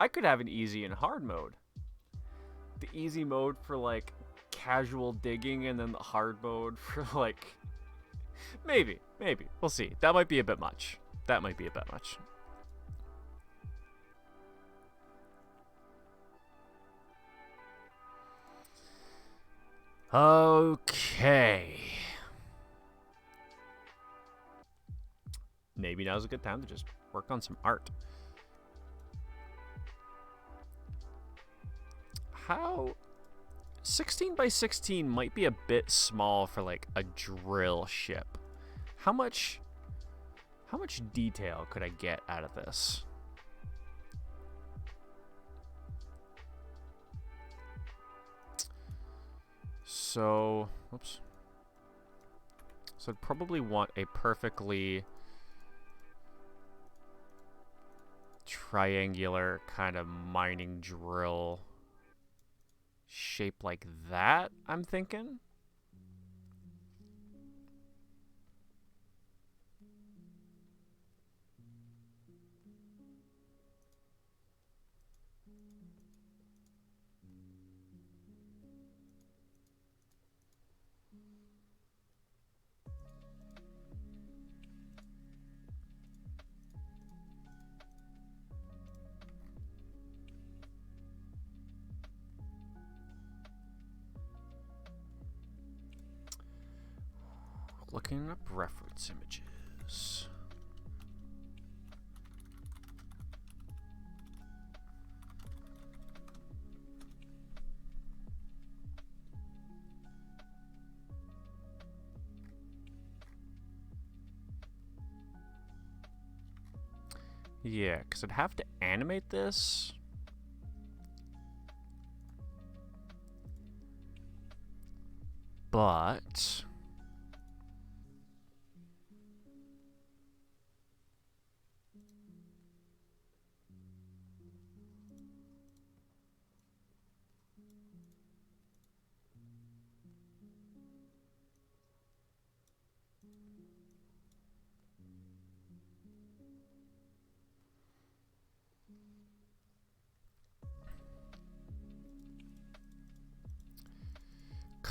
I could have an easy and hard mode. The easy mode for like casual digging, and then the hard mode for like maybe we'll see. That might be a bit much. Okay, maybe now's a good time to just work on some art. How 16 by 16 might be a bit small for like a drill ship. How much detail could I get out of this? So, whoops. So I'd probably want a perfectly triangular kind of mining drill shape like that, I'm thinking. Looking up reference images. Yeah, because I'd have to animate this. But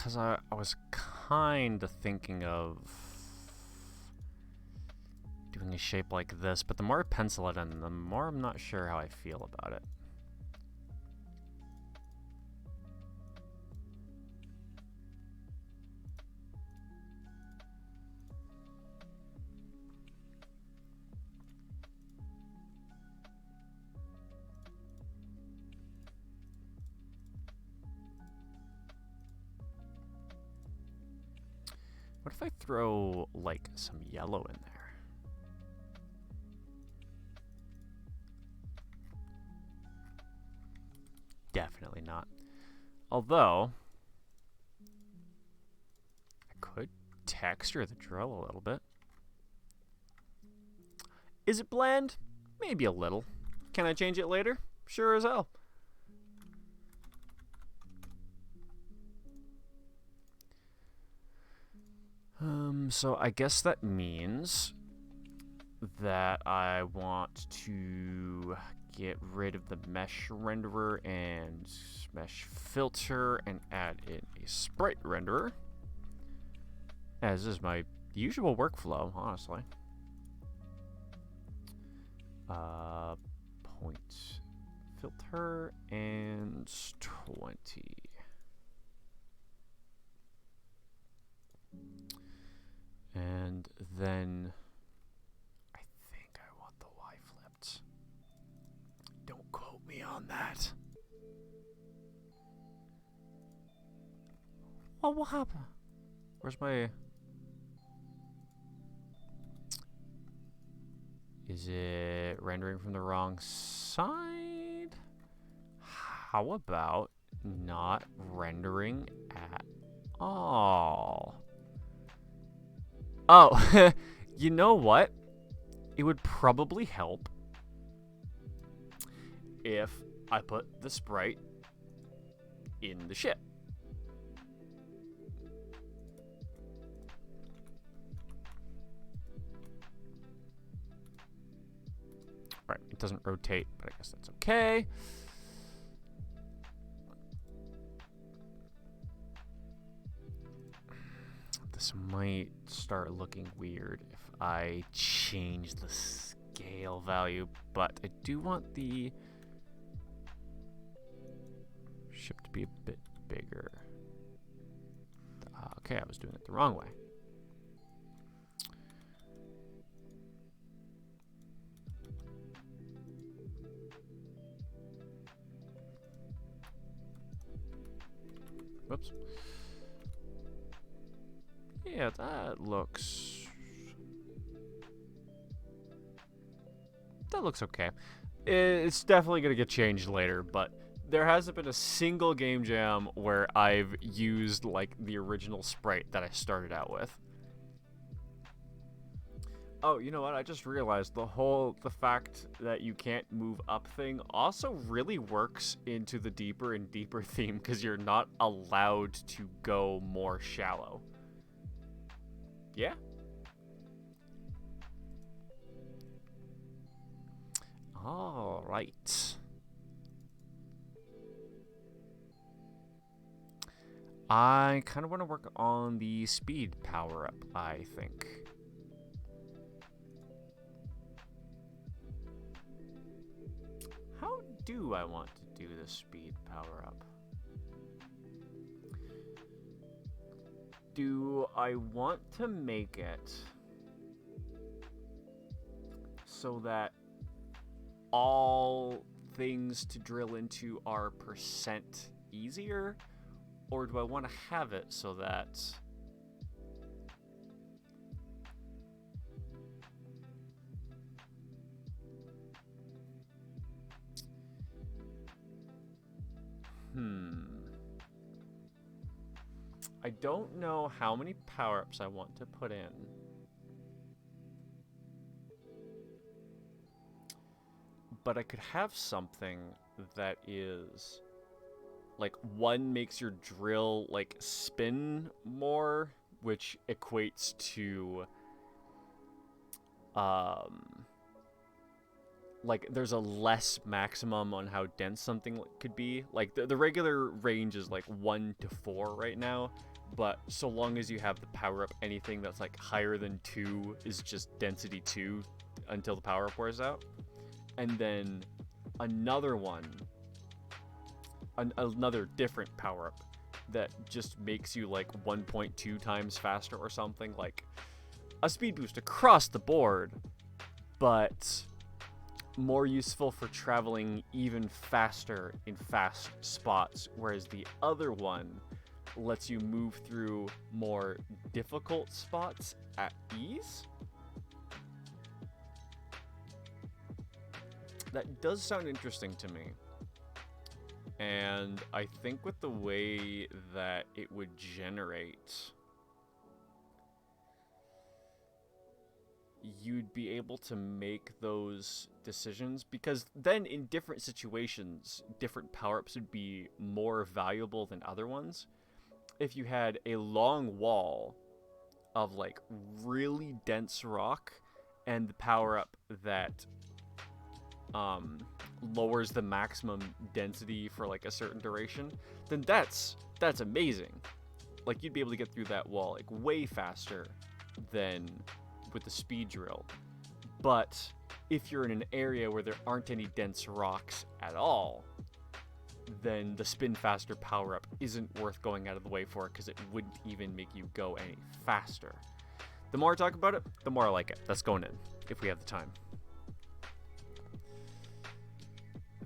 Because I was kind of thinking of doing a shape like this, but the more I pencil it in, the more I'm not sure how I feel about it. What if I throw, like, some yellow in there? Definitely not. Although, I could texture the drill a little bit. Is it bland? Maybe a little. Can I change it later? Sure as hell. So I guess that means that I want to get rid of the mesh renderer and mesh filter and add in a sprite renderer, as is my usual workflow, honestly. Point filter and 20. And then I think I want the Y flipped. Don't quote me on that. What will happen? Where's my... Is it rendering from the wrong side? How about not rendering at all? Oh, you know what? It would probably help if I put the sprite in the ship. Right, it doesn't rotate, but I guess that's okay. This might start looking weird if I change the scale value, but I do want the ship to be a bit bigger. Okay, I was doing it the wrong way. Whoops. Yeah, that looks okay. It's definitely going to get changed later, but there hasn't been a single game jam where I've used like the original sprite that I started out with. Oh, you know what? I just realized the fact that you can't move up thing also really works into the deeper and deeper theme because you're not allowed to go more shallow. Yeah? All right. I kind of want to work on the speed power-up, I think. How do I want to do the speed power-up? Do I want to make it so that all things to drill into are percent easier? Or do I want to have it so that I don't know how many power-ups I want to put in. But I could have something that is like one makes your drill like spin more, which equates to like there's a less maximum on how dense something could be. Like the regular range is like 1 to 4 right now, but so long as you have the power up, anything that's like higher than 2 is just density 2 until the power up wears out. And then another one, another different power up that just makes you like 1.2 times faster or something, like a speed boost across the board, but more useful for traveling even faster in fast spots, whereas the other one lets you move through more difficult spots at ease. That does sound interesting to me. And I think with the way that it would generate, you'd be able to make those decisions, because then in different situations, different power-ups would be more valuable than other ones. If you had a long wall of like really dense rock and the power-up that lowers the maximum density for like a certain duration, then that's amazing. Like you'd be able to get through that wall like way faster than with the speed drill. But if you're in an area where there aren't any dense rocks at all, then the spin faster power up isn't worth going out of the way for, because it wouldn't even make you go any faster. The more I talk about it, the more I like it. That's going in if we have the time.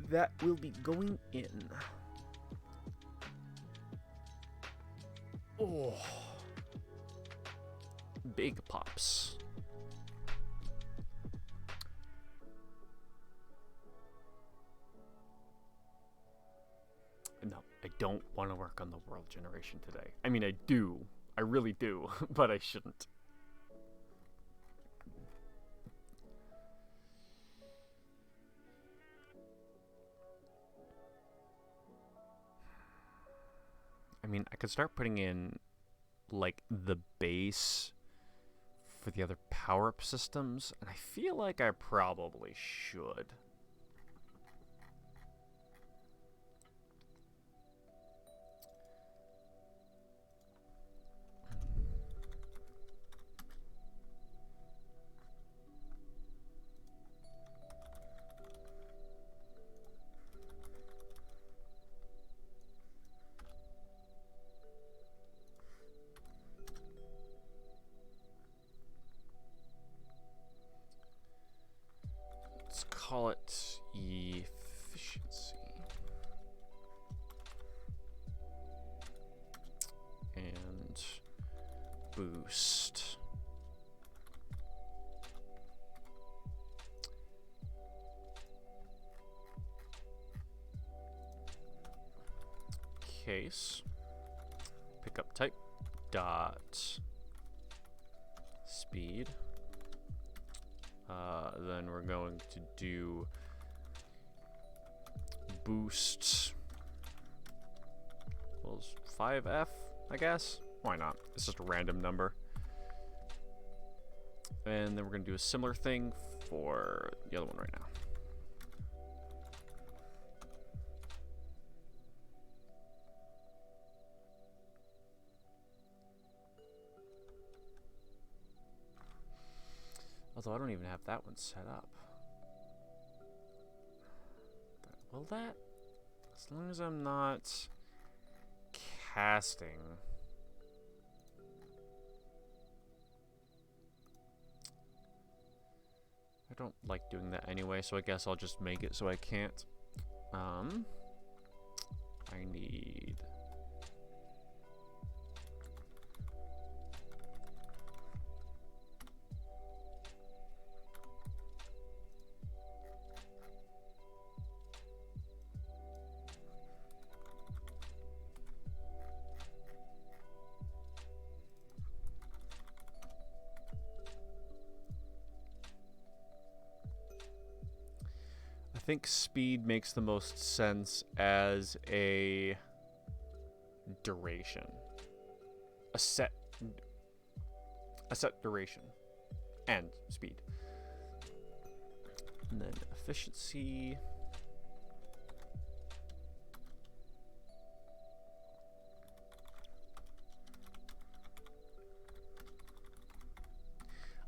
That will be going in. Oh, big pops. No, I don't want to work on the world generation today. I mean, I do. I really do, but I shouldn't. I mean, I could start putting in, like, the base for the other power-up systems, and I feel like I probably should. Let's call it efficiency. And boost. Case. Pickup type. Dot. Speed. Then we're going to do boost equals 5F, I guess. Why not? It's just a random number. And then we're going to do a similar thing for the other one right now. Although I don't even have that one set up. Will that? As long as I'm not casting. I don't like doing that anyway, so I guess I'll just make it so I can't. I need... I think speed makes the most sense as a duration. A set duration. And speed. And then efficiency.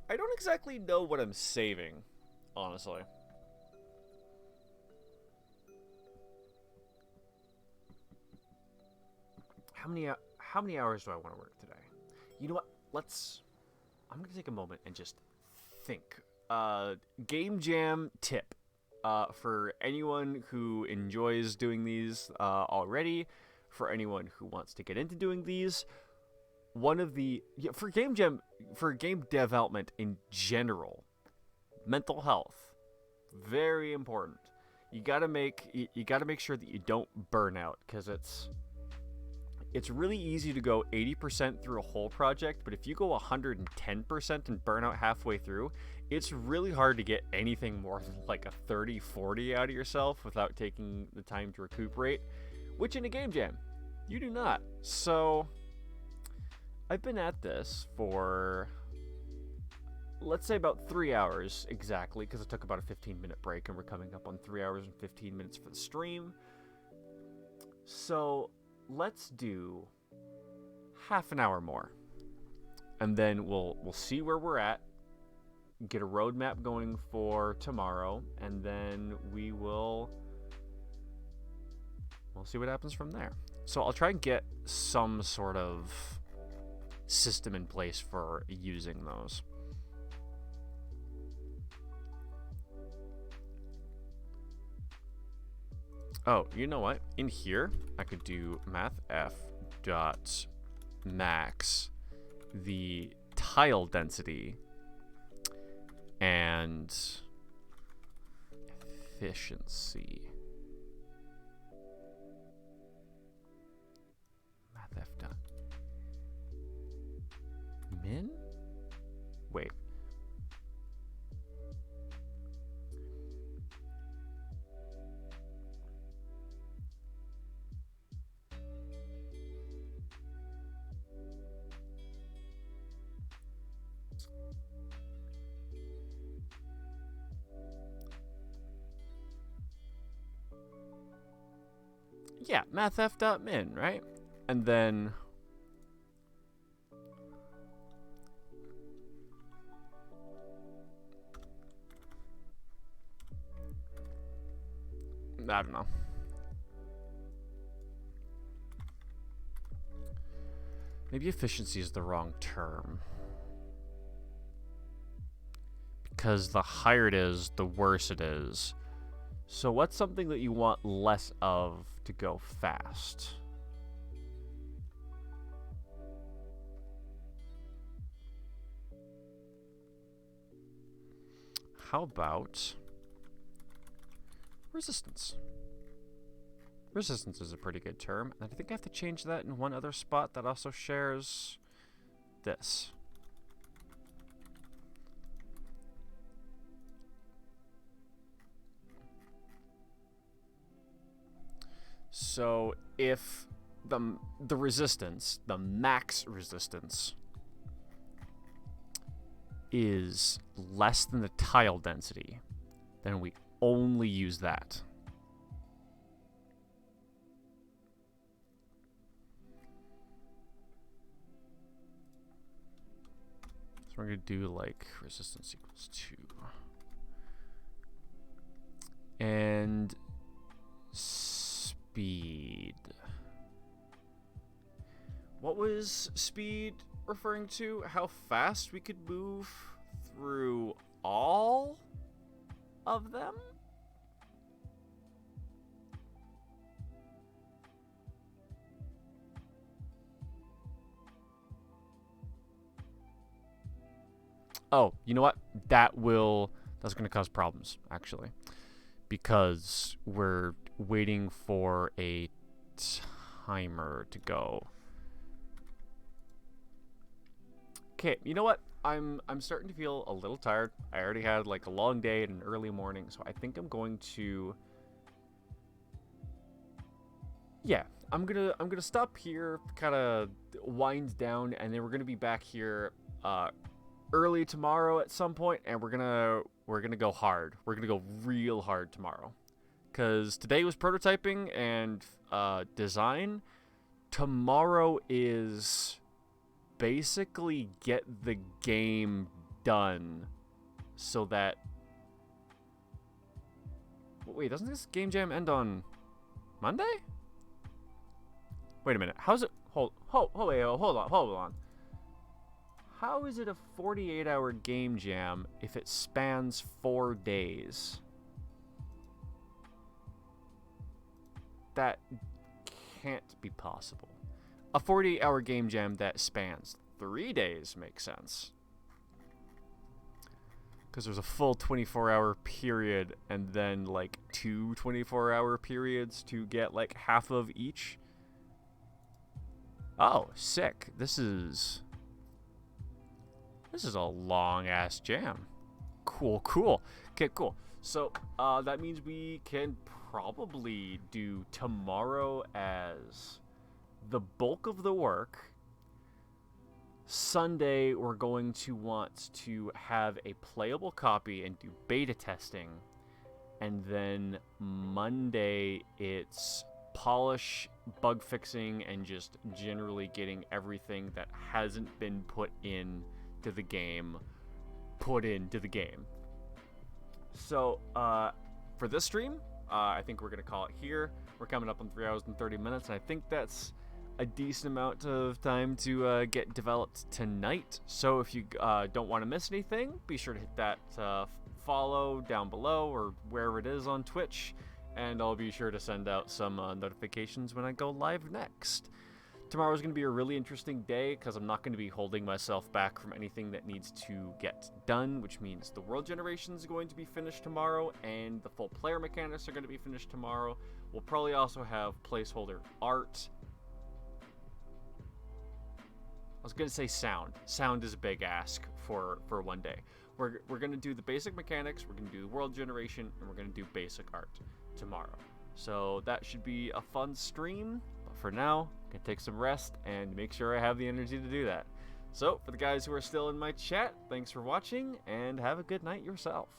I don't exactly know what I'm saving, honestly. How many hours do I want to work today? You know what? I'm gonna take a moment and just think. Game Jam tip. For anyone who enjoys doing these already, for anyone who wants to get into doing these, for game jam, for game development in general, mental health, very important. You gotta make sure that you don't burn out, because it's really easy to go 80% through a whole project, but if you go 110% and burn out halfway through, it's really hard to get anything more than like a 30-40 out of yourself without taking the time to recuperate, which in a game jam, you do not. So I've been at this for, let's say, about 3 hours exactly, because it took about a 15-minute break, and we're coming up on 3 hours and 15 minutes for the stream. So let's do half an hour more, and then we'll see where we're at, get a roadmap going for tomorrow, and then we'll see what happens from there. So I'll try and get some sort of system in place for using those. Oh, you know what? In here, I could do mathf dot max the tile density and efficiency. Mathf dot min? Wait. Yeah, mathf.min, right? And then I don't know. Maybe efficiency is the wrong term, because the higher it is, the worse it is. So what's something that you want less of to go fast? How about resistance? Resistance is a pretty good term, and I think I have to change that in one other spot that also shares this. So if the resistance, the max resistance, is less than the tile density, then we only use that. So we're going to do like resistance equals 2. And speed. What was speed referring to? How fast we could move through all of them? Oh, you know what? That's going to cause problems, actually, because we're waiting for a timer to go. Okay, you know what? I'm starting to feel a little tired. I already had like a long day and an early morning, so I think I'm going to, yeah, I'm gonna stop here, kind of wind down, and then we're gonna be back here early tomorrow at some point, and we're gonna go hard. We're gonna go real hard tomorrow, because today was prototyping and design. Tomorrow is basically get the game done, so that. Wait, doesn't this game jam end on Monday? Wait a minute. How's it? Hold on. How is it a 48-hour game jam if it spans 4 days? That can't be possible. A 48-hour game jam that spans 3 days makes sense. Because there's a full 24-hour period and then like 2 24-hour periods to get like half of each. Oh, sick. This is a long-ass jam. Cool. Okay, cool. So, that means we can probably do tomorrow as the bulk of the work. Sunday, we're going to want to have a playable copy and do beta testing. And then Monday, it's polish, bug fixing, and just generally getting everything that hasn't been put into the game put into the game. So for this stream, I think we're gonna call it here. We're coming up on 3 hours and 30 minutes, and I think that's a decent amount of time to get developed tonight. So if you don't want to miss anything, be sure to hit that follow down below or wherever it is on Twitch, and I'll be sure to send out some notifications when I go live next. Tomorrow's going to be a really interesting day because I'm not going to be holding myself back from anything that needs to get done, which means the world generation is going to be finished tomorrow and the full player mechanics are going to be finished tomorrow. We'll probably also have placeholder art. I was going to say sound. Sound is a big ask for one day. We're going to do the basic mechanics, we're going to do the world generation, and we're going to do basic art tomorrow. So that should be a fun stream. But for now, I'm going to take some rest and make sure I have the energy to do that. So for the guys who are still in my chat, thanks for watching and have a good night yourself.